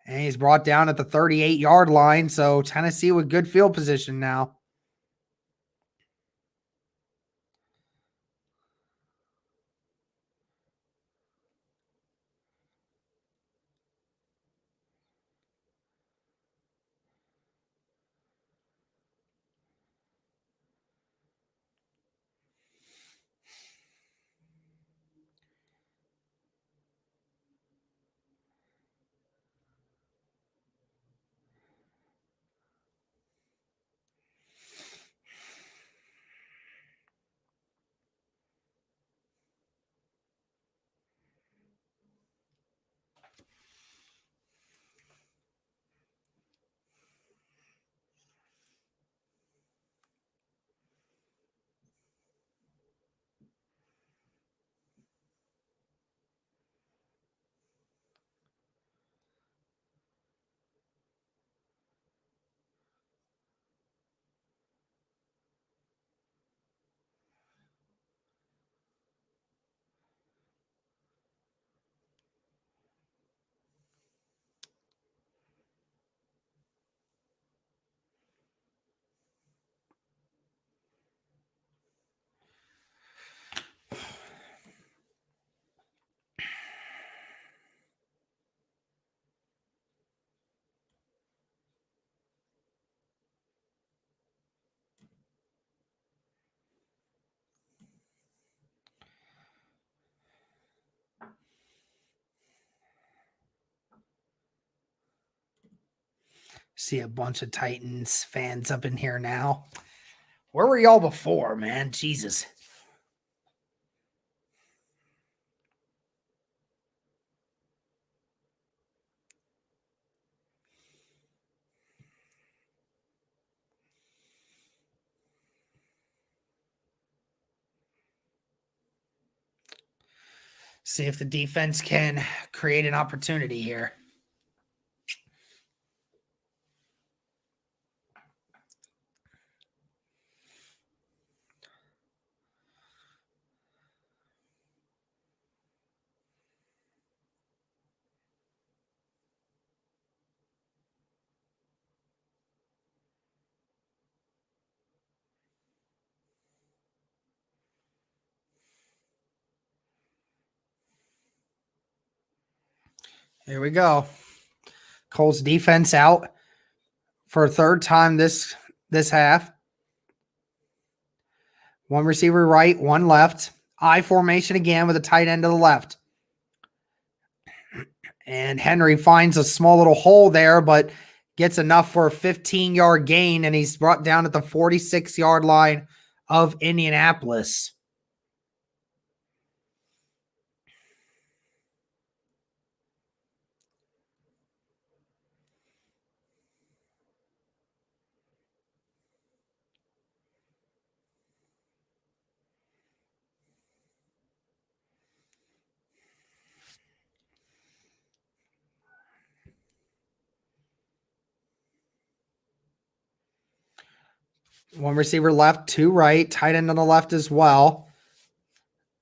And he's brought down at the 38-yard line, so Tennessee with good field position now. See a bunch of Titans fans up in here now. Where were y'all before, man? Jesus. See if the defense can create an opportunity here. Here we go. Colts defense out for a third time this half. One receiver right, one left. I formation again with a tight end to the left. And Henry finds a small little hole there, but gets enough for a 15-yard gain, and he's brought down at the 46-yard line of Indianapolis. One receiver left, two right, tight end on the left as well.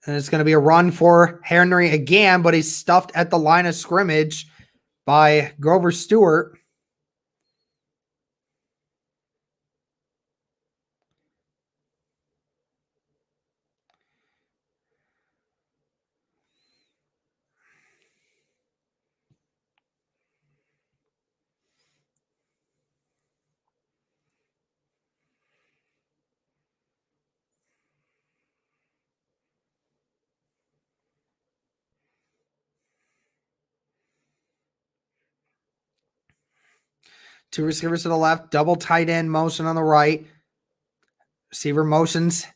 And it's going to be a run for Henry again, but he's stuffed at the line of scrimmage by Grover Stewart. Two receivers to the left, double tight end motion on the right. Receiver motions.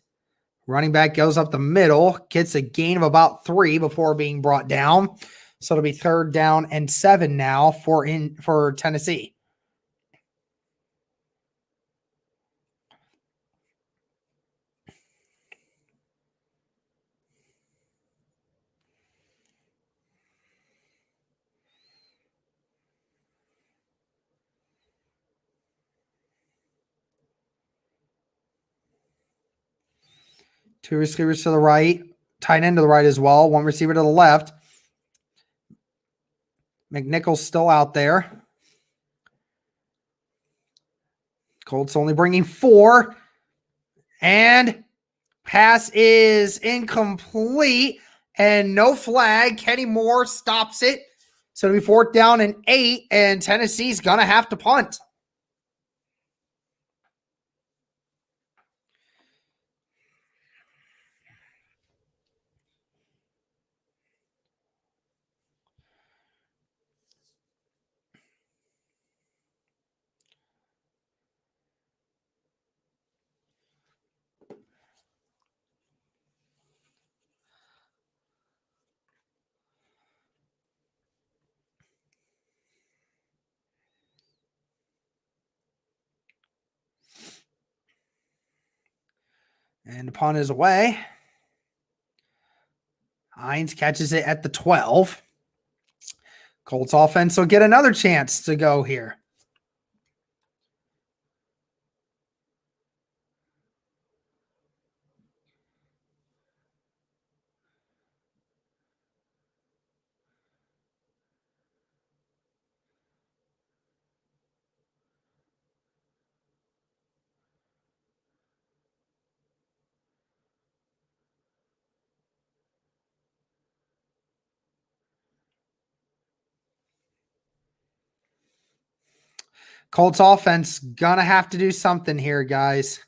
Running back goes up the middle, gets a gain of about 3 before being brought down. So it'll be 3rd down and 7 now for Tennessee. Two receivers to the right, tight end to the right as well. One receiver to the left. McNichol's still out there. Colts only bringing 4. And pass is incomplete and no flag. Kenny Moore stops it. So it'll be 4th down and 8, and Tennessee's going to have to punt. And the punt is away. Hines catches it at the 12. Colts offense will get another chance to go here. Colts offense gonna have to do something here, guys.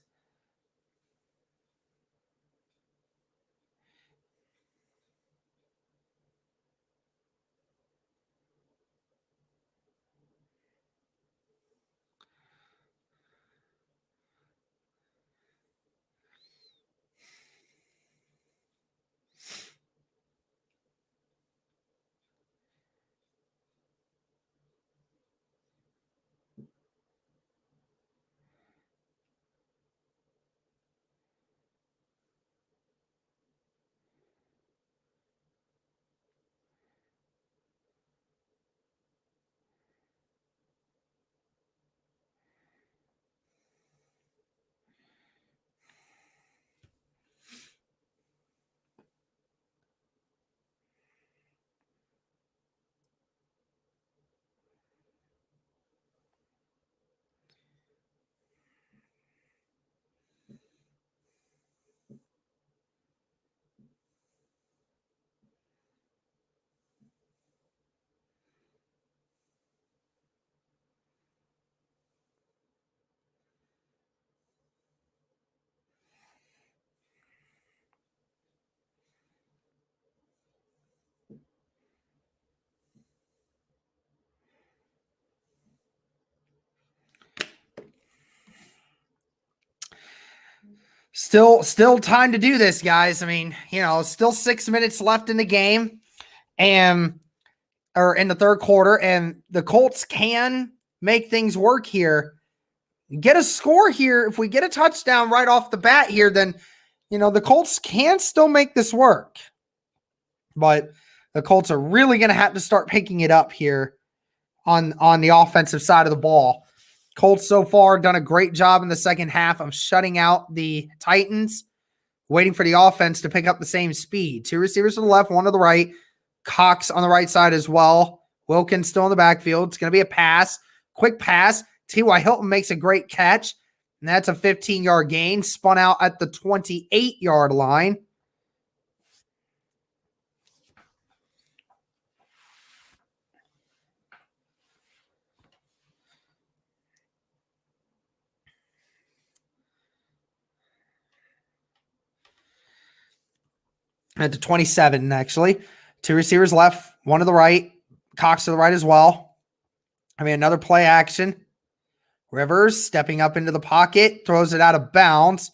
Still time to do this, guys. I mean, still 6 minutes left in the game or in the third quarter, and the Colts can make things work here. Get a score here. If we get a touchdown right off the bat here, then, the Colts can still make this work. But the Colts are really going to have to start picking it up here on the offensive side of the ball. Colts so far done a great job in the second half of shutting out the Titans, waiting for the offense to pick up the same speed. 2 receivers to the left, 1 to the right. Cox on the right side as well. Wilkins still in the backfield. It's going to be a pass. Quick pass. T.Y. Hilton makes a great catch. And that's a 15-yard gain. Spun out at the 28-yard line. At the 27, actually. 2 receivers left, 1 to the right. Cox to the right as well. I mean, another play action. Rivers stepping up into the pocket, throws it out of bounds.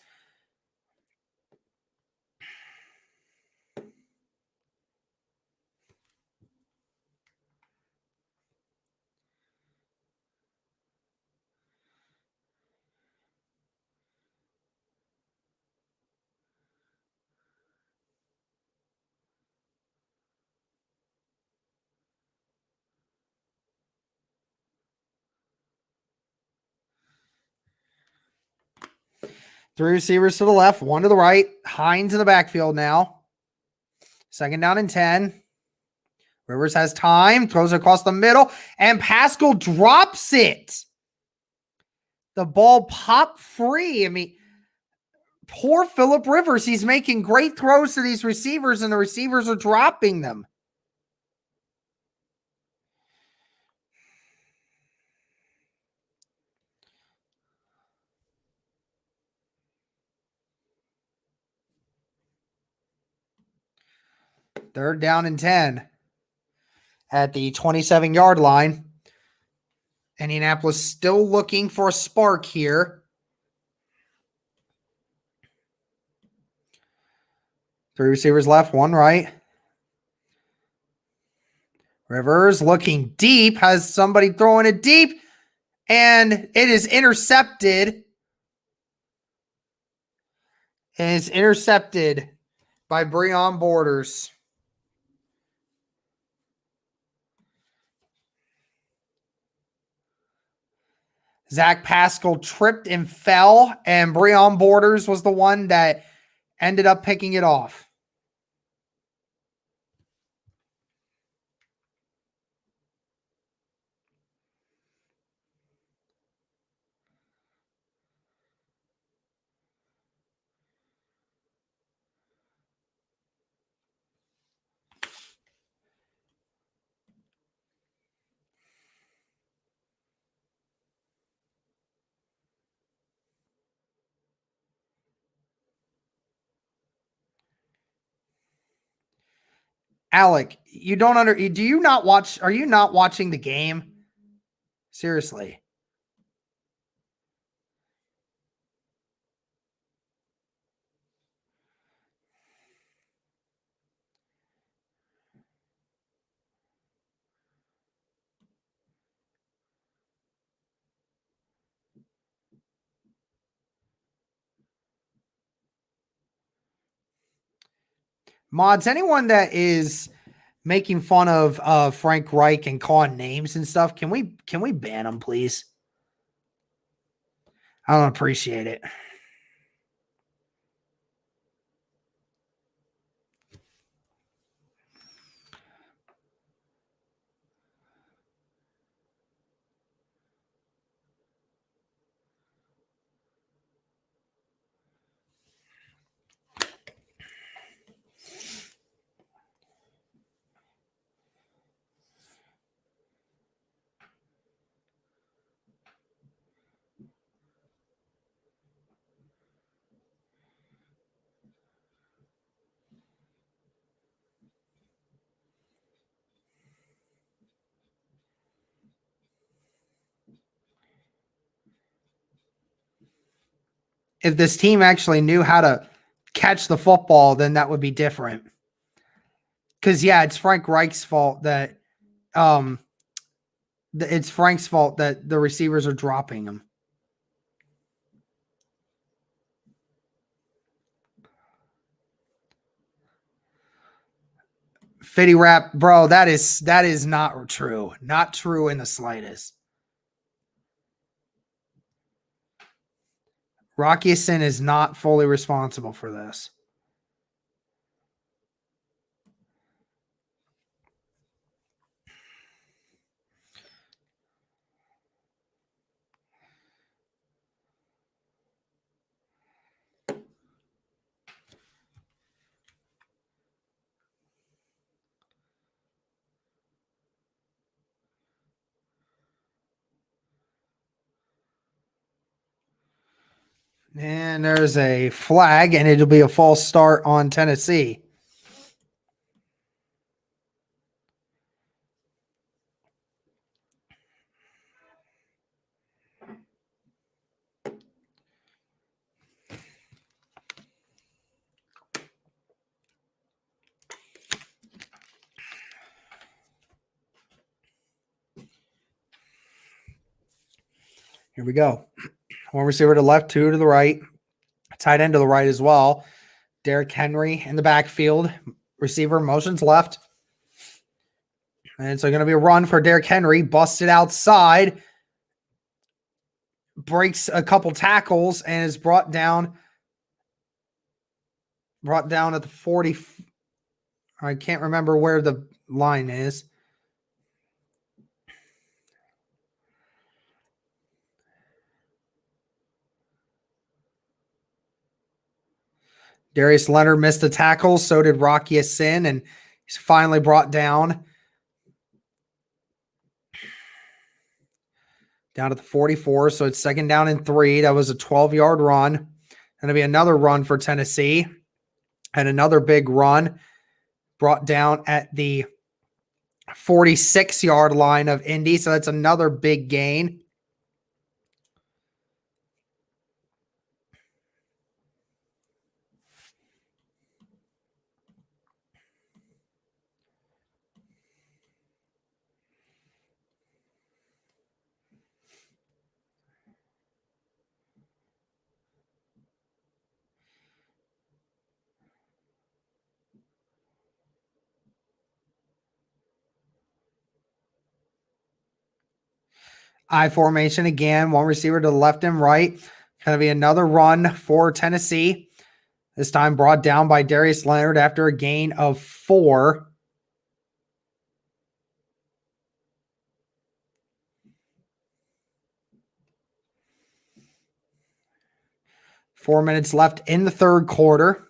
Three receivers to the left, 1 to the right. Hines in the backfield now. 2nd down and 10. Rivers has time, throws it across the middle, and Pascal drops it. The ball popped free. I mean, poor Phillip Rivers. He's making great throws to these receivers, and the receivers are dropping them. Third down and 10 at the 27-yard line. Indianapolis still looking for a spark here. 3 receivers left, 1 right. Rivers looking deep, has somebody throwing it deep, and it is intercepted. It is intercepted by Breon Borders. Zach Pascal tripped and fell, and Breon Borders was the one that ended up picking it off. Alec, are you not watching the game? Seriously. Mods, anyone that is making fun of Frank Reich and calling names and stuff, can we ban them, please? I don't appreciate it. if this team actually knew how to catch the football, then that would be different. Because, yeah, it's Frank Reich's fault that it's Frank's fault that the receivers are dropping them. Fitty rap, bro, that is not true. Not true in the slightest. Rockison is not fully responsible for this. And there's a flag, and it'll be a false start on Tennessee. Here we go. One receiver to the left, two to the right. Tight end to the right as well. Derrick Henry in the backfield. Receiver motions left. And so going to be a run for Derrick Henry. Busted outside. Breaks a couple tackles and is brought down at the 40. I can't remember where the line is. Darius Leonard missed the tackle. So did Rocky Sin, and he's finally brought down at the 44. So it's 2nd down and 3. That was a 12-yard run. Going to be another run for Tennessee, and another big run brought down at the 46-yard line of Indy. So that's another big gain. I formation again. One receiver to the left and right. Going to be another run for Tennessee. This time brought down by Darius Leonard after a gain of 4. Four minutes left in the third quarter.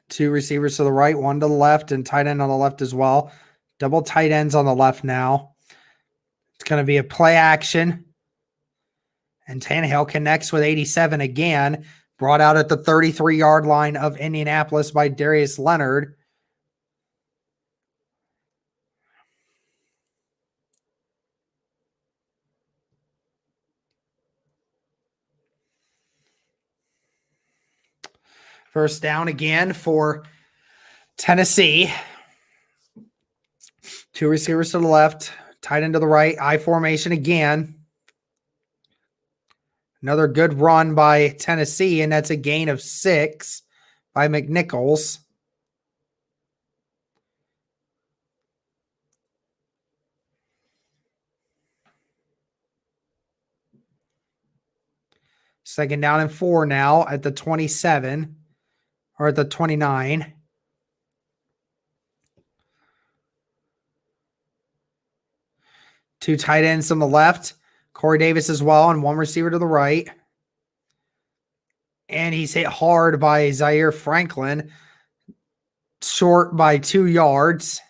Two receivers to the right, one to the left, and tight end on the left as well. Double tight ends on the left now. It's going to be a play action. And Tannehill connects with 87 again. Brought out at the 33-yard line of Indianapolis by Darius Leonard. First down again for Tennessee. Two receivers to the left, tight end to the right, I formation again. Another good run by Tennessee, and that's a gain of 6 by McNichols. Second down and 4 now at the 27 or at the 29. Two tight ends on the left. Corey Davis as well, and one receiver to the right. And he's hit hard by Zaire Franklin. Short by 2 yards.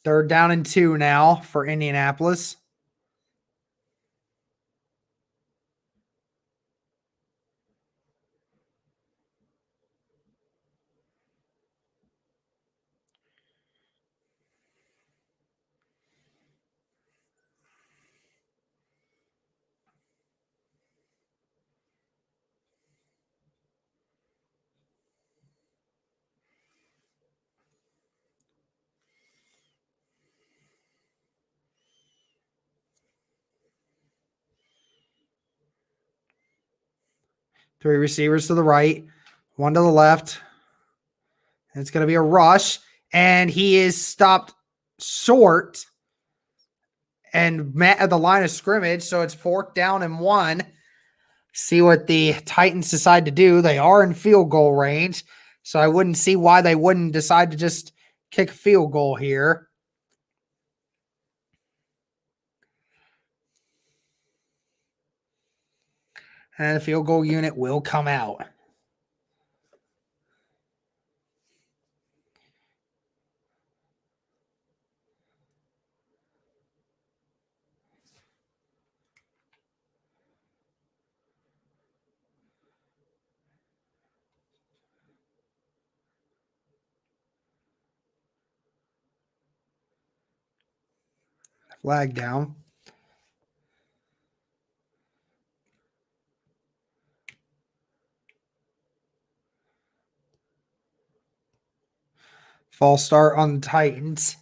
Third down and 2 now for Indianapolis. Three receivers to the right, one to the left. It's going to be a rush, and he is stopped short and met at the line of scrimmage, so it's 4th down and 1. See what the Titans decide to do. They are in field goal range, so I wouldn't see why they wouldn't decide to just kick a field goal here. And the field goal unit will come out. Flag down. False start on the Titans.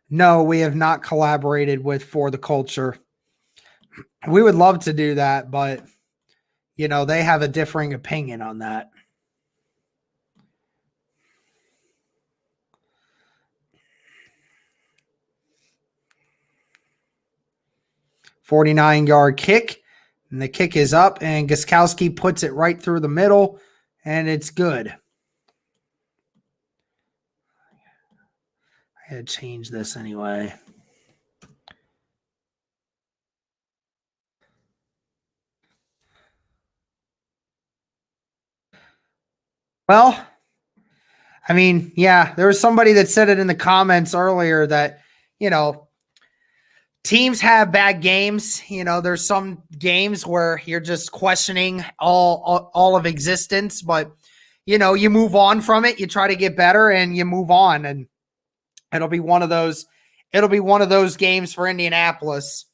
No, we have not collaborated with For the Culture. We would love to do that, but, you know, they have a differing opinion on that. "49-yard kick, and the kick is up, and Gostkowski puts it right through the middle, and it's good." I had to change this anyway. Well, I mean, yeah, there was somebody that said it in the comments earlier that, you know, teams have bad games. You know, there's some games where you're just questioning all of existence, but, you know, you move on from it, you try to get better, and you move on, and it'll be one of those games for Indianapolis.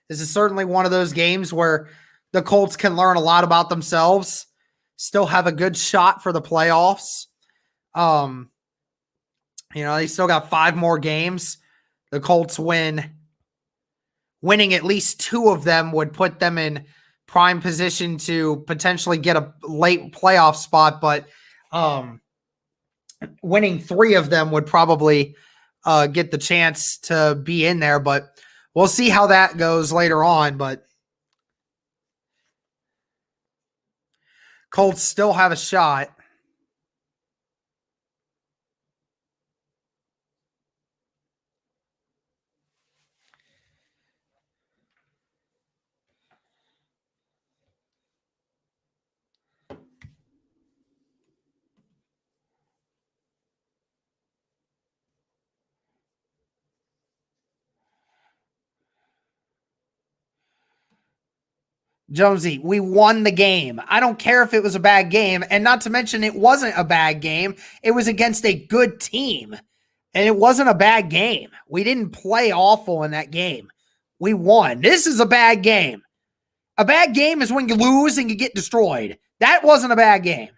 This is certainly one of those games where the Colts can learn a lot about themselves, still have a good shot for the playoffs. You know, they still got 5 more games. The Colts winning at least 2 of them would put them in prime position to potentially get a late playoff spot, but winning 3 of them would probably get the chance to be in there, but we'll see how that goes later on. But Colts still have a shot. Jonesy, we won the game. I don't care if it was a bad game, and not to mention it wasn't a bad game. It was against a good team, and it wasn't a bad game. We didn't play awful in that game. We won. This is a bad game. A bad game is when you lose and you get destroyed. That wasn't a bad game.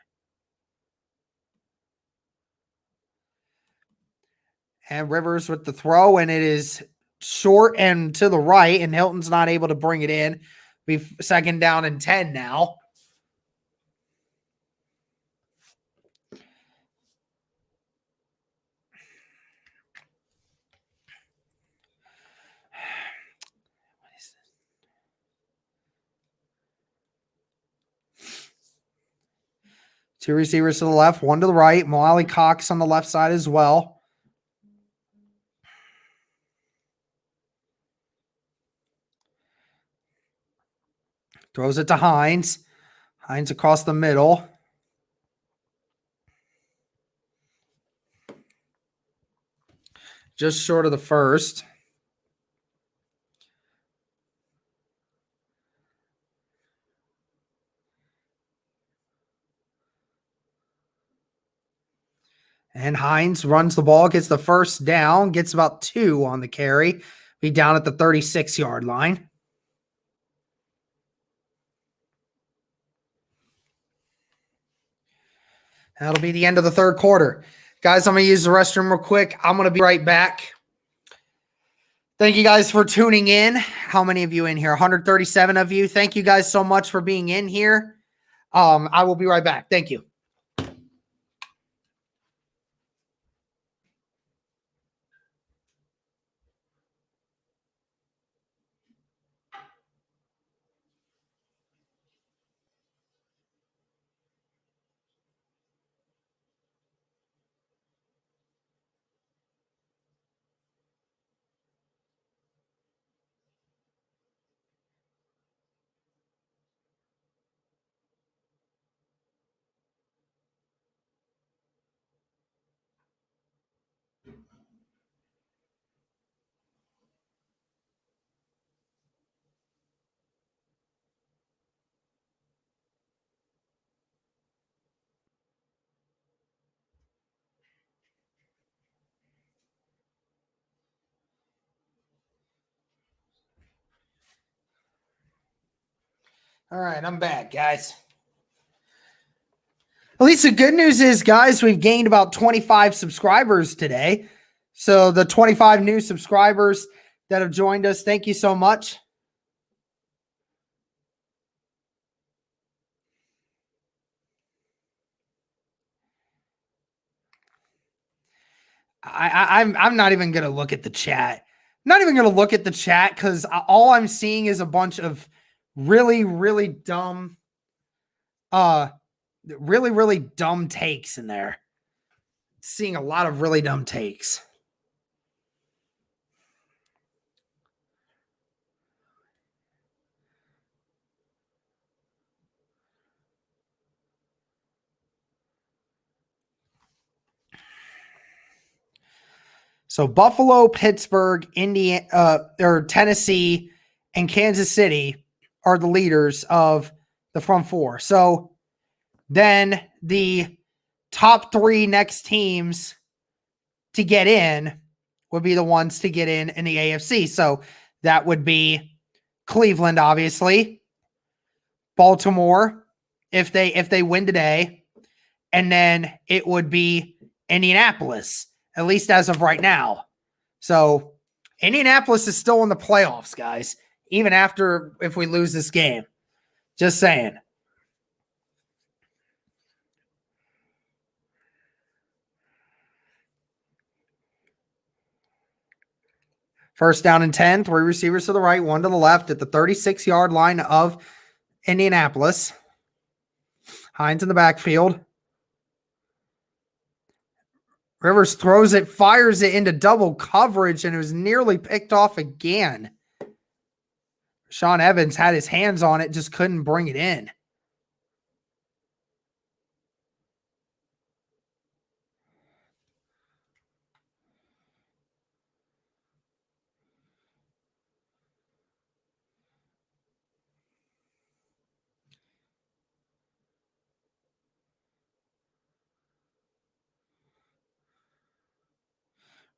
And Rivers with the throw, and it is short and to the right, and Hilton's not able to bring it in. Be 2nd down and 10 now. Two receivers to the left, one to the right. Mo Cox on the left side as well. Throws it to Hines. Hines across the middle. Just short of the first. And Hines runs the ball, gets the first down, gets about 2 on the carry. Be down at the 36-yard line. That'll be the end of the third quarter. Guys, I'm going to use the restroom real quick. I'm going to be right back. Thank you guys for tuning in. How many of you in here? 137 of you. Thank you guys so much for being in here. I will be right back. Thank you. All right, I'm back, guys. At least the good news is, guys, we've gained about 25 subscribers today. So the 25 new subscribers that have joined us, thank you so much. I'm not even going to look at the chat. I'm not even going to look at the chat because all I'm seeing is a bunch of really, really dumb takes in there. Seeing a lot of really dumb takes. So Buffalo, Pittsburgh, Indiana, or Tennessee, and Kansas City are the leaders of the front four. So then the top three next teams to get in would be the ones to get in the AFC. So that would be Cleveland, obviously, Baltimore, if they win today, and then it would be Indianapolis, at least as of right now. So Indianapolis is still in the playoffs, guys, even after if we lose this game. Just saying. First down and 10, three receivers to the right, one to the left at the 36-yard line of Indianapolis. Hines in the backfield. Rivers throws it, fires it into double coverage, and it was nearly picked off again. Sean Evans had his hands on it, just couldn't bring it in.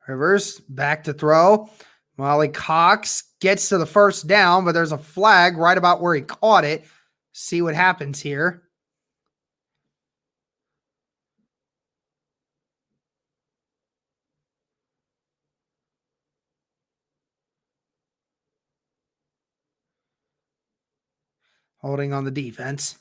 Rivers back to throw. Molly Cox gets to the first down, but there's a flag right about where he caught it. See what happens here. Holding on the defense.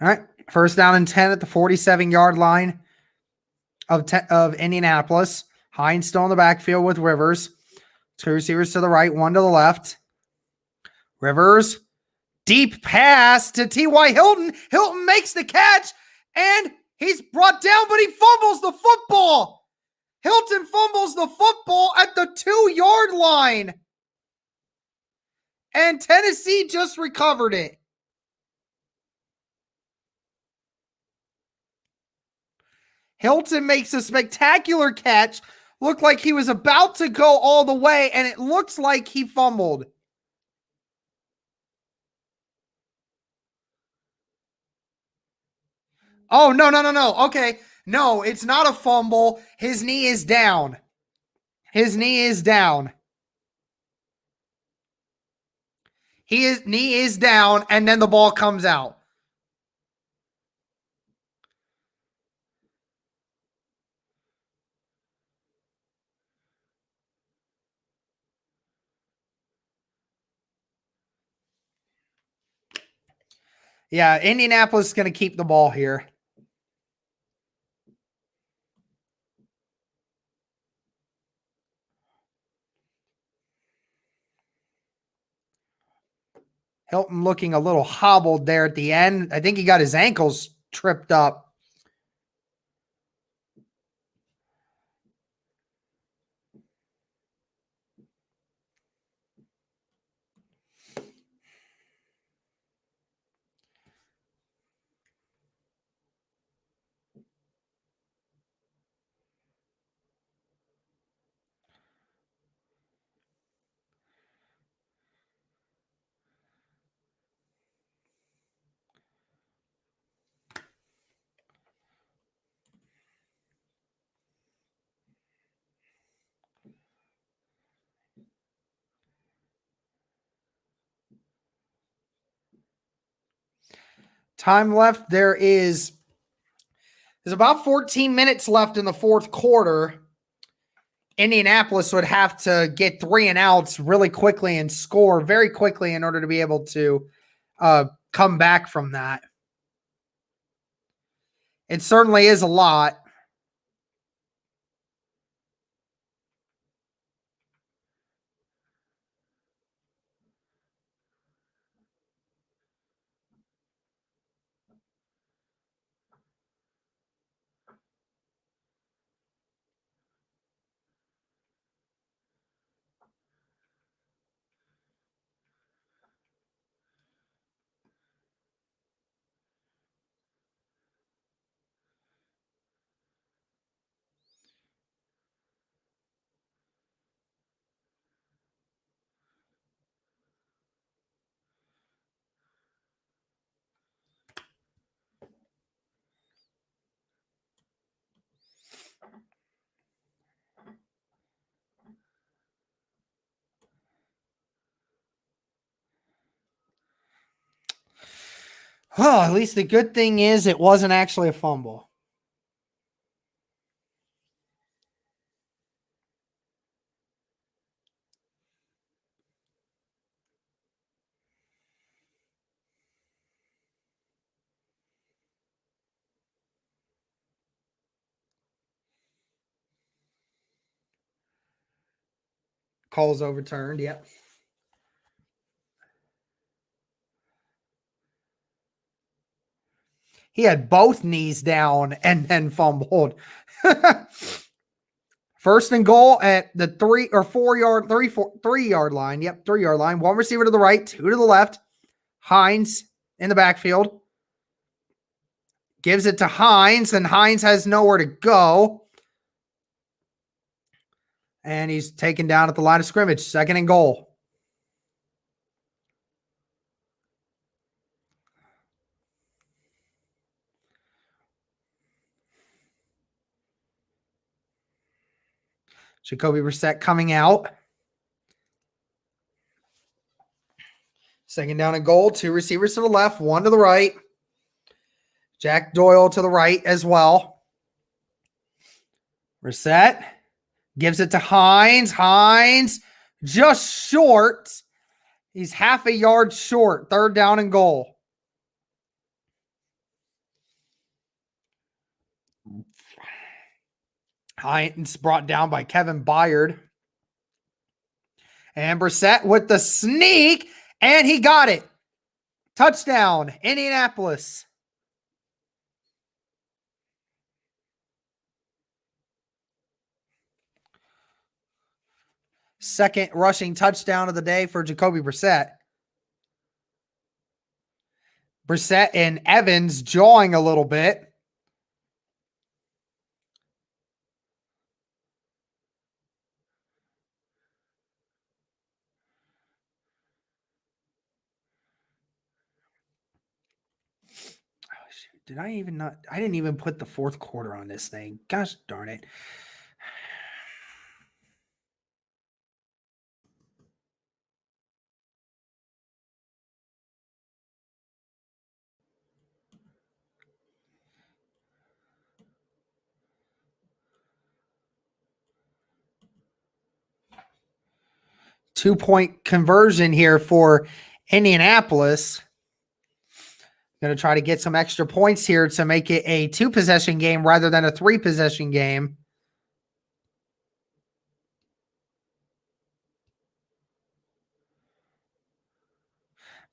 All right, first down and 10 at the 47-yard line of Indianapolis. Hines still in the backfield with Rivers. Two receivers to the right, one to the left. Rivers, deep pass to T.Y. Hilton. Hilton makes the catch, and he's brought down, but he fumbles the football. Hilton fumbles the football at the 2-yard line. And Tennessee just recovered it. Hilton makes a spectacular catch, looked like he was about to go all the way, and it looks like he fumbled. Oh, no. Okay. No, it's not a fumble. His knee is down. His knee is down. His knee is down, and then the ball comes out. Yeah, Indianapolis is going to keep the ball here. Hilton looking a little hobbled there at the end. I think he got his ankles tripped up. Time left. There's about 14 minutes left in the fourth quarter. Indianapolis would have to get 3 and outs really quickly and score very quickly in order to be able to come back from that. It certainly is a lot. Oh, at least the good thing is it wasn't actually a fumble. Call's overturned. Yep. He had both knees down and then fumbled. First and goal at the 3-yard line. Yep, 3-yard line. One receiver to the right, 2 to the left. Hines in the backfield. Gives it to Hines, and Hines has nowhere to go. And he's taken down at the line of scrimmage. 2nd and goal. Jacoby Brissett coming out. 2nd down and goal. 2 receivers to the left, 1 to the right. Jack Doyle to the right as well. Brissett gives it to Hines. Hines just short. He's half a yard short. 3rd down and goal. Hines brought down by Kevin Byard. And Brissett with the sneak, and he got it. Touchdown, Indianapolis. Second rushing touchdown of the day for Jacoby Brissett. Brissett and Evans jawing a little bit. Did I even not? I didn't even put the fourth quarter on this thing. Gosh darn it. Two-point conversion here for Indianapolis. Going to try to get some extra points here to make it a 2-possession game rather than a 3-possession game.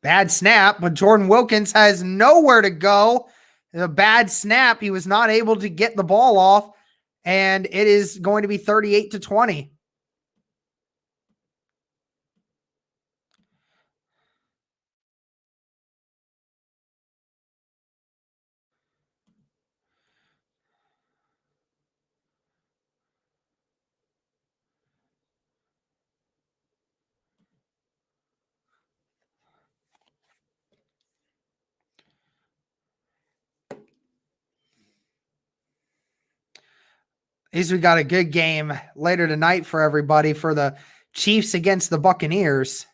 Bad snap, but Jordan Wilkins has nowhere to go. A bad snap. He was not able to get the ball off, and it is going to be 38-20. At least we got a good game later tonight for everybody for the Chiefs against the Buccaneers.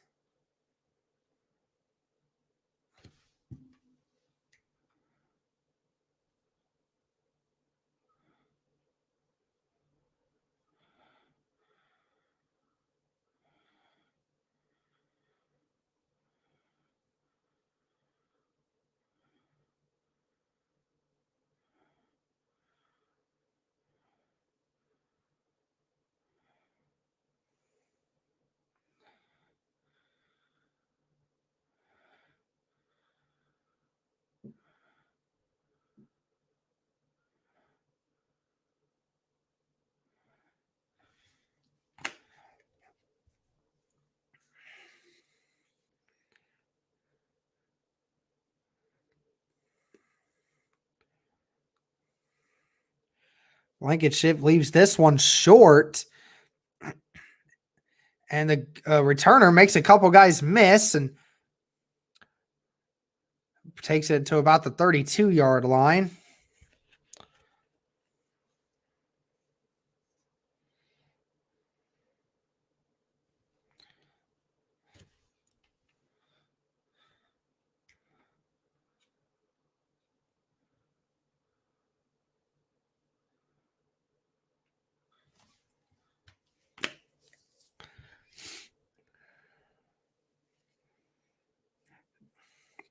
Blankenship leaves this one short. And the returner makes a couple guys miss and takes it to about the 32-yard line.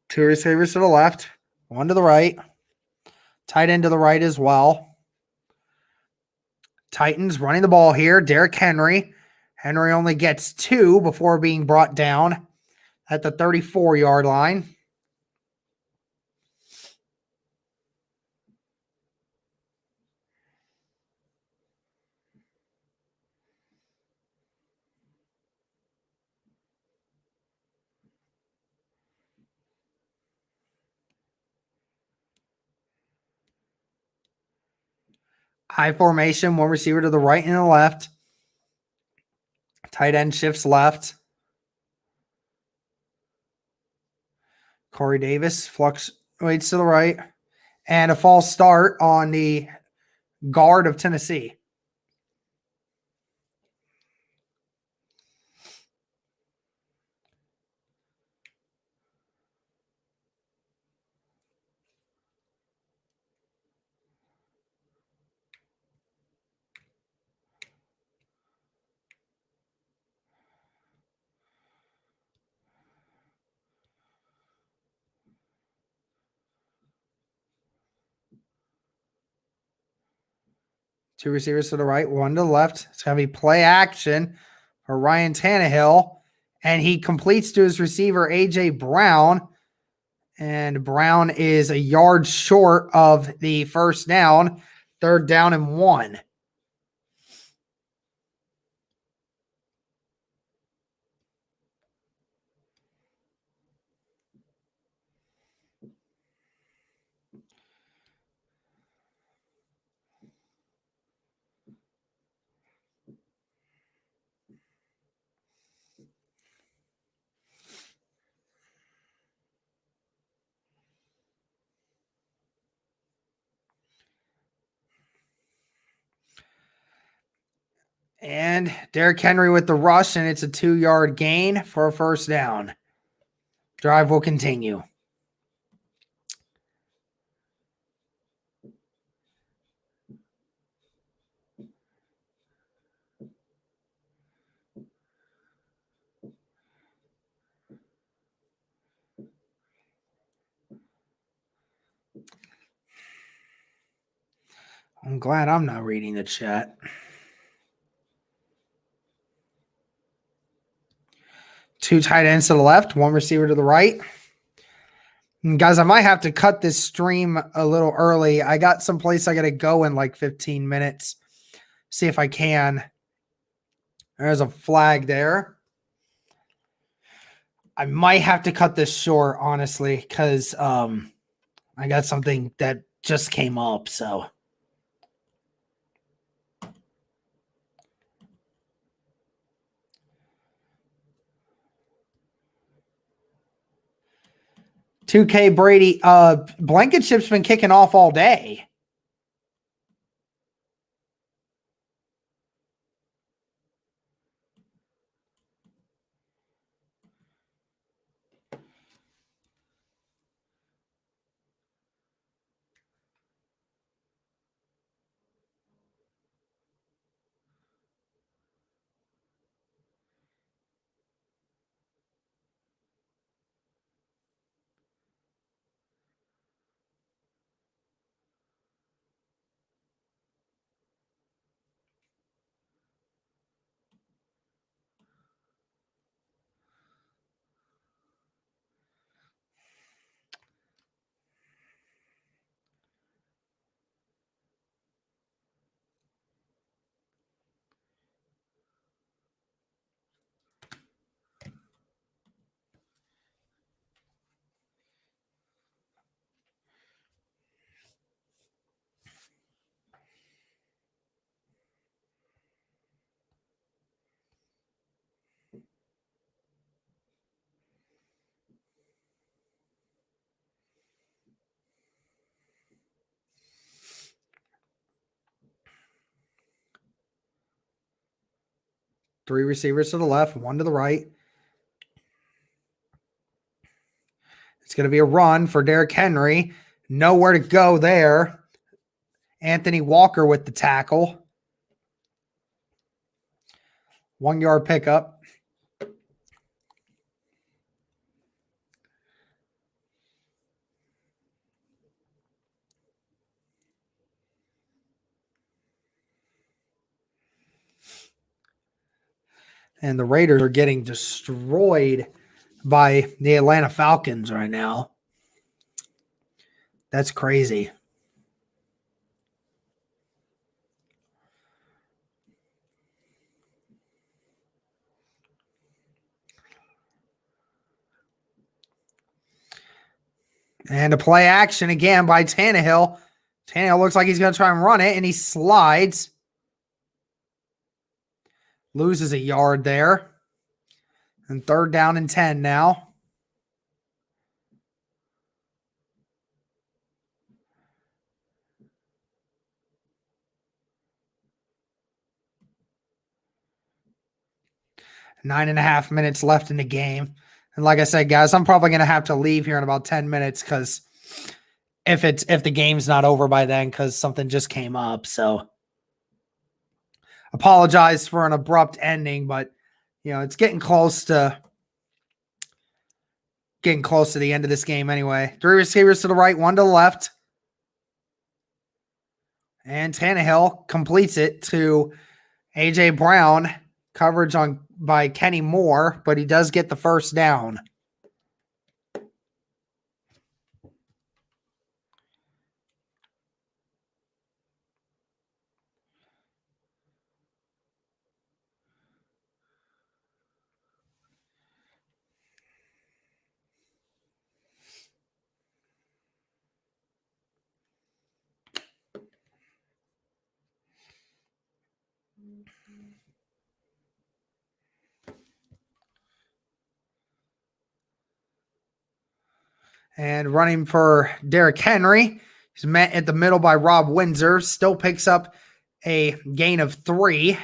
Two receivers to the left, one to the right. Tight end to the right as well. Titans running the ball here. Derrick Henry. Henry only gets 2 before being brought down at the 34-yard line. High formation, one receiver to the right and the left. Tight end shifts left. Corey Davis fluctuates to the right. And a false start on the guard of Tennessee. Two receivers to the right, one to the left. It's going to be play action for Ryan Tannehill. And he completes to his receiver, A.J. Brown. And Brown is a yard short of the first down. 3rd down and 1. And Derrick Henry with the rush, and it's a 2-yard gain for a first down. Drive will continue. I'm glad I'm not reading the chat. Two tight ends to the left, one receiver to the right. And guys, I might have to cut this stream a little early. I got someplace I got to go in like 15 minutes. See if I can. There's a flag there. I might have to cut this short, honestly, because I got something that just came up, so. $2K Brady, Blankenship's been kicking off all day. Three receivers to the left, one to the right. It's going to be a run for Derrick Henry. Nowhere to go there. Anthony Walker with the tackle. 1-yard pickup. And the Raiders are getting destroyed by the Atlanta Falcons right now. That's crazy. And a play action again by Tannehill. Tannehill looks like he's going to try and run it, and he slides. Loses a yard there. And 3rd down and 10 now. Nine and a half minutes left in the game. And like I said, guys, I'm probably going to have to leave here in about 10 minutes because if the game's not over by then because something just came up. So apologize for an abrupt ending, but it's getting close to the end of this game anyway. 3 receivers to the right, 1 to the left. And Tannehill completes it to A.J. Brown. Coverage by Kenny Moore, but he does get the first down. And running for Derrick Henry. He's met at the middle by Rob Windsor. Still picks up a gain of 3.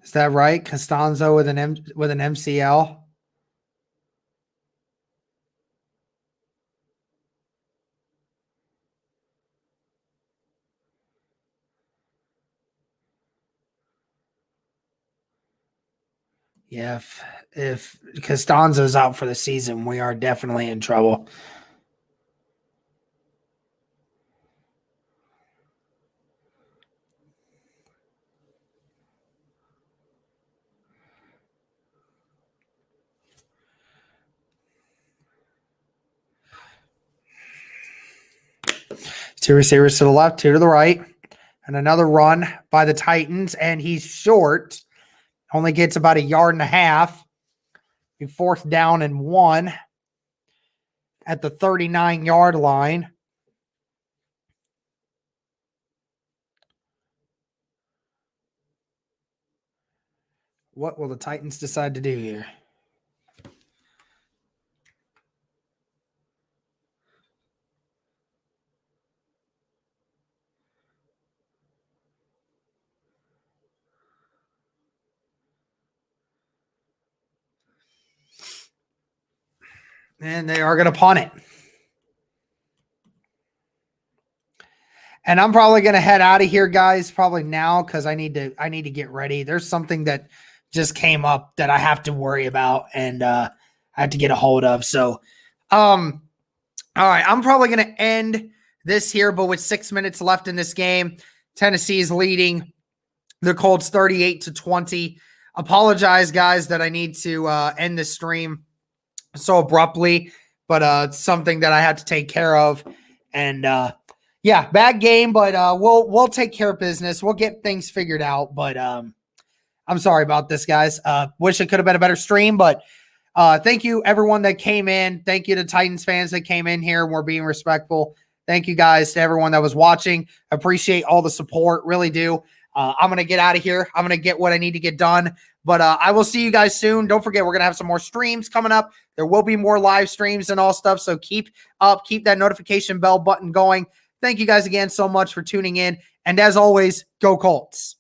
Is that right? Costanzo with an MCL. Yeah, if Costanzo's out for the season, we are definitely in trouble. Two receivers to the left, two to the right, and another run by the Titans, and he's short. Only gets about 1.5 yards. Fourth down and 1 at the 39-yard line. What will the Titans decide to do here? And they are going to punt it. And I'm probably going to head out of here, guys, probably now because I need to get ready. There's something that just came up that I have to worry about and I have to get a hold of. So, all right, I'm probably going to end this here, but with 6 minutes left in this game, Tennessee is leading the Colts 38-20. Apologize, guys, that I need to end the stream so abruptly, but something that I had to take care of. And yeah, bad game, but we'll take care of business. We'll get things figured out. But I'm sorry about this, guys. Wish it could have been a better stream, but thank you everyone that came in. Thank you to Titans fans that came in here. We're being respectful. Thank you guys to everyone that was watching. Appreciate all the support. Really do. I'm going to get out of here. I'm going to get what I need to get done. But I will see you guys soon. Don't forget, we're going to have some more streams coming up. There will be more live streams and all stuff. So keep that notification bell button going. Thank you guys again so much for tuning in. And as always, go Colts.